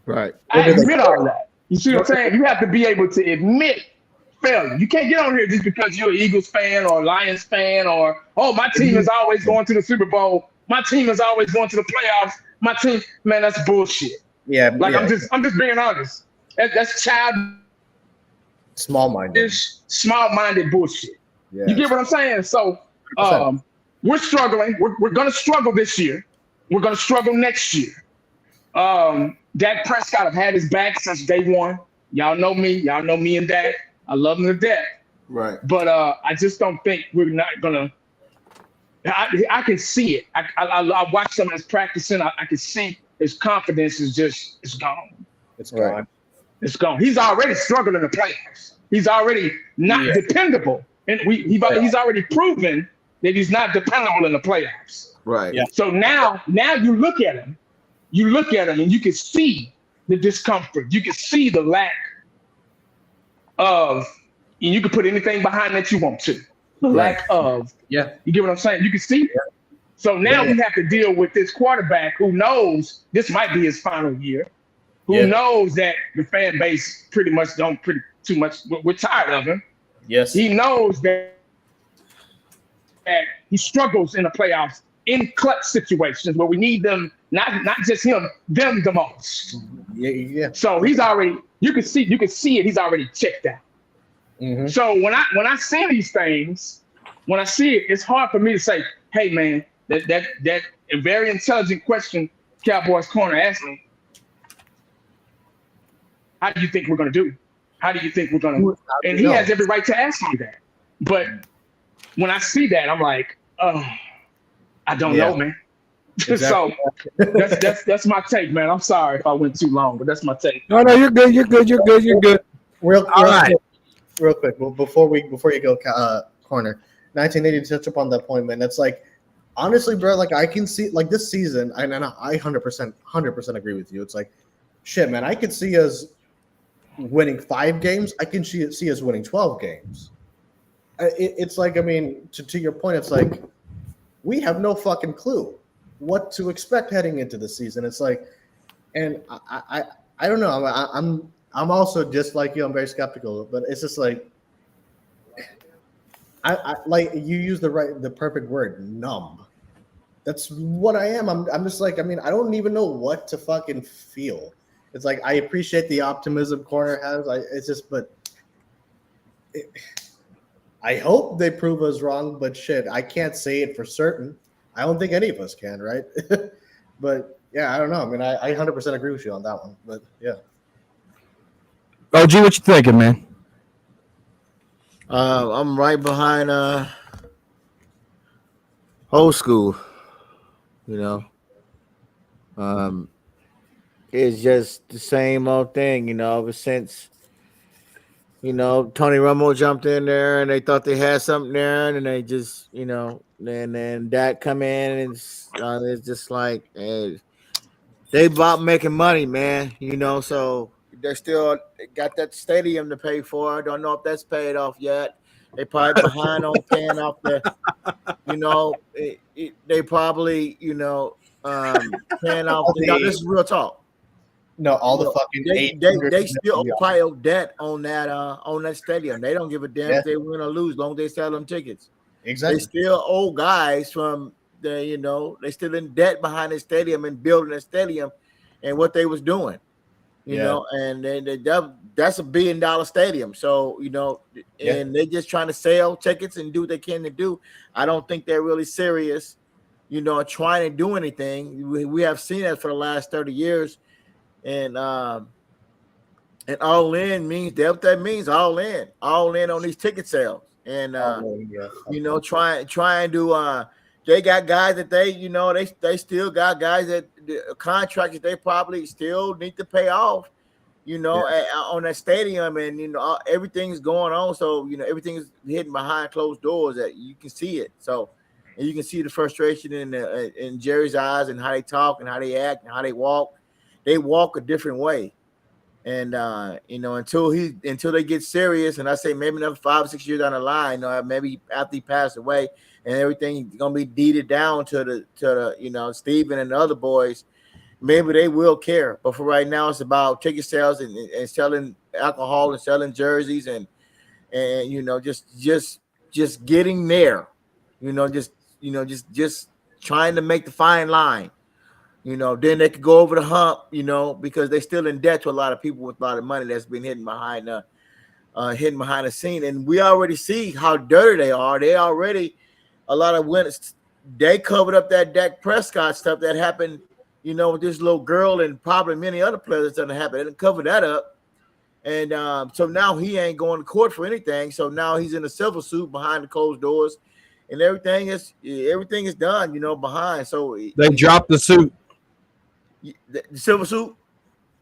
Right. I admit all that. You see what I'm saying? You have to be able to admit failure. You can't get on here just because you're an Eagles fan or a Lions fan or, oh, my team is always going to the Super Bowl. My team is always going to the playoffs. My team, man, that's bullshit. Yeah. Like I'm just being honest. That's small-minded bullshit. Yeah. You get what I'm saying? So we're struggling. We're gonna struggle this year. We're gonna struggle next year. Dak Prescott have had his back since day one. Y'all know me. Y'all know me and Dak. I love him to death. Right. But I just don't think we're not gonna. I can see it. I watched some of his practicing. I can see his confidence it's gone. It's gone. It's gone. He's already struggling in the playoffs. He's already not dependable, and he's already proven that he's not dependable in the playoffs. Right. Yeah. So now you look at him, and you can see the discomfort. You can see the lack of, and you can put anything behind that you want to. The lack of, you get what I'm saying? You can see it. So now we have to deal with this quarterback who knows this might be his final year, who knows that the fan base pretty much too much. We're tired of him. Yes. He knows that he struggles in the playoffs in clutch situations where we need them, not just him, them the most. Yeah. So he's already, you can see it. He's already checked out. Mm-hmm. So when I see these things, when I see it, it's hard for me to say, hey man, that a very intelligent question Cowboys corner asked me. How do you think we're gonna do? How do you think we're gonna? And he has every right to ask me that. But when I see that, I'm like, oh, I don't know, man. Exactly. So that's my take, man. I'm sorry if I went too long, but that's my take. No, you're good. You're good. Real quick. Well, before you go, corner, 1980 to touch upon that point, man. It's like, honestly, bro. Like I can see like this season, and I 100% agree with you. It's like, shit, man. I could see us winning 5 games. I can see us winning 12 games. It's like, I mean, to your point, it's like we have no fucking clue what to expect heading into the season. It's like, and I don't know. I'm also just like you. I'm very skeptical, but it's just like I like you use the perfect word, numb. That's what I am. I'm just like, I mean, I don't even know what to fucking feel. It's like I appreciate the optimism corner has. It's just, but I hope they prove us wrong. But shit, I can't say it for certain. I don't think any of us can, right? But yeah, I don't know. I mean, I 100% agree with you on that one. But yeah. OG, what you thinking, man? I'm right behind old school. You know, it's just the same old thing. You know, ever since Tony Romo jumped in there and they thought they had something there, and they just and then Dak come in and it's just like they about making money, man. So they still got that stadium to pay for. I don't know if that's paid off yet. They probably behind on paying off the, they probably, paying off the, this is real talk. No, all the fucking they still pile debt on that stadium. They don't give a damn if they win or lose, as long as they sell them tickets. Exactly. They still owe guys from the, they still in debt behind the stadium and building the stadium and what they was doing. You know, and that's $1 billion stadium. So, and they're just trying to sell tickets and do what they can to do. I don't think they're really serious, trying to do anything. We have seen that for the last 30 years. And all in means that means all in on these ticket sales. And trying to they got guys that they still got guys that contracts that they probably still need to pay off, on that stadium, and everything's going on. So everything's hidden behind closed doors that you can see it. So, and you can see the frustration in Jerry's eyes and how they talk and how they act and how they walk. They walk a different way. And until they get serious, and I say maybe another 5 or 6 years down the line, maybe after he passed away and everything's gonna be deeded down to the Steven and the other boys, maybe they will care. But for right now, it's about ticket sales and selling alcohol and selling jerseys and just getting there, just trying to make the fine line. Then they could go over the hump, because they're still in debt to a lot of people with a lot of money that's been hidden behind the scene. And we already see how dirty they are. They already, a lot of winners, they covered up that Dak Prescott stuff that happened with this little girl and probably many other players that happen. They didn't cover that up. And so now he ain't going to court for anything. So now he's in a civil suit behind the closed doors, and everything is done, behind. So They dropped the suit. the civil suit.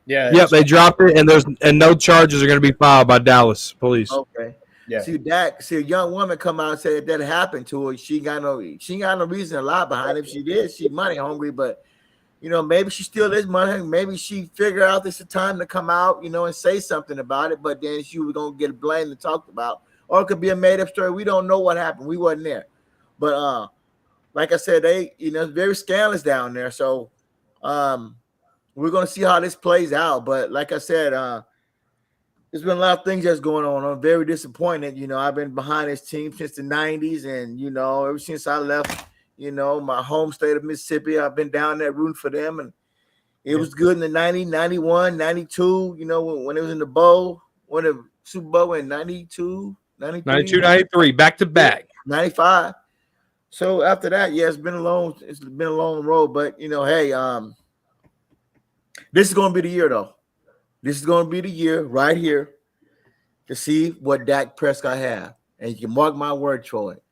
Yeah. Yep, they dropped it, and no charges are going to be filed by Dallas police. Okay. Yeah. See a young woman come out and say that happened to her. She ain't got no reason to lie behind it. If she did, she money hungry, but maybe she still is money. Maybe she figured out this is time to come out, and say something about it. But then she was gonna get blamed and talked about, or it could be a made up story. We don't know what happened. We wasn't there. But like I said, they it's very scandalous down there. So we're gonna see how this plays out. But like I said, there's been a lot of things that's going on. I'm very disappointed. I've been behind this team since the 90s, and ever since I left, my home state of Mississippi, I've been down there rooting for them, and it was good in the 90, 91, 92, when it was in the bowl, when the Super Bowl in 92, 93. 92, 93, back to back. 95. So after that, it's been a long road, but hey, this is going to be the year though. This is going to be the year right here to see what Dak Prescott have. And you can mark my word for it.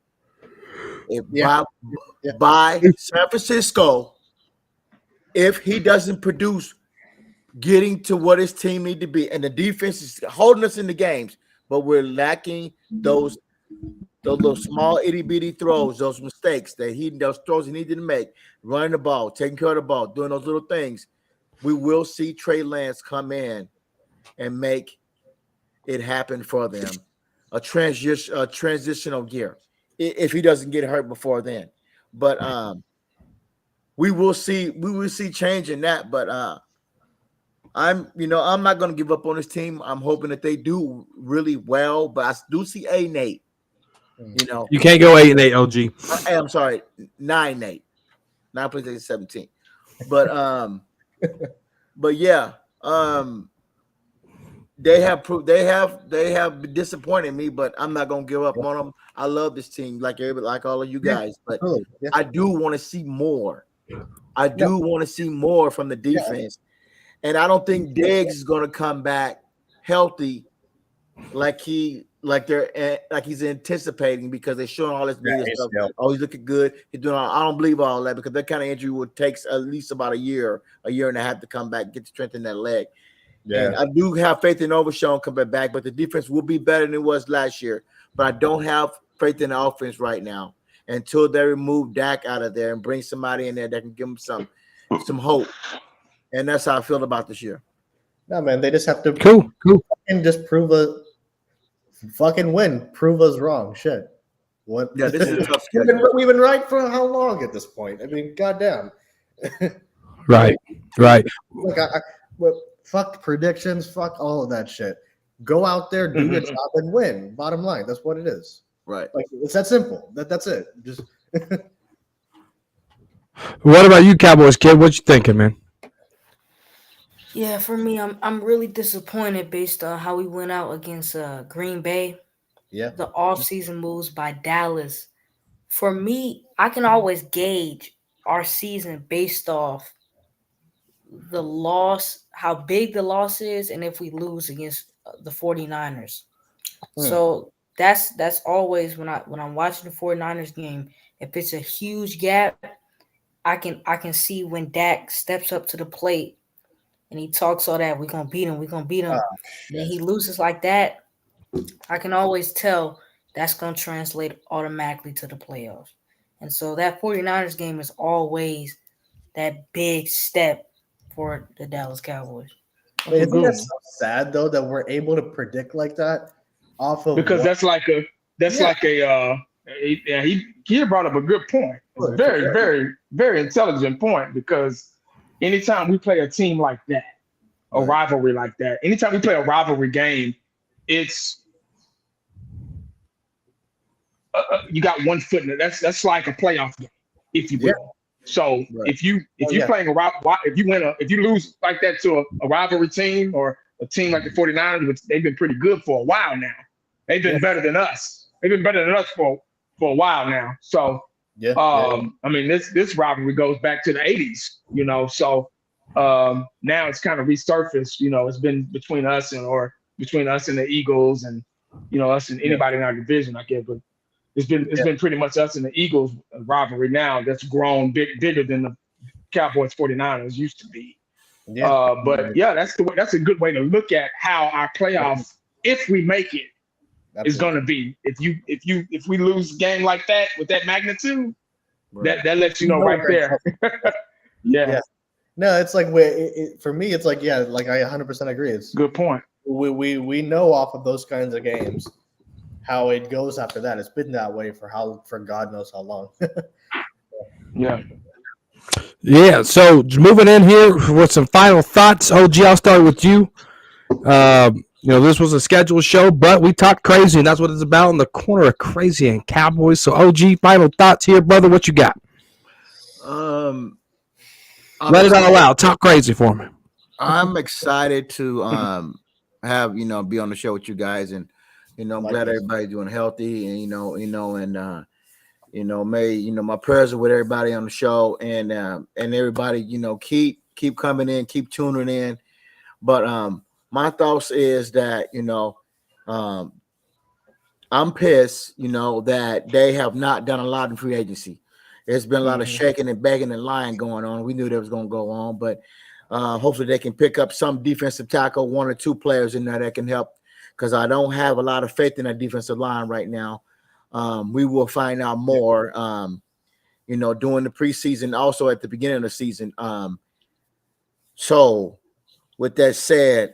By San Francisco, if he doesn't produce getting to what his team need to be, and the defense is holding us in the games, but we're lacking those little small itty-bitty throws, those mistakes those throws he needed to make, running the ball, taking care of the ball, doing those little things, we will see Trey Lance come in and make it happen for them. A transitional gear if he doesn't get hurt before then. But we will see change in that. But I'm not going to give up on this team. I'm hoping that they do really well. But I do see 8-8. You can't go 8-8, OG. I'm sorry, 9-8. 9 plays 17. But yeah, they have disappointed me, but I'm not gonna give up on them. I love this team, like all of you guys, but I do want to see more. I do want to see more from the defense, and I don't think Diggs is gonna come back healthy like he's anticipating, because they're showing all this media stuff. Oh, he's looking good. He's doing I don't believe all that, because that kind of injury would take at least about a year and a half to come back, get the strength in that leg. Yeah. And I do have faith in Overshawn coming back, but the defense will be better than it was last year. But I don't have faith in the offense right now until they remove Dak out of there and bring somebody in there that can give them some hope. And that's how I feel about this year. No, man, they just have to cool. And just prove prove us wrong. Shit. What? Yeah, this is a tough schedule. We've been right for how long at this point? I mean, goddamn. Right. Look, fuck predictions, fuck all of that shit. Go out there, do your job, and win. Bottom line, that's what it is. Right. Like, it's that simple. That's it. Just. What about you, Cowboys kid? What you thinking, man? Yeah, for me, I'm really disappointed based on how we went out against Green Bay. Yeah. The offseason moves by Dallas. For me, I can always gauge our season based off the loss, how big the loss is, and if we lose against the 49ers. So that's always when I'm watching the 49ers game, if it's a huge gap, I can see when Dak steps up to the plate and he talks all that, we're gonna beat him. Then he loses like that, I can always tell that's gonna translate automatically to the playoffs. And so that 49ers game is always that big step for the Dallas Cowboys. Isn't that so sad though that we're able to predict like that off of because he brought up a good point. It's a very, very, very intelligent point, because anytime we play a team like that, a rivalry like that, anytime we play a rivalry game, it's you got one foot in it. That's like a playoff game, if you will. Yeah. So if you're playing if you lose like that to a rivalry team or a team like the 49ers, which they've been pretty good for a while now. They've been better than us. They've been better than us for a while now. So Yeah. I mean, this rivalry goes back to the '80s, So now it's kind of resurfaced. It's been between us and the Eagles, and us and anybody in our division, I guess. But it's been pretty much us and the Eagles rivalry now that's grown bigger than the Cowboys 49ers used to be. But yeah, that's a good way to look at how our playoffs, if we make it, is going to be. If we lose a game like that with that magnitude, that lets you know right there. Yeah. No, it's like for me, it's like like I 100% agree. It's good point. We know off of those kinds of games how it goes after that. It's been that way for God knows how long. Yeah. Yeah. So moving in here with some final thoughts. OG, I'll start with you. This was a scheduled show, but we talked crazy, and that's what it's about in the corner of crazy and Cowboys. So, OG, final thoughts here, brother. What you got? Let it all out. Talk crazy for me. I'm excited to have be on the show with you guys, and I'm glad everybody's doing healthy, and my prayers are with everybody on the show, and everybody keep coming in, keep tuning in. But my thoughts is that I'm pissed that they have not done a lot in free agency. There's been a lot of shaking and begging and lying going on. We knew that was going to go on, but hopefully they can pick up some defensive tackle, one or two players in there that can help, because I don't have a lot of faith in that defensive line right now. We will find out more, during the preseason, also at the beginning of the season. So with that said,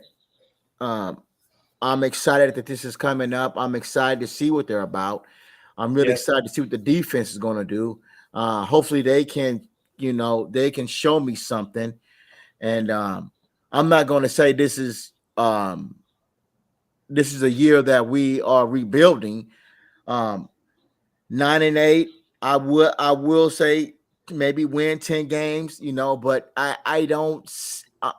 I'm excited that this is coming up. I'm excited to see what they're about. I'm really excited to see what the defense is going to do. Hopefully they can show me something. And I'm not going to say this is a year that we are rebuilding. 9-8, I will say maybe win 10 games, but I don't.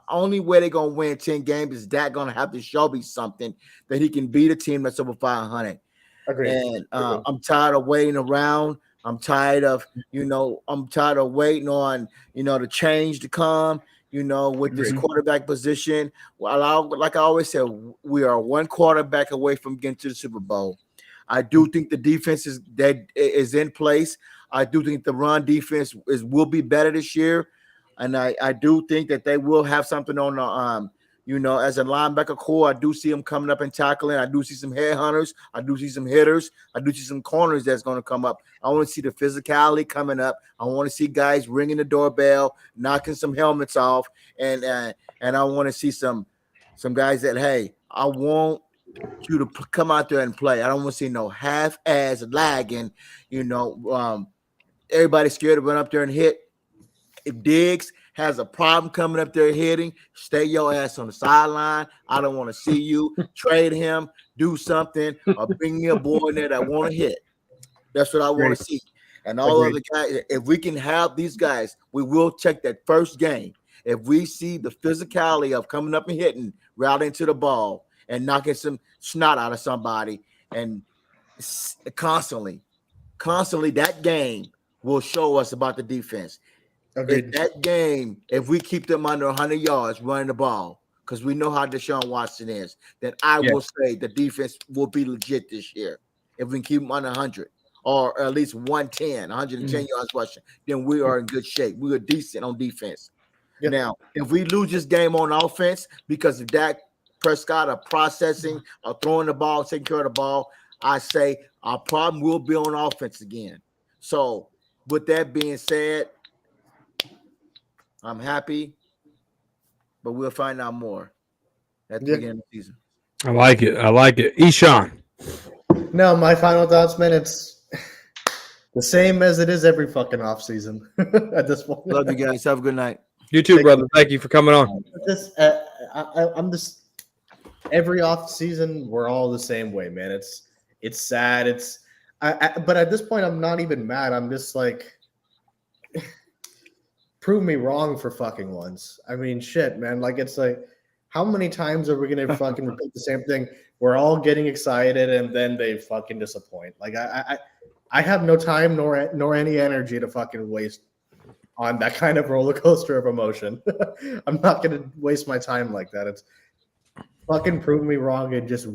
Only way they're gonna win 10 games is that gonna have to show me something that he can beat a team that's over 500. Agreed. And I'm tired of waiting around. I'm tired of waiting on the change to come. With this quarterback position. Well, like I always said, we are one quarterback away from getting to the Super Bowl. I do think the defense is in place. I do think the run defense will be better this year. And I do think that they will have something on the as a linebacker core. I do see them coming up and tackling. I do see some headhunters. I do see some hitters. I do see some corners that's going to come up. I want to see the physicality coming up. I want to see guys ringing the doorbell, knocking some helmets off, and I want to see some guys that, hey, I want you to come out there and play. I don't want to see no half-ass lagging. Everybody's scared to run up there and hit. If Diggs has a problem coming up there hitting, stay your ass on the sideline. I don't want to see you. Trade him, do something, or bring me a boy in there that want to hit. That's what I want to see. And all other guys, if we can have these guys, we will check that first game. If we see the physicality of coming up and hitting, routing to the ball, and knocking some snot out of somebody, and constantly, that game will show us about the defense. In that game, if we keep them under 100 yards running the ball, because we know how Deshaun Watson is, then I will say the defense will be legit this year. If we can keep them under 100 or at least 110 yards rushing, then we are in good shape. We are decent on defense. Yep. Now, if we lose this game on offense because of Dak Prescott or processing or throwing the ball, taking care of the ball, I say our problem will be on offense again. So with that being said, I'm happy, but we'll find out more at the beginning of the season. I like it. Eshawn. No, my final thoughts, man, it's the same as it is every fucking offseason at this point. Love you guys. Have a good night. You too, brother. Thank you for coming on. I'm just every off season we're all the same way, man. It's sad. But at this point I'm not even mad. I'm just like, prove me wrong for fucking once. I mean, shit, man. Like, it's like, how many times are we gonna fucking repeat the same thing? We're all getting excited and then they fucking disappoint. Like, I have no time nor any energy to fucking waste on that kind of roller coaster of emotion. I'm not gonna waste my time like that. It's fucking prove me wrong and just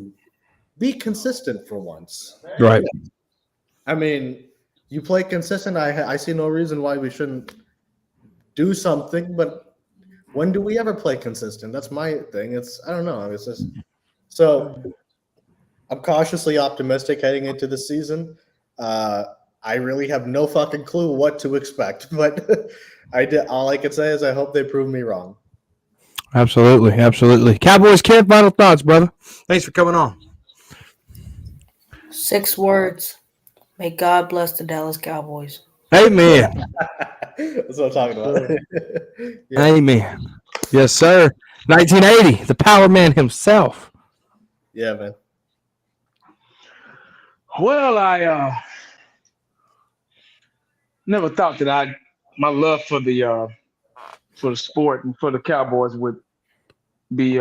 be consistent for once. Right. I mean, you play consistent. I see no reason why we shouldn't do something. But when do we ever play consistent? That's my thing. I don't know. It's just so. I'm cautiously optimistic heading into the season. I really have no fucking clue what to expect, but all I can say is I hope they prove me wrong. Absolutely. Absolutely. Cowboys Kid, final thoughts, brother. Thanks for coming on. 6 words. May God bless the Dallas Cowboys. Amen. That's what I'm talking about. Yeah. Amen. Yes, sir. 1980, the Power Man himself. Yeah, man. Well, I never thought that my love for the sport and for the Cowboys would be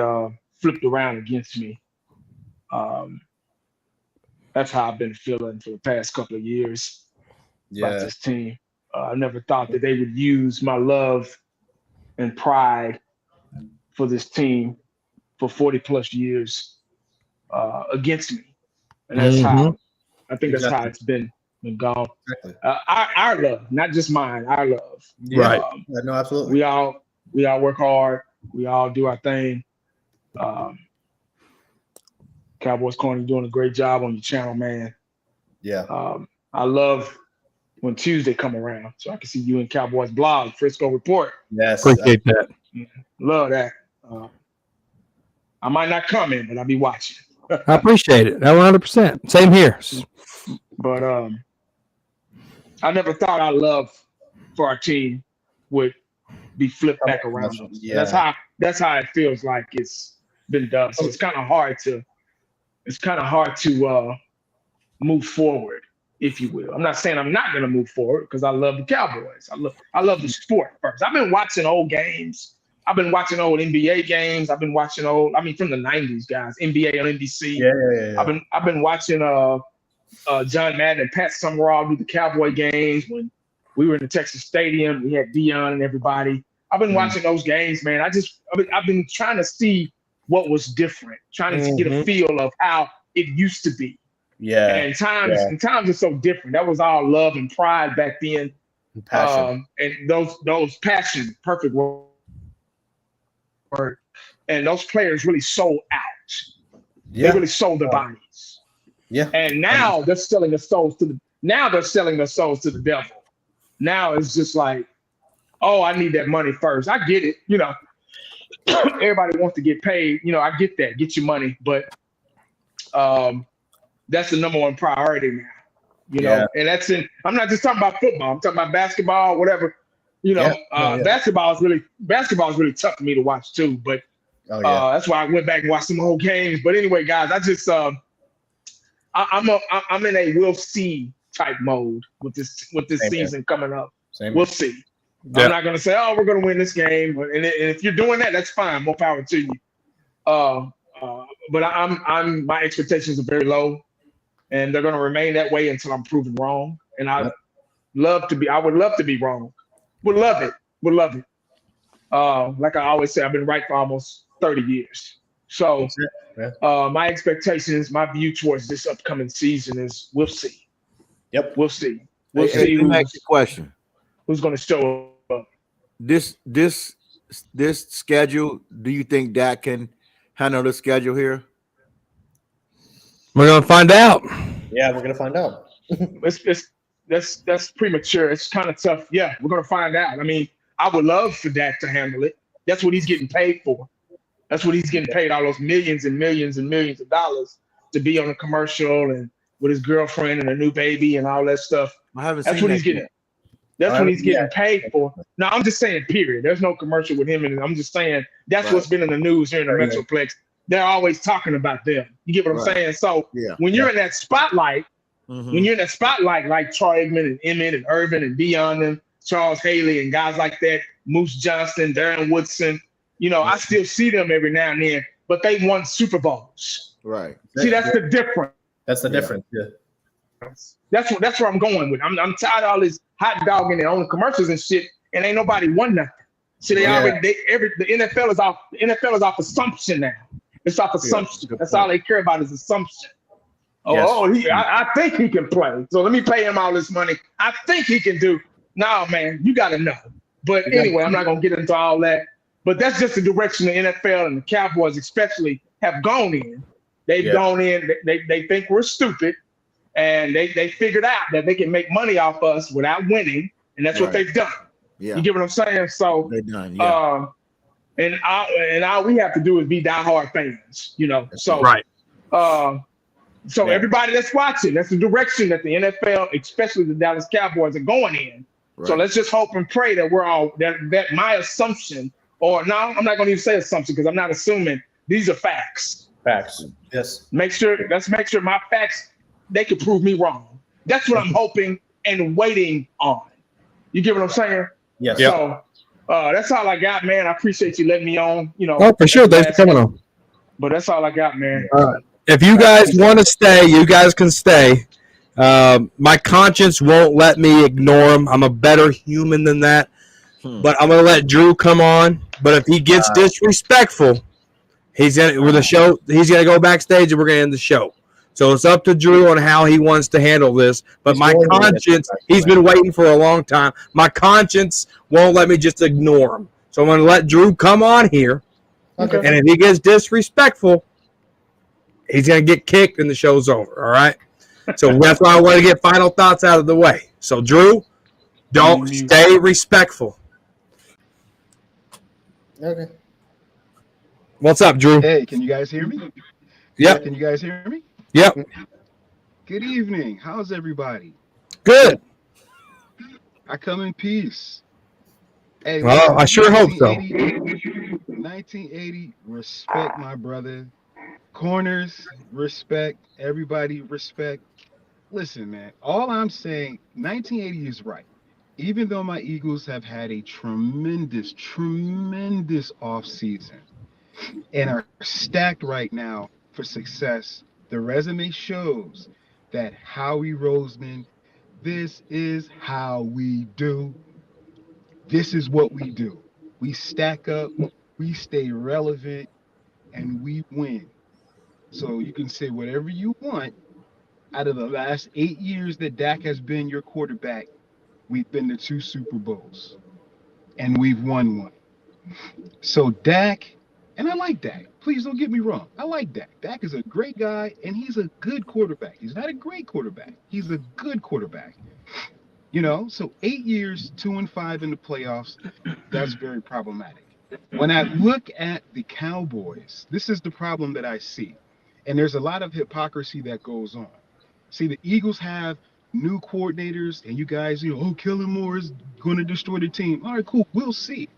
flipped around against me. That's how I've been feeling for the past couple of years about this team. I never thought that they would use my love and pride for this team for 40 plus years against me, and that's how I think that's how it's been gone. Exactly. Our love, not just mine. Our love. Yeah. Right. No, absolutely. We all work hard. We all do our thing. Cowboys Corner, doing a great job on your channel, man. Yeah. I love when Tuesday come around, so I can see you in Cowboys blog, Frisco Report. Yes. Appreciate that. Love that. I might not come in, but I'll be watching. I appreciate it. 100%. Same here. But I never thought our love for our team would be flipped back around us. Yeah. That's how it feels like it's been done. So it's kind of hard to move forward, if you will. I'm not saying I'm not going to move forward because I love the Cowboys. I love the sport first. I've been watching old games. I've been watching old NBA games. I've been watching from the 90s, guys, NBA on NBC. Yeah. I've been watching John Madden and Pat Summerall do the Cowboy games when we were in the Texas Stadium. We had Dion and everybody. I've been watching those games, man. I've been trying to see what was different, trying to get a feel of how it used to be. Yeah. And times are so different. That was all love and pride back then. Passion. And those passion, perfect word. And those players really sold out. Yeah. They really sold their bodies. Yeah. And now they're selling their souls to the devil. Now it's just like, oh, I need that money first. I get it. Everybody wants to get paid. I get that. Get your money. But that's the number one priority now. And that's I'm not just talking about football. I'm talking about basketball, whatever. Basketball is really tough for me to watch too. But that's why I went back and watched some old games. But anyway, guys, I just I'm in a we'll see type mode with this season coming up. We'll see. Yeah. I'm not gonna say, oh, we're gonna win this game. And if you're doing that, that's fine. More power to you. But my expectations are very low, and they're gonna remain that way until I'm proven wrong. And I would love to be wrong. Would love it. Like I always say, I've been right for almost 30 years. So my expectations, my view towards this upcoming season is we'll see. Yep. We'll see. Let me ask you a question. Who's going to show up? This schedule, do you think Dak can handle the schedule here? We're going to find out. Yeah, we're going to find out. That's premature. It's kind of tough. Yeah, we're going to find out. I mean, I would love for Dak to handle it. That's what he's getting paid for. That's what he's getting paid, all those millions and millions and millions of dollars to be on a commercial and with his girlfriend and a new baby and all that stuff. I haven't That's seen what that he's getting. yet. That's what he's getting paid for. No, I'm just saying, period. There's no commercial with him, and I'm just saying that's what's been in the news here in the Metroplex. They're always talking about them. You get what I'm saying? So when you're in that spotlight, like Troy Aikman and Emmett and Irvin and Deion and Charles Haley and guys like that, Moose Johnston, Darren Woodson, I still see them every now and then, but they won Super Bowls. Right. See, that's the difference. That's the difference. Yeah. That's where I'm going with. I'm tired of all this hot dog and their own commercials and shit, and ain't nobody won nothing. See, the NFL is off assumption now. It's off assumption. That's all they care about is assumption. I think he can play. So let me pay him all this money. I think he can do. No, man, you got to know. But anyway, I'm not going to get into all that. But that's just the direction the NFL and the Cowboys especially have gone in. They've gone in. They think we're stupid. And they figured out that they can make money off us without winning. And that's what they've done. Yeah. You get what I'm saying? So they're done. Yeah. And all we have to do is be diehard fans, you know. So everybody that's watching, that's the direction that the NFL, especially the Dallas Cowboys, are going in. Right. So let's just hope and pray that we're all that my assumption, or no, I'm not going to even say assumption because I'm not assuming. These are facts. Facts. Yes. Let's make sure my facts, they can prove me wrong. That's what I'm hoping and waiting on. You get what I'm saying? Yes. So that's all I got, man. I appreciate you letting me on. You know. Oh, for sure. Thanks for coming on. But that's all I got, man. If you guys want to stay, you guys can stay. My conscience won't let me ignore him. I'm a better human than that. But I'm gonna let Drew come on. But if he gets disrespectful, he's gonna go backstage and we're gonna end the show. So it's up to Drew on how he wants to handle this. But my conscience, he's been waiting for a long time. My conscience won't let me just ignore him. So I'm going to let Drew come on here. Okay. And if he gets disrespectful, he's going to get kicked and the show's over. All right? So that's why I want to get final thoughts out of the way. So, Drew, don't stay respectful. Okay. What's up, Drew? Hey, can you guys hear me? Yep. Can you guys hear me? Yep. Good evening. How's everybody? Good. I come in peace. Hey, well, I sure hope so. 1980, respect my brother. Corners, respect. Everybody, respect. Listen, man, all I'm saying, 1980 is right. Even though my Eagles have had a tremendous offseason and are stacked right now for success, the resume shows that Howie Roseman, this is how we do. This is what we do. We stack up, we stay relevant, and we win. So you can say whatever you want. Out of the last 8 years that Dak has been your quarterback, we've been to 2 Super Bowls, and we've won one. So Dak, and I like Dak. Please don't get me wrong. I like Dak. Dak is a great guy, and he's a good quarterback. He's not a great quarterback. He's a good quarterback. You know, so 8 years, 2-5 in the playoffs, that's very problematic. When I look at the Cowboys, this is the problem that I see. And there's a lot of hypocrisy that goes on. See, the Eagles have new coordinators, and you guys, Kellen Moore is going to destroy the team. All right, cool. We'll see.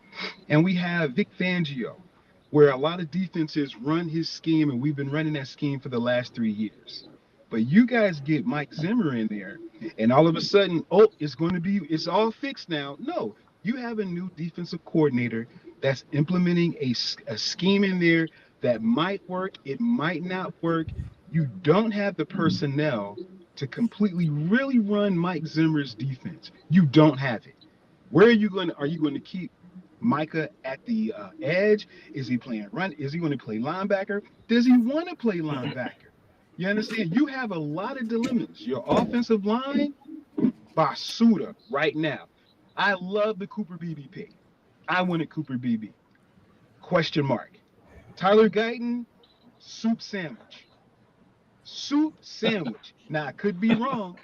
And we have Vic Fangio, where a lot of defenses run his scheme, and we've been running that scheme for the last 3 years. But you guys get Mike Zimmer in there, and all of a sudden, it's all fixed now. No, you have a new defensive coordinator that's implementing a scheme in there that might work, it might not work. You don't have the personnel to completely really run Mike Zimmer's defense. You don't have it. Where are you going to keep Micah at the edge? Is he playing run? Is he going to play linebacker? Does he want to play linebacker? You understand? You have a lot of dilemmas. Your offensive line, Basuda right now. I love the Cooper Beebe pick. I wanted Cooper Beebe. Question mark. Tyler Guyton, soup sandwich. Soup sandwich. Now, I could be wrong.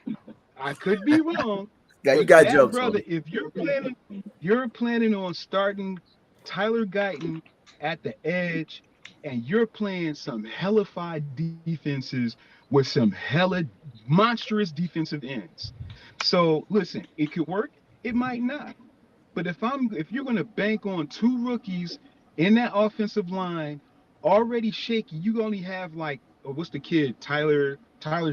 Yeah, you got jokes, brother. If you're planning on starting Tyler Guyton at the edge, and you're playing some hellified defenses with some hella monstrous defensive ends. So listen, it could work, it might not. But if you're going to bank on 2 rookies in that offensive line already shaky, you only have what's the kid? Tyler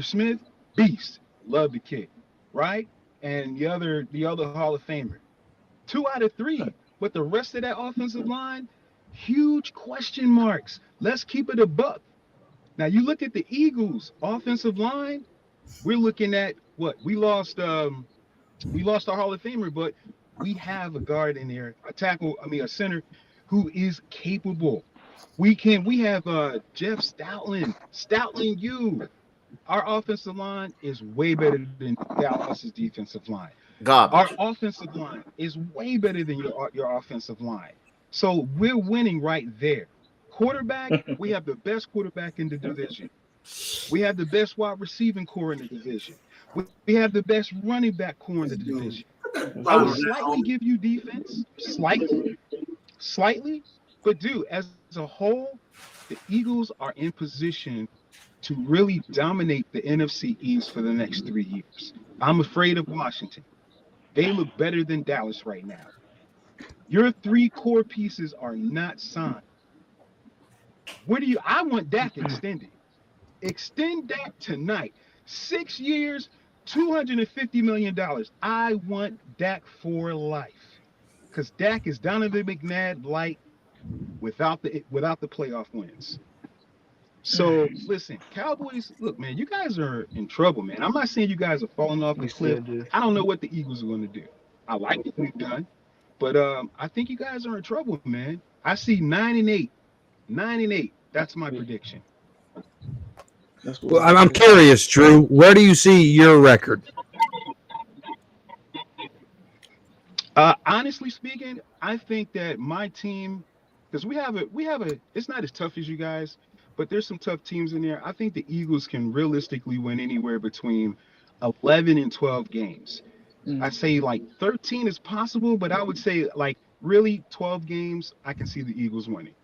Smith, beast, love the kid, right? And the other Hall of Famer. 2 out of 3, but the rest of that offensive line, huge question marks. Let's keep it a buck. Now you look at the Eagles' offensive line. We're looking at what we lost. We lost our Hall of Famer, but we have a guard in there, a center who is capable. We have Jeff Stoutland. Stoutland, our offensive line is way better than Dallas's defensive line. Our Garbage. offensive line is way better than your offensive line. So we're winning right there. Quarterback, we have the best quarterback in the division. We have the best wide receiving core in the division. We have the best running back core in the division. I would slightly give you defense, slightly, but dude, as a whole, the Eagles are in position to really dominate the NFC East for the next 3 years. I'm afraid of Washington. They look better than Dallas right now. Your 3 core pieces are not signed. I want Dak extended. Extend Dak tonight. 6 years, $250 million. I want Dak for life. Because Dak is Donovan McNabb light without the playoff wins. So listen, Cowboys, look, man, you guys are in trouble, man. I'm not saying you guys are falling off the cliff. I don't know what the Eagles are going to do. I like what we've done, but I think you guys are in trouble, man. I see 9-8. 9-8. That's my prediction. Well, I'm curious, Drew. Where do you see your record? Honestly speaking, I think that my team, because we have a, it's not as tough as you guys, but there's some tough teams in there. I think the Eagles can realistically win anywhere between 11 and 12 games. I'd say like 13 is possible, but I would say like really 12 games, I can see the Eagles winning.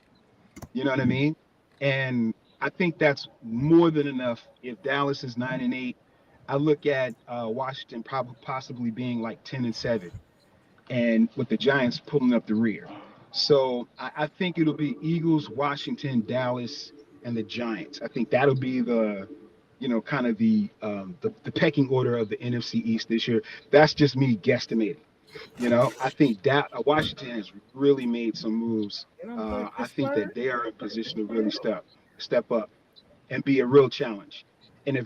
You know what I mean? And I think that's more than enough. If Dallas is 9-8, I look at Washington possibly being like 10-7, and with the Giants pulling up the rear. So I think it'll be Eagles, Washington, Dallas, and the Giants. I think that'll be the, kind of the pecking order of the NFC East this year. That's just me guesstimating. I think that Washington has really made some moves. I think that they are in position to really step up and be a real challenge. And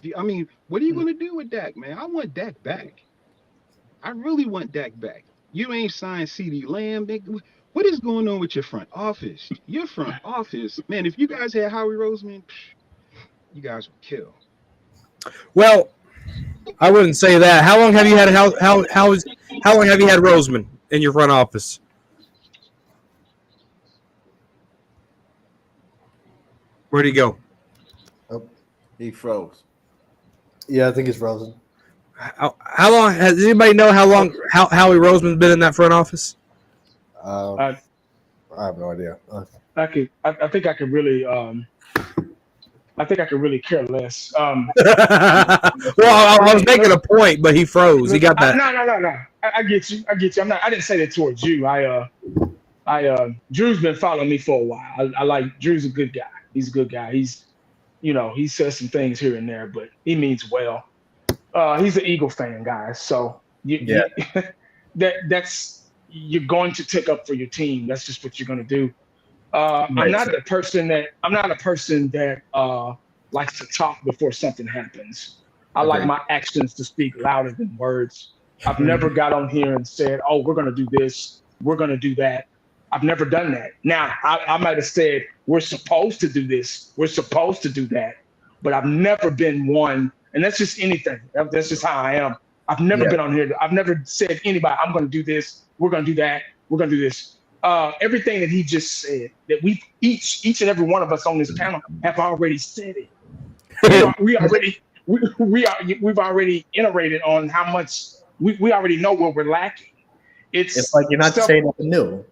what are you going to do with Dak, man? I want Dak back. I really want Dak back. You ain't signed CeeDee Lamb. What is going on with your front office? Your front office, man, if you guys had Howie Roseman, you guys would kill. Well, I wouldn't say that. How long have you had how long have you had Roseman in your front office? Where'd he go? He froze. Yeah, I think it's frozen. How long does anybody know how long Howie Roseman's been in that front office? I have no idea. I think I could really care less. Well, I was making a point, but he froze. He got that. No. I get you. I didn't say that towards you. Drew's been following me for a while. I like Drew's a good guy. He's a good guy. He's, he says some things here and there, but he means well. He's an Eagle fan, guys. So that's you're going to take up for your team. That's just what you're going to do. I'm not a person that likes to talk before something happens. I like my actions to speak louder than words. I've never got on here and said, "Oh, we're going to do this. We're going to do that." I've never done that. Now, I might have said, "We're supposed to do this. We're supposed to do that," but I've never been one. And that's just anything. That's just how I am. I've never been on here. I've never said anybody, "I'm going to do this. We're going to do that. We're going to do this." Everything that he just said, that we each and every one of us on this panel have already said it. We've already iterated on how much we already know where we're lacking. It's like you're not saying nothing new.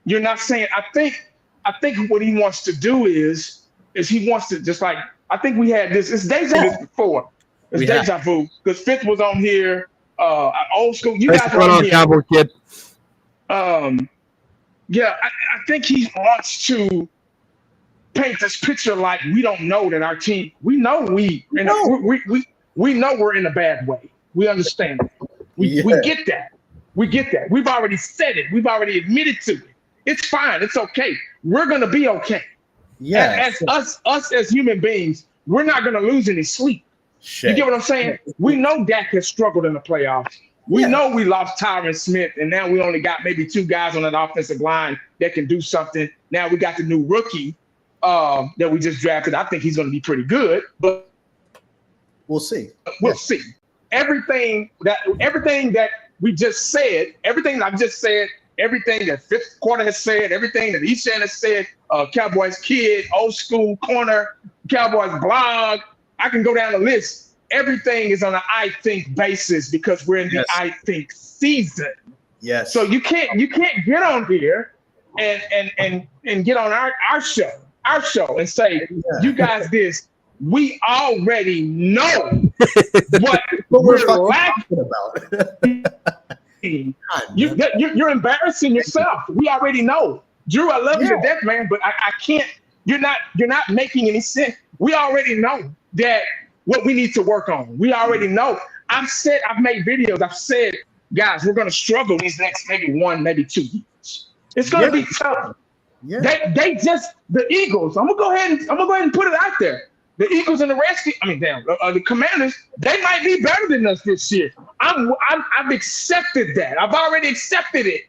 You're not saying. I think what he wants to do is he wants to just like, I think we had this. It's deja vu before. It's deja vu because Fitz was on here. Old school. You guys were on here. Cowboy Kid. Yeah, I think he wants to paint this picture like we don't know that our team. We know we know we're in a bad way. We understand it. We get that. We get that. We've already said it. We've already admitted to it. It's fine. It's okay. We're gonna be okay. Yeah. As us as human beings, we're not gonna lose any sleep. You get what I'm saying? We know Dak has struggled in the playoffs. We know we lost Tyron Smith, and now we only got maybe 2 guys on that offensive line that can do something. Now we got the new rookie that we just drafted. I think he's going to be pretty good, but we'll see. We'll see. Everything that we just said, everything I've just said, everything that Fifth Quarter has said, everything that Eshan has said, Cowboys Kid, Old School Corner, Cowboys Blog, I can go down the list. Everything is on an I think basis because we're in the I think season. Yes. So you can't get on here and get on our show and say you guys this. We already know what we're lacking about. You're embarrassing yourself. We already know. Drew, I love you to death, man, but I can't. You're not making any sense. We already know that what we need to work on. We already know. I've made videos. I've said, guys, we're going to struggle these next maybe 1, maybe 2 years. It's going to be tough. Yeah. They just the Eagles. I'm gonna go ahead and put it out there. The Eagles and the Redskins. The Commanders. They might be better than us this year. I've accepted that. I've already accepted it.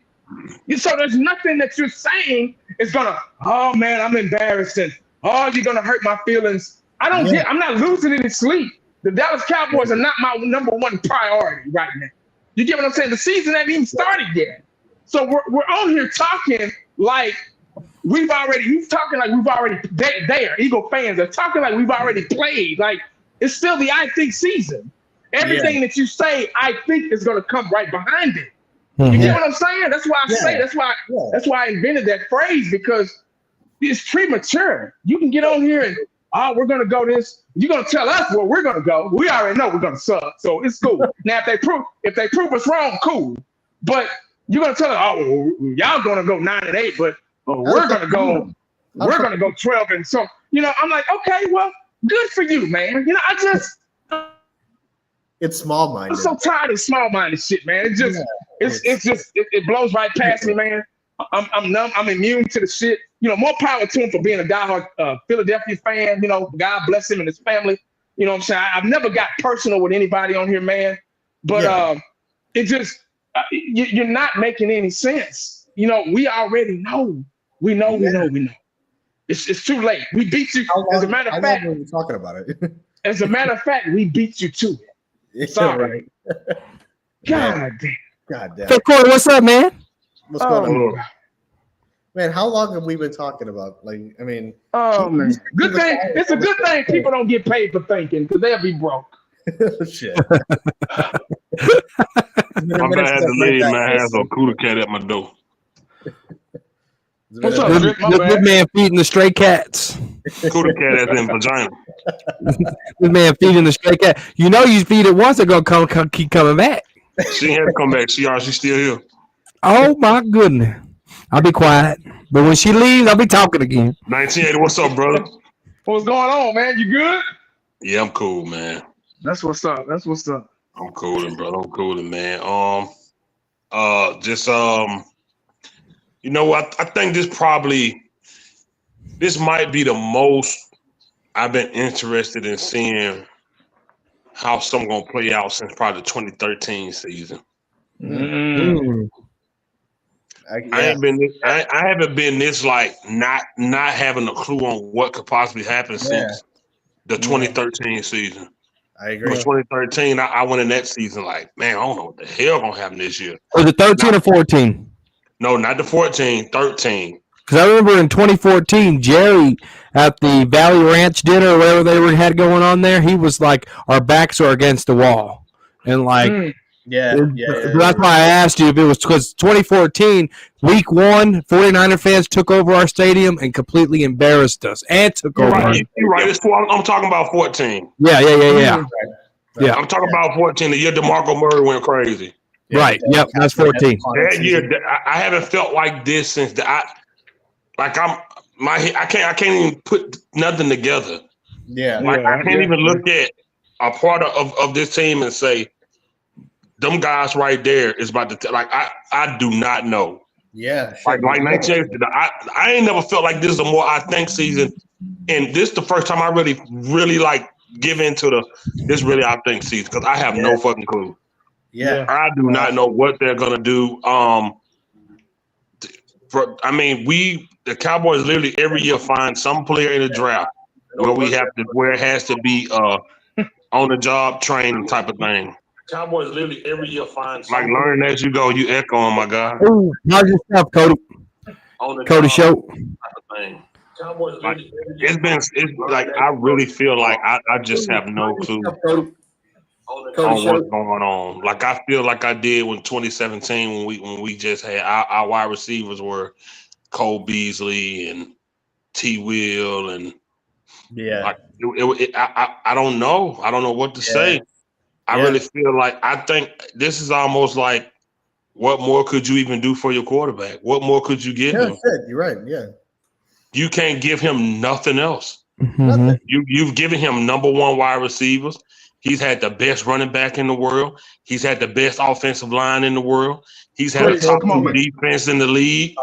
So there's nothing that you're saying is gonna. Oh man, I'm embarrassed. And, oh, you're gonna hurt my feelings. I don't get. I'm not losing any sleep. The Dallas Cowboys are not my number 1 priority right now. You get what I'm saying? The season hasn't even started yet. So we're on here talking like we've already. They are Eagle fans are talking like we've already played. Like it's still the I think season. Everything that you say, I think, is going to come right behind it. You get what I'm saying? That's why I say. That's why I invented that phrase, because it's premature. You can get on here and we're going to go this. You're going to tell us where we're going to go. We already know we're going to suck, so it's cool. Now, if they prove us wrong, cool. But you're going to tell us, y'all going to go 9-8, but we're going to go 12 and so. I'm like, okay, well, good for you, man. It's small-minded. I'm so tired of small-minded shit, man. It blows right past me, man. I'm numb. I'm immune to the shit. More power to him for being a diehard Philadelphia fan. God bless him and his family. You know what I'm saying? I've never got personal with anybody on here, man. But it just you're not making any sense. We already know. We know. It's too late. We beat you. As a matter of fact, we're talking about it. As a matter of fact, we beat you to it. Sorry. Right. God damn. Hey, Corey, what's up, man? What's going on? Man, how long have we been talking about? Man. Good thing. It's a good thing people don't get paid for thinking, because they'll be broke. Shit. I'm gonna have to leave my ass on Cooler Cat at my door. What's up, Drip? Good man feeding the stray cats. Cooler Cat is in vagina. This man feeding the stray cat. You feed it once, they're gonna keep coming back. She ain't had to come back. She's still here. Oh my goodness. I'll be quiet. But when she leaves, I'll be talking again. 1980, what's up, brother? What's going on, man? You good? Yeah, I'm cool, man. That's what's up. I'm cooling, brother. I'm cooling, man. I think this might be the most I've been interested in seeing how something gonna play out since probably the 2013 season. Mm. I haven't been this like not having a clue on what could possibly happen since the 2013 season. I agree. For 2013, I went in that season like, man, I don't know what the hell gonna happen this year. Was it 13 or 14? No, not the 14, 13. Because I remember in 2014, Jerry at the Valley Ranch dinner or whatever they had going on there, he was like, our backs are against the wall. And like, that's why I asked you if it was because 2014, week 1, 49er fans took over our stadium and completely embarrassed us and took over. You're right. I'm talking about 14. Yeah. Yeah, I'm talking about 14. The year DeMarco Murray went crazy. Yeah, right. Yep. That's 14. That year, I haven't felt like this since I can't even put nothing together. Yeah. I can't even look at a part of this team and say, them guys right there is about to I do not know. Yeah. Like 1980, I ain't never felt like this is a more I think season. And this is the first time I really like give into this really I think season because I have no fucking clue. Yeah. I do not know what they're gonna do. The Cowboys literally every year find some player in the draft where it has to be on the job training type of thing. Cowboys literally every year find like learn as you go. You echoing, my guy. Ooh, how's your stuff, Cody? Cody Show. Type of thing. Cowboys literally it's like I really feel like I just have no clue on what's going on. Like I feel like I did in 2017 when we just had our wide receivers were Cole Beasley and T. Will and like I don't know. I don't know what to say. I really feel like I think this is almost like what more could you even do for your quarterback? What more could you give him? You're right. Yeah. You can't give him nothing else. Nothing. You've given him number one wide receivers. He's had the best running back in the world. He's had the best offensive line in the world. He's had a top two defense in the league.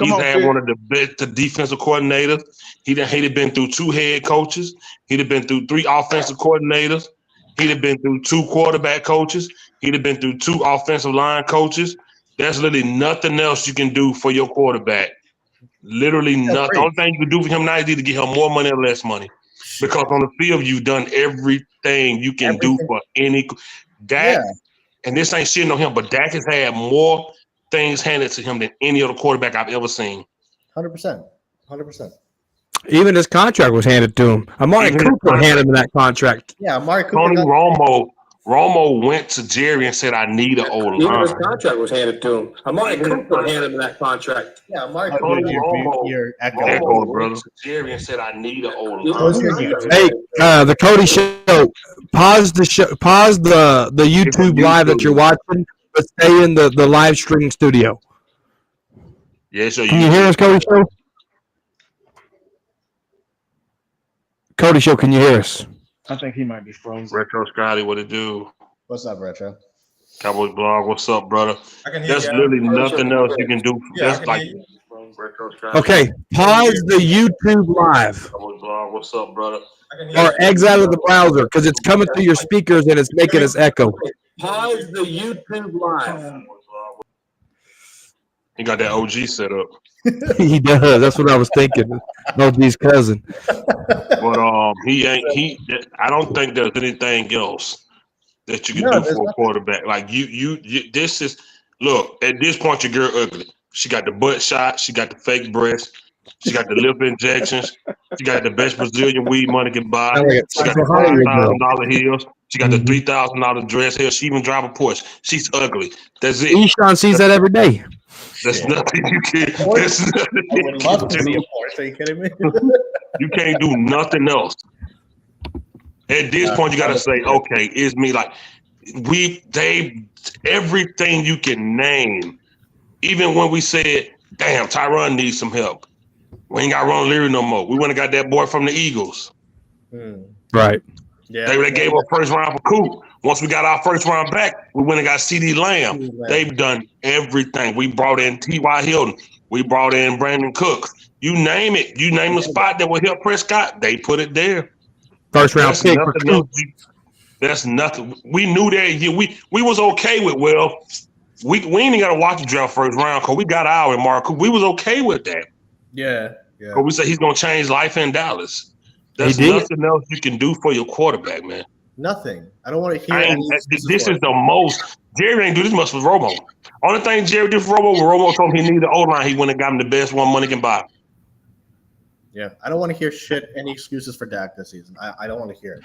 He's had one of the best defensive coordinators. He'd have been through 2 head coaches. He'd have been through 3 offensive coordinators. He'd have been through 2 quarterback coaches. He'd have been through 2 offensive line coaches. There's literally nothing else you can do for your quarterback. Literally nothing. The only thing you can do for him now is either get him more money or less money. Because on the field, you've done everything you can do for any Dak. And this ain't shitting on him, but Dak has had more things handed to him than any other quarterback I've ever seen. 100%. 100%. Even his contract was handed to him. Amari Cooper handed him that contract. Yeah, Amari Cooper. Tony Romo went to Jerry and said, I need an old line. Even his contract was handed to him. Amari Cooper handed him that contract. Yeah, Amari Cooper. You're echoing, brother. To Jerry and said, I need an old line. Hey, the Cody Show. Pause the YouTube live that you're watching, but stay in the live streaming studio. Yeah, so can you hear us, Cody Show? Cody Show, can you hear us? I think he might be frozen. Retro Scotty, what it do? What's up, Retro? Cowboys blog, what's up, brother? There's literally nothing else you can do. That's like Retro Scotty. Okay, pause the YouTube live. Cowboys blog, what's up, brother? Or exit out of the browser because it's coming through your speakers and it's making us echo. Pause the YouTube live. He got that OG set up. He does. That's what I was thinking. OG's cousin. But I don't think there's anything else that you can do for a quarterback. Like you this is look, at this point your girl ugly. She got the butt shot, she got the fake breast, she got the lip injections, she got the best Brazilian weed money can buy, she got the $5,000 heels, she got the $3,000 dress hair, she even drive a Porsche. She's ugly. That's it. Eshawn sees that every day. There's nothing you can. There's nothing I would love to see a Porsche. Are you kidding me? You can't do nothing else. At this point, you got to say, okay, it's me. Like everything you can name. Even when we said, damn, Tyron needs some help. We ain't got Ron Leary no more. We went and got that boy from the Eagles. Right. Yeah. They gave up first round for Coop. Once we got our first round back, we went and got CD Lamb. They've done everything. We brought in T.Y. Hilton. We brought in Brandon Cooks. You name it. You name a spot that will help Prescott, they put it there. First round pick. That's nothing. We knew that. We was okay with, we ain't even got to watch the draft first round because we got our and Mark. We was okay with that. Yeah. Because we said he's going to change life in Dallas. There's nothing else you can do for your quarterback, man. Nothing. I don't want to hear this is the most. Jerry ain't do this much with Romo. Only thing Jerry did for Romo, when Romo told him he needed an O-line, he went and got him the best one money can buy. Yeah, I don't want to hear any excuses for Dak this season. I don't want to hear it.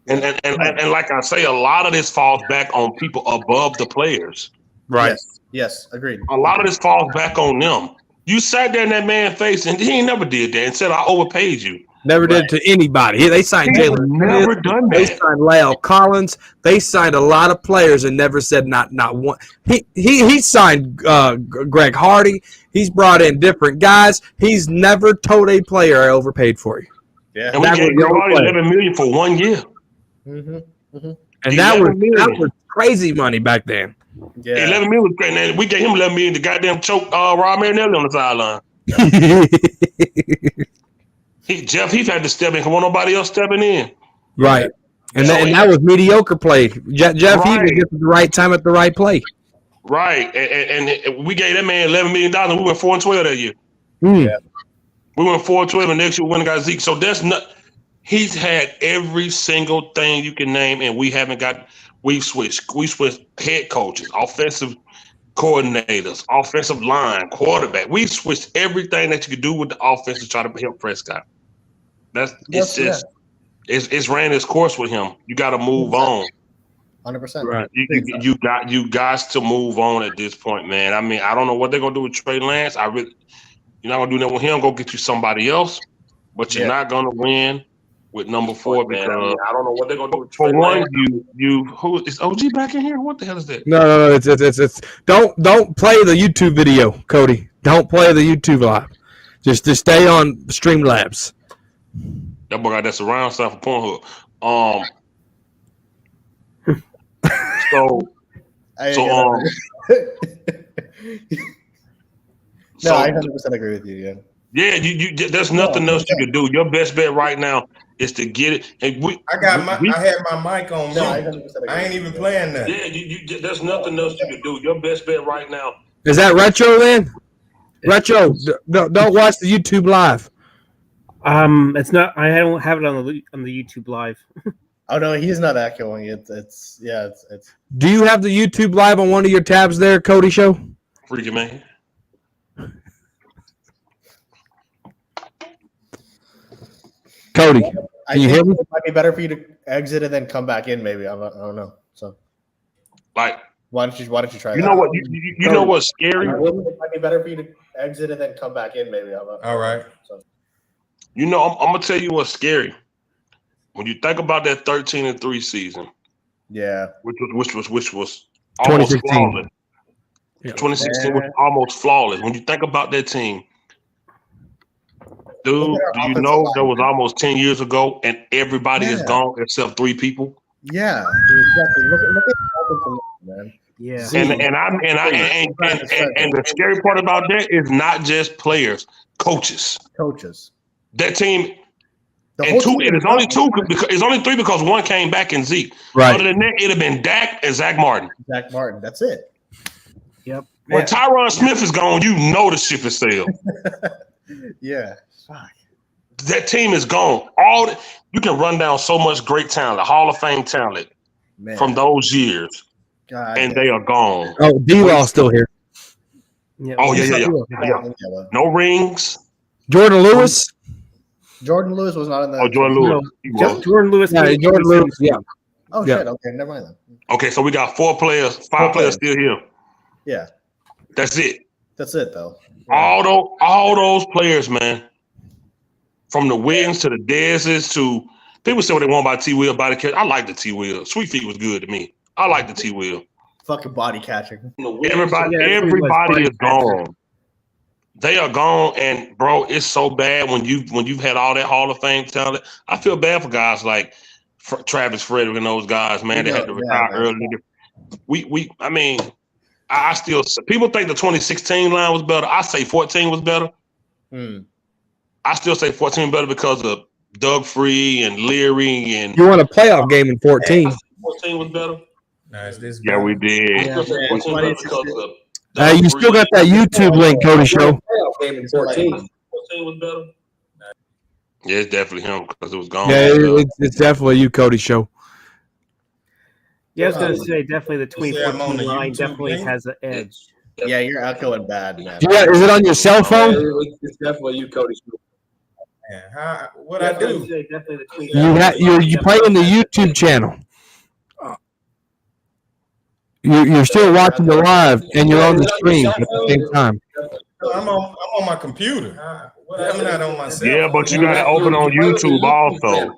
And like I say, a lot of this falls back on people above the players. Right. Yes, agreed. A lot of this falls back on them. You sat there in that man's face, and he ain't never did that and said, I overpaid you. Never did it to anybody. They signed Jalen. Never done that. They signed Lyle Collins. They signed a lot of players and never said not one. He signed Greg Hardy. He's brought in different guys. He's never told a player I overpaid for you. Yeah, and we gave Greg Hardy $11 million for 1 year. And that was crazy money back then. Yeah, $11 million was great. And we gave him $11 million to goddamn choke Rob Marinelli on the sideline. Jeff Heath had to step in because won't nobody else stepping in. Right. And, So that was mediocre play. Jeff Heath was Right. just at the right time at the right play. Right, and we gave that man $11 million, and we went 4-12 that year. Mm. We went 4-12, and next year we went and got Zeke. So that's not. He's had every single thing you can name, and we haven't got. We switched head coaches, offensive coordinators, offensive line, quarterback. We switched everything that you could do with the offense to try to help Prescott. It's ran its course with him. You got to move on. 100%. Right. You guys to move on at this point, man. I mean, I don't know what they're gonna do with Trey Lance. You're not gonna do that with him. Go get you somebody else, but you're not gonna win with number 4 because I don't know what they're gonna do with for Trey one, Lance. who is OG back in here? What the hell is that? No. It's don't play the YouTube video, Cody. Don't play the YouTube live. Just stay on Streamlabs. That boy got that surround sound for Pornhub. So I 100% agree with you. Yeah. you there's nothing else you can do. Your best bet right now is to get it. And I had my mic on. I ain't even playing that. Yeah, there's nothing else you can do. Your best bet right now. Is that Retro then? Retro, don't watch the YouTube live. It's not. I don't have it on the YouTube live. Oh no, he's not echoing it. It's. Do you have the YouTube live on one of your tabs there, Cody Show? Freaking man. Cody, I can you hear me? It might be better for you to exit and then come back in. Maybe I don't know. So, like, why don't you try? You that? know what? You know what's scary? It might be better for you to exit and then come back in. Maybe All right. So. You know, I'm gonna tell you what's scary. When you think about that 13-3 season, yeah, which was almost 2016. flawless. Yeah. 2016 was almost flawless. When you think about that team, dude, do you know that was almost 10 years ago, and everybody is gone except 3 people? Yeah, exactly. Look at the man. Yeah, And the scary part about that is not just players, coaches. That team. And it's only 2 because it's only 3 because 1 came back in Zeke. Right. Other than that, it'd have been Dak and Zach Martin. That's it. Yep. When Tyron Smith is gone, you know the ship is sailed. Yeah. Fuck. That team is gone. You can run down so much great talent, Hall of Fame talent from those years, and they are gone. Oh, D-Law's still here. Yeah. Oh yeah. No rings. Jordan Lewis. Jordan Lewis was not in the. Oh, Jordan Lewis. No, Jordan Lewis. Yeah, Jordan Lewis. Yeah. Oh Yeah. shit. Okay, never mind then. Okay, so we got 5 players still here. Yeah. That's it. That's it though. All those players, man. From the Wiggins to the Dezes to people say what they want about T. Will body catch. I like the T. Will. Sweet Feet was good to me. I like the T. Will. Fucking body catching. Everybody is gone. They are gone, and bro, it's so bad when you've had all that Hall of Fame talent. I feel bad for guys like Travis Frederick and those guys, man. They had to retire early. I mean, I still people think the 2016 line was better. I say 14 was better. I still say 14 better because of Doug Free and Leary and. You won a playoff game in 14. 14 was better. Nice. This Yeah, we did. Yeah, You still got that YouTube link, Cody Show. Game in 14. 14 was better. Yeah, it's definitely him because it was gone. Yeah, it's definitely you, Cody Show. Yeah, I was going to say definitely the I'm on 2014 the line YouTube definitely link. has an edge. Yeah, you're echoing bad, man. Is it on your cell phone? It's definitely you, Cody. Man, what I do? Definitely the You play in the YouTube channel. You're still watching the live, and you're on the stream at the same time. I'm on my computer. I'm not on my cell. Yeah, but you got to open on YouTube also.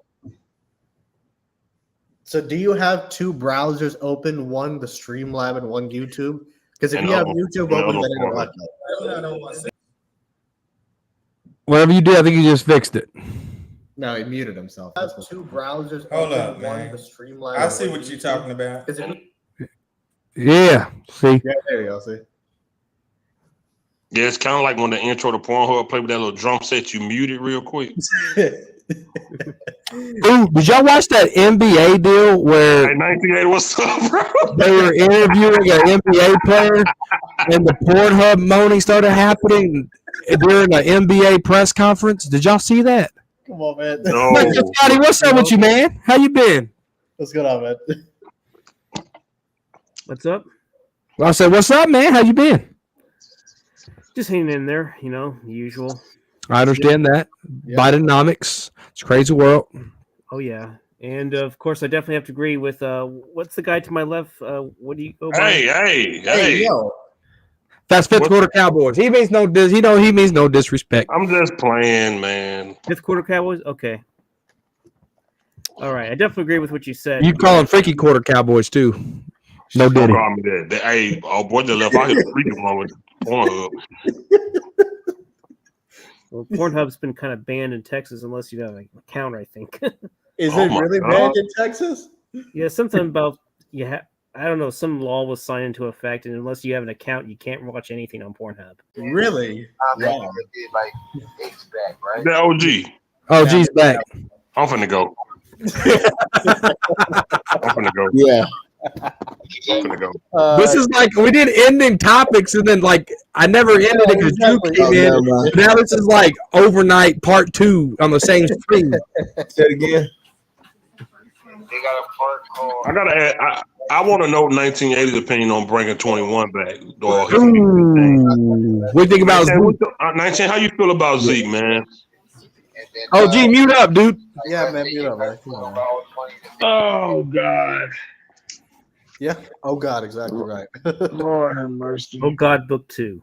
So do you have 2 browsers open, one the Streamlab and one YouTube? Because if you have YouTube open, then it'll echo. I'm not on my cell. Whatever you did, I think you just fixed it. No, he muted himself. I have 2 browsers Hold open, up, one man. the Streamlab. I see what you're talking about. Yeah. See. Yeah, there you go. See. Yeah, it's kind of like when the intro to Pornhub play with that little drum set, you mute it real quick. Ooh, did y'all watch that NBA deal where Hey, 1980, what's up, bro? they were interviewing an NBA player and the Pornhub moaning started happening during an NBA press conference? Did y'all see that? Come on, man. No. Scotty, what's up with you, man? How you been? What's going on, man? What's up? Well, I said, what's up, man? How you been? Just hanging in there, the usual. I understand that. Yeah. Bidenomics. It's a crazy world. Oh yeah, and of course I definitely have to agree with what's the guy to my left? What do you go by? Hey. Yo. That's fifth quarter Cowboys. He means no he means no disrespect. I'm just playing, man. Fifth quarter Cowboys? Okay. All right. I definitely agree with what you said. You call them freaky quarter Cowboys too. No Don't diddy. call me that. Hey, boy that left out here freaking wrong with Pornhub. Well, Pornhub's been kind of banned in Texas unless you have an account, I think. Is Oh it my really God. bad in Texas? Yeah, something about I don't know, some law was signed into effect, and unless you have an account, you can't watch anything on Pornhub. Really? Wow. The OG. Oh, geez, back. I'm finna go. I'm finna go. Yeah. I'm finna go. This is like we did ending topics, and then like I never ended it because exactly. you came in. Now this is like overnight part 2 on the same stream. Say it again. I gotta add. I want to know 1980's opinion on bringing 21 back. Dog. Ooh. What do you think about 19? How you feel about Zeke, man? Oh, gee, mute up, dude. Yeah, man, mute up, man. Come on, man. Oh God. Yeah. Oh God, exactly right. Lord have mercy. Oh God, book 2.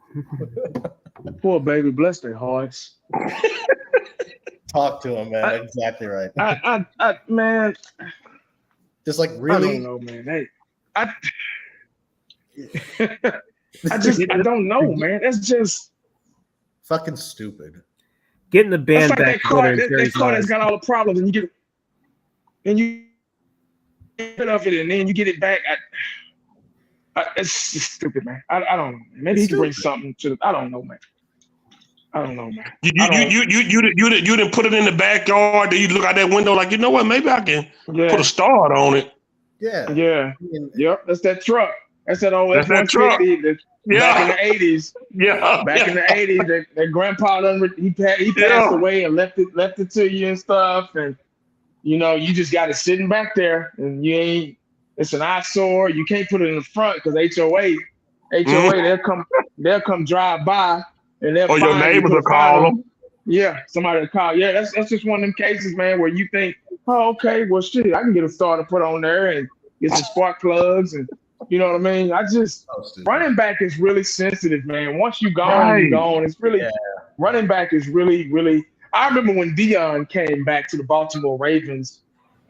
Poor baby, bless their hearts. Talk to him, man. Exactly right. Man, Just like I really. don't know, man. Hey, I don't know, man. That's just Fucking stupid. Getting the band that's like back. that car. together in That Terry's car that's lives. got all the problems, and you get rid of it, and then you get it back. It's just stupid, man. I don't know. Maybe he can bring something to the. I don't know, man. You didn't put it in the backyard. Then you look out that window like, you know what? Maybe I can put a start on it. Yeah. Yeah. Yep. That's that truck. That's that old That's that truck. F-150. Back in the 80s. Yeah. Back in the 80s, that grandpa he passed away and left it to you and stuff, and you just got it sitting back there, and it's an eyesore. You can't put it in the front because HOA, they'll come drive by and they'll Or your find neighbors you, will call them. Yeah, somebody will call. Yeah, that's just one of them cases, man, where you think, oh, okay, well, shit, I can get a starter put on there and get some spark plugs, and you know what I mean. Running back is really sensitive, man. Once you gone, you gone. It's really running back is really, really. I remember when Deion came back to the Baltimore Ravens,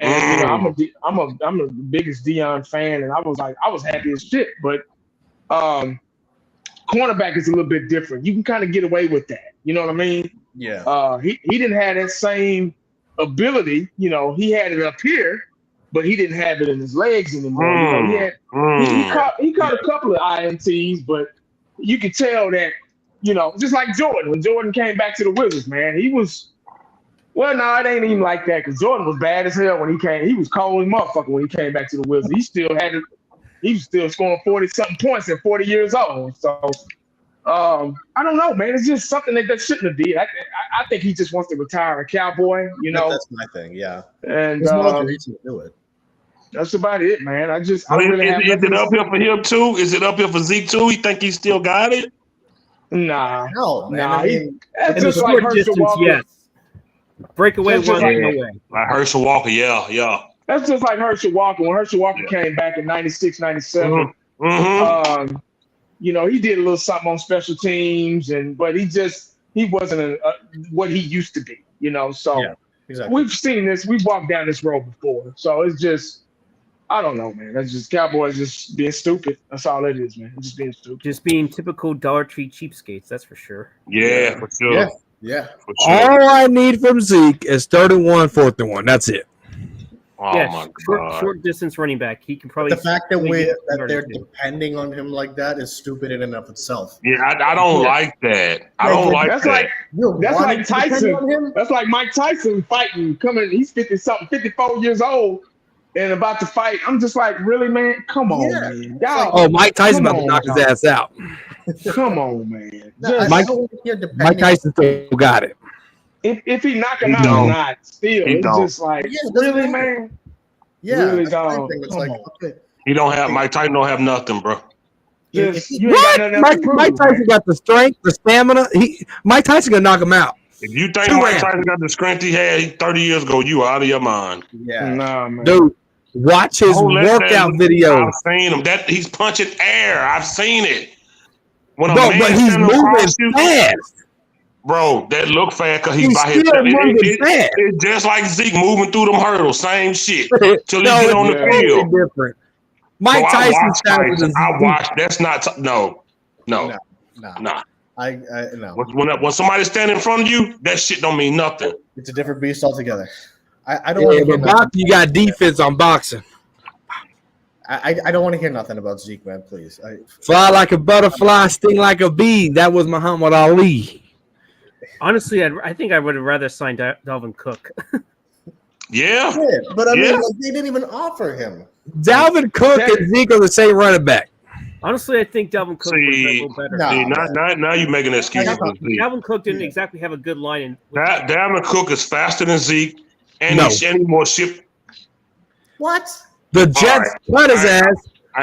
and I'm the biggest Deion fan, and I was happy as shit. But cornerback is a little bit different. You can kind of get away with that. You know what I mean? Yeah. He didn't have that same ability. He had it up here, but he didn't have it in his legs anymore. He caught a couple of INTs, but you could tell that, just like Jordan. When Jordan came back to the Wizards, man, he was. Well, no, it ain't even like that because Jordan was bad as hell when he came. He was cold as motherfucker when he came back to the Wizards. He still had it. He was still scoring 40-something points at 40 years old. So, I don't know, man. It's just something that shouldn't have did. I think he just wants to retire a Cowboy, That's my thing, yeah. And there's no other reason to do it. That's about it, man. I Is it up here for him too? Is it up here for Zeke too? You think he still got it? Nah. No, man. Nah, I mean, that's In just the like short Herschel distance, Walker. yes. Breakaway That's just one, like- no way. Like Herschel Walker, yeah. That's just like Herschel Walker. When Herschel Walker came back in 96, 97, he did a little something on special teams, but he wasn't what he used to be, So Yeah, exactly. we've seen this. We've walked down this road before. So it's just, I don't know, man. That's just Cowboys just being stupid. That's all it is, man. Just being stupid. Just being typical Dollar Tree cheapskates, that's for sure. Yeah, for sure. Yeah. For sure. All I need from Zeke is 31, 4th and 1. That's it. Oh yeah, my short, god! short distance running back. He can probably The fact that easily get they're converted to. depending on him like that is stupid in and of itself. Yeah, I don't Yeah. like that. I Yeah, don't yeah, like That's that. like You that's wanted like to depend Tyson. on him? That's like Mike Tyson fighting, coming. He's 50-something, 54 years old, and about to fight. I'm just like, really, man? Come on, Yeah. man. It's like- Y'all, Oh, Mike Tyson come about to on, knock his y'all. ass out. Come on, man. No, Just I don't hear Mike depending. Tyson still got it. if he knock him He out or don't. not, still, He it's don't. just like, Yeah, it doesn't really, matter. man? Yeah, Really, that's my dog. thing. It's Come like, on. okay, He don't have Mike Tyson. Don't have nothing, bro. Just if you ain't got What? nothing else to prove, Mike Tyson man. got the strength, the stamina. Mike Tyson gonna knock him out. If you think 2 Mike rounds. Tyson got the strength he had 30 years ago, you are out of your mind. yeah, Nah, man. Dude, watch his Don't let workout that- video. I've seen him. That he's punching air. I've seen it. When a Bro, man but he's standing moving across you, fast. bro, that look fast because he's He's by still himself. moving fast. It's just like Zeke moving through them hurdles. Same shit. Till he No, get it's on the Yeah. totally field. different. Bro, Mike I Tyson's watched faster Tyson. than I Zeke. watched. That's not. No. no. Nah. I no. When somebody stand in front of you, that shit don't mean nothing. It's a different beast altogether. I don't want Yeah, to hear but nothing. boxing, you got defense on boxing. I don't want to hear nothing about Zeke, man. Please. Fly like a butterfly, sting like a bee. That was Muhammad Ali. Honestly, I think I would have rather signed Dalvin Cook. Yeah. Yeah, but I Yeah. mean, like, they didn't even offer him. Dalvin Cook and Zeke are the same running back. Honestly, I think Dalvin Cook would have been a See, little better. Nah. See, now you making excuses for Zeke. Dalvin Cook didn't exactly have a good line. In Dalvin Cook is faster than Zeke, and No. he's any more ship. What? The Jets cut his ass.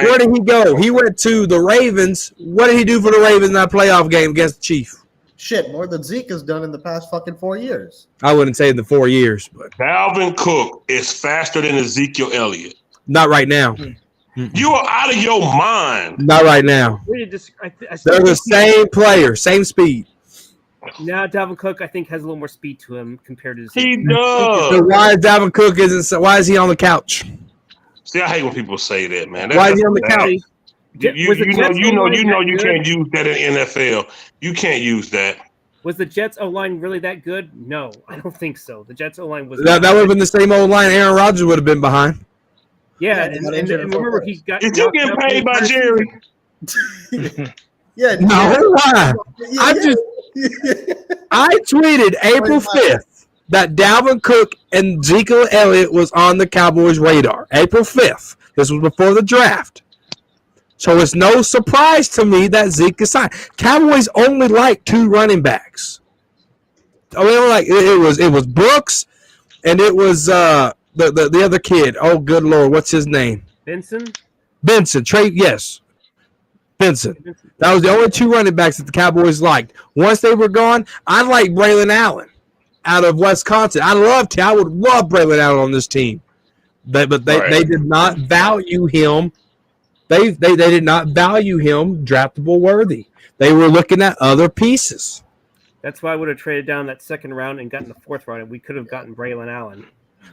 Where did he go? He went to the Ravens. What did he do for the Ravens in that playoff game against the Chiefs? Shit, more than Zeke has done in the past fucking 4 years. I wouldn't say in the 4 years, but Dalvin Cook is faster than Ezekiel Elliott. not right now. You are out of your mind. Not right now. Really They're the same player, same speed. Now Dalvin Cook, I think, has a little more speed to him compared to He Zeke. does. So why is Dalvin Cook why is he on the couch? See, I hate when people say that, man. Why is he on the couch? You can't use that in NFL. You can't use that. Was the Jets O-line really that good? No, I don't think so. The Jets O-line was That would have been the same old line Aaron Rodgers would have been behind. Yeah, he and got injured in remember football. he got Did you get paid by Jerry? Yeah. No, why? I tweeted April 5th that Dalvin Cook and Ezekiel Elliott was on the Cowboys' radar. April 5th. This was before the draft. So it's no surprise to me that Zeke is signed. Cowboys only like 2 running backs. I mean, like it was Brooks and it was the other kid. Oh, good Lord, what's his name? Benson. Yes. Benson. That was the only 2 running backs that the Cowboys liked. Once they were gone, I like Braylon Allen out of Wisconsin. I would love Braylon Allen on this team. They did not value him. They did not value him draftable worthy. They were looking at other pieces. That's why I would have traded down that second round and gotten the 4th round, and we could have gotten Braylon Allen.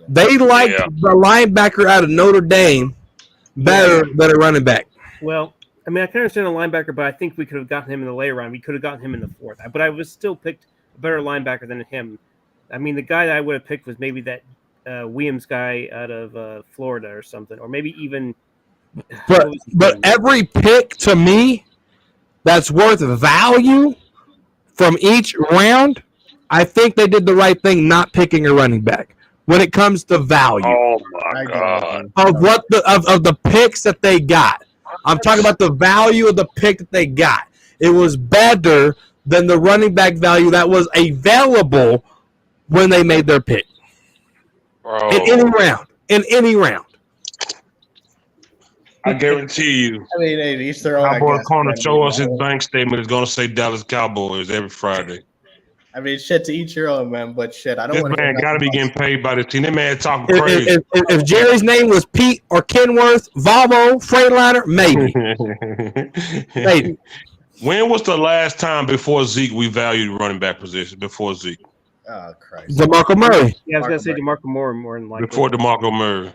They liked the linebacker out of Notre Dame better than a running back. Well, I mean, I can understand the linebacker, but I think we could have gotten him in the later round. We could have gotten him in the 4th. But I was still picked a better linebacker than him. I mean, the guy that I would have picked was maybe that Williams guy out of Florida or something, or maybe even. But every pick to me that's worth value from each round, I think they did the right thing not picking a running back when it comes to value. Oh my God! Of what of the picks that they got. I'm talking about the value of the pick that they got. It was better than the running back value that was available when they made their pick. Bro. In any round. I guarantee you. I mean, hey, each their own. Cowboy Corner show us his bank statement. It's going to say Dallas Cowboys every Friday. I mean, shit to each your own, man. But shit, I don't This want to. man got to be getting paid by the team. That man talking crazy. If Jerry's name was Pete or Kenworth, Volvo, Freightliner, maybe. Maybe. When was the last time before Zeke we valued running back position? Before Zeke? Oh, Christ. DeMarco Murray. Yeah, I was going to say DeMarco Moore more than likely. Before DeMarco Murray.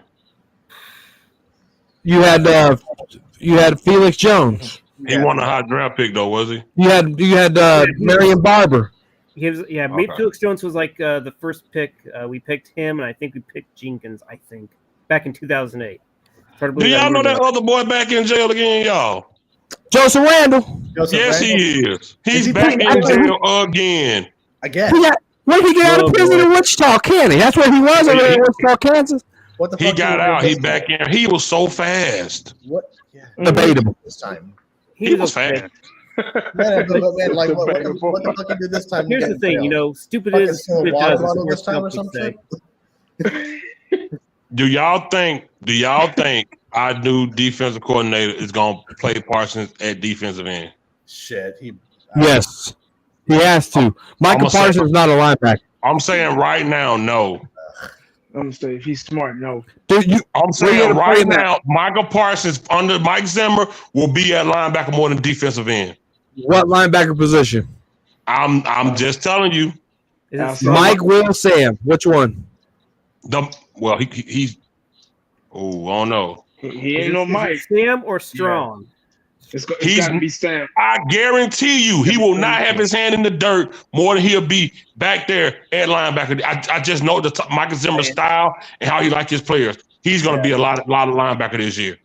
You had Felix Jones. He won a high draft pick though, was he? You had Marion Barber. Felix Jones was like the first pick. We picked him, and I think we picked Jenkins. I think. back in 2008. Do y'all know that other boy back in jail again, y'all? Joseph Randall. Yes, he is. He's back in jail again. Again. When he get out of prison in Wichita, Kansas? That's where he was over there in Wichita, Kansas. What the He fuck got out. He back in. He was so fast. What? Yeah. Debatable. This time. He was fast. Man, like, what the fuck you did this time? Here's the thing, stupid is stupid does. This time or something. Do y'all think our new defensive coordinator is gonna play Parsons at defensive end? Shit, Yes, he has to. Michael Parsons is not a linebacker. I'm saying right now, no. I'm gonna say if he's smart, no. Dude, I'm saying right now, Michael Parsons under Mike Zimmer will be at linebacker more than defensive end. What linebacker position? I'm just telling you. Mike, Will, Sam. Which one? He's. Oh, I don't know. He ain't no Mike. Sam or Strong? It's gotta be Sam. I guarantee you, he will not have his hand in the dirt more than he'll be back there at linebacker. I just know Michael Zimmer's style and how he likes his players. He's going to be a lot of linebacker this year.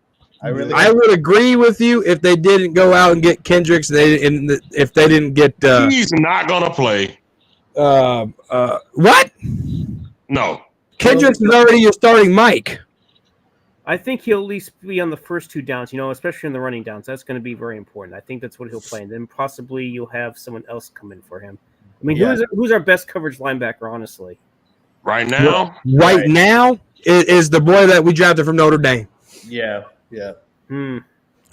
I would agree with you if they didn't go out and get Kendricks. If they didn't get, he's not going to play. What? No. Kendricks is already your starting Mike. I think he'll at least be on the first two downs, especially in the running downs. That's going to be very important. I think that's what he'll play. And then possibly you'll have someone else come in for him. I mean, who's our best coverage linebacker, honestly? Right now? Right now is the boy that we drafted from Notre Dame. Yeah. Over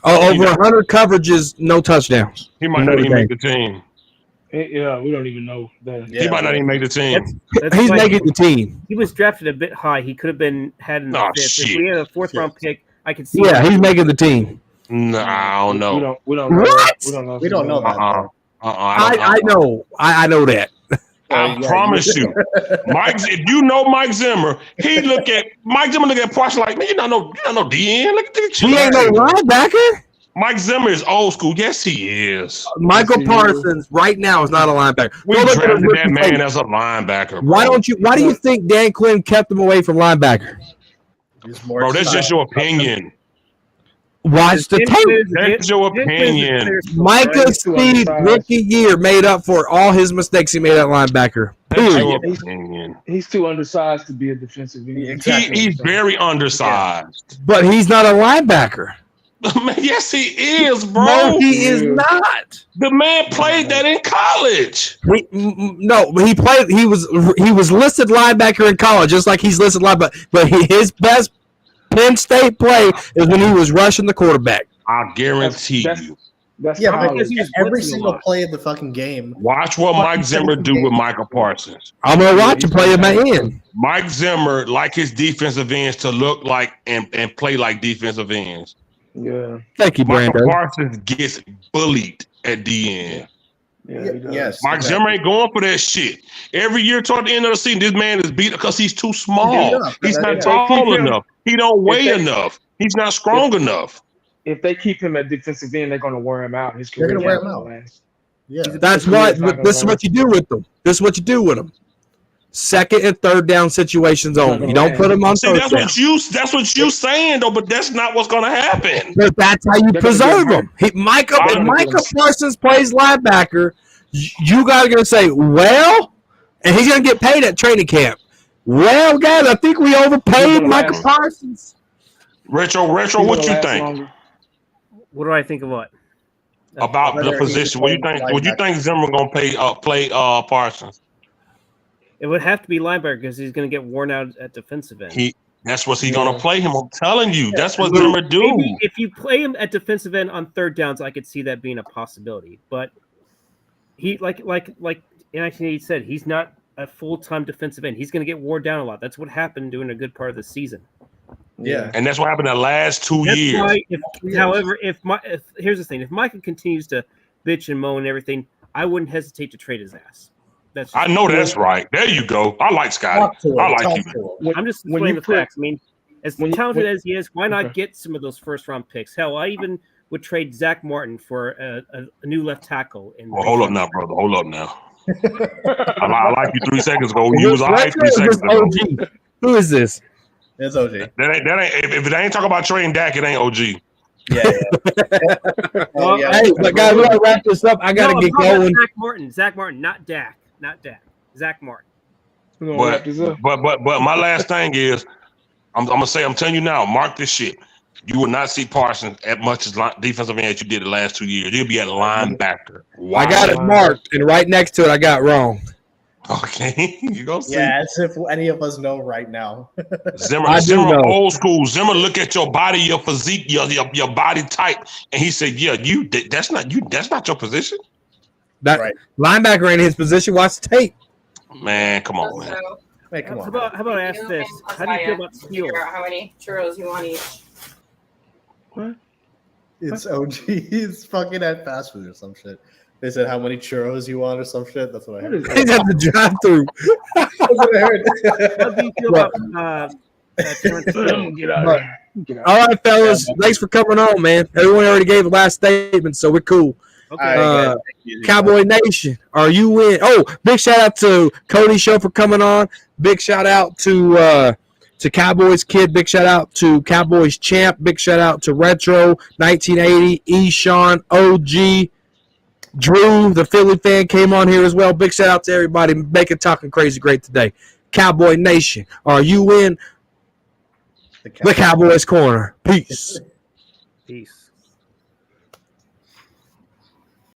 100 coverages, no touchdowns. He might not even make the team. Yeah, we don't even know that. He might not even make the team. He's making the team. He was drafted a bit high. He could have had in the fifth. If we had a fourth-round pick, I could see. Yeah, he's making the team. No, I don't know. We don't know. What? We don't know that. I know. I know that. I promise you, Mike. If you know Mike Zimmer, Mike Zimmer look at Parsons like, man, you don't know DN. Look at this. He ain't no linebacker. Mike Zimmer is old school. Yes, he is. Michael Parsons right now is not a linebacker. We drafted that man as a linebacker. Bro. Why do you think Dan Quinn kept him away from linebacker? Bro, that's just your opinion. Watch the tape. That's your opinion. Micah Speed rookie year made up for all his mistakes he made at linebacker. That's your opinion. He's too undersized to be a defensive end. Exactly. He's very undersized. But he's not a linebacker. Yes, he is, bro. No, he is not. The man played that in college. He played. He was listed linebacker in college, just like he's listed linebacker. But his best Penn State play is when he was rushing the quarterback. I guarantee you. Because every single play of the fucking game. Watch what Mike Zimmer do with Michael Parsons. I'm gonna watch him play at my end. Mike Zimmer like his defensive ends to look like and play like defensive ends. Yeah. Thank you, Brandon. Michael Parsons gets bullied at the end. Yes. Mike Zimmer ain't going for that shit. Every year toward the end of the season, this man is beat because he's too small. He's not tall enough. He don't weigh enough. He's not strong enough. If they keep him at defensive end, they're going to wear him out. They're going to wear him out. Yeah. That's what. This is what you do with them. This is what you do with them. Second and third down situations only. You don't put them on third down. That's what you saying though, but that's not what's going to happen. But that's how you preserve them. If Micah Parsons plays linebacker, you guys are going to say, well, and he's going to get paid at training camp. Well, guys, I think we overpaid Michael Parsons. Retro, what you think? What do I think of what? About the position. What you think Zimmer going to play Parsons? It would have to be linebacker because he's going to get worn out at defensive end. That's what he's going to play him. I'm telling you, that's what Zimmer do. Maybe if you play him at defensive end on third downs, I could see that being a possibility. But he, like Anthony said, he's not a full-time defensive end. He's going to get worn down a lot. That's what happened during a good part of the season. Yeah, and that's what happened the last 2 years. Why here's the thing: if Micah continues to bitch and moan and everything, I wouldn't hesitate to trade his ass. I know that's right. There you go. I like Scotty. I like you. I'm just explaining the facts. I mean, as talented as he is, why not get some of those first-round picks? Hell, I even would trade Zach Martin for a new left tackle. Hold up now, brother. Hold up now. I like you 3 seconds ago. You was all right 3 seconds ago. Who is this? It's OG. That ain't if it ain't talking about trading Dak, it ain't OG. Yeah. Yeah. Hey, but guys, we gotta wrap this up. I gotta get going. Zach Martin, not Dak. Zach Martin. But my last thing is, I'm telling you now, mark this shit. You will not see Parsons at much as defensive end as you did the last 2 years. You'll be at linebacker. Wow. I got it marked, and right next to it, I got wrong. Okay, you gonna see. Yeah, as if any of us know right now. Zimmer old school. Zimmer look at your body, your physique, your body type, and he said, "Yeah, that's not you. That's not your position." That right. Linebacker ain't his position. Watch the tape. Man, come on, man. Hey, come on. How about I ask this? How do you feel about Steele? Figure out how many churros you want each. What? It's OG. He's fucking at fast food or some shit. They said how many churros you want or some shit. That's what I heard. He's at the drive-through. That's what I heard. How do you feel about Terrence Hill? All right, fellas. Thanks for coming on, man. Everyone already gave a last statement, so we're cool. Okay. Cowboy Nation, are you in? Oh, big shout out to Cody Show for coming on. Big shout out to Cowboys Kid. Big shout out to Cowboys Champ. Big shout out to Retro 1980, Eshawn, OG. Drew, the Philly fan, came on here as well. Big shout out to everybody making Talking Crazy great today. Cowboy Nation, are you in the Cowboys Corner? Peace. Peace.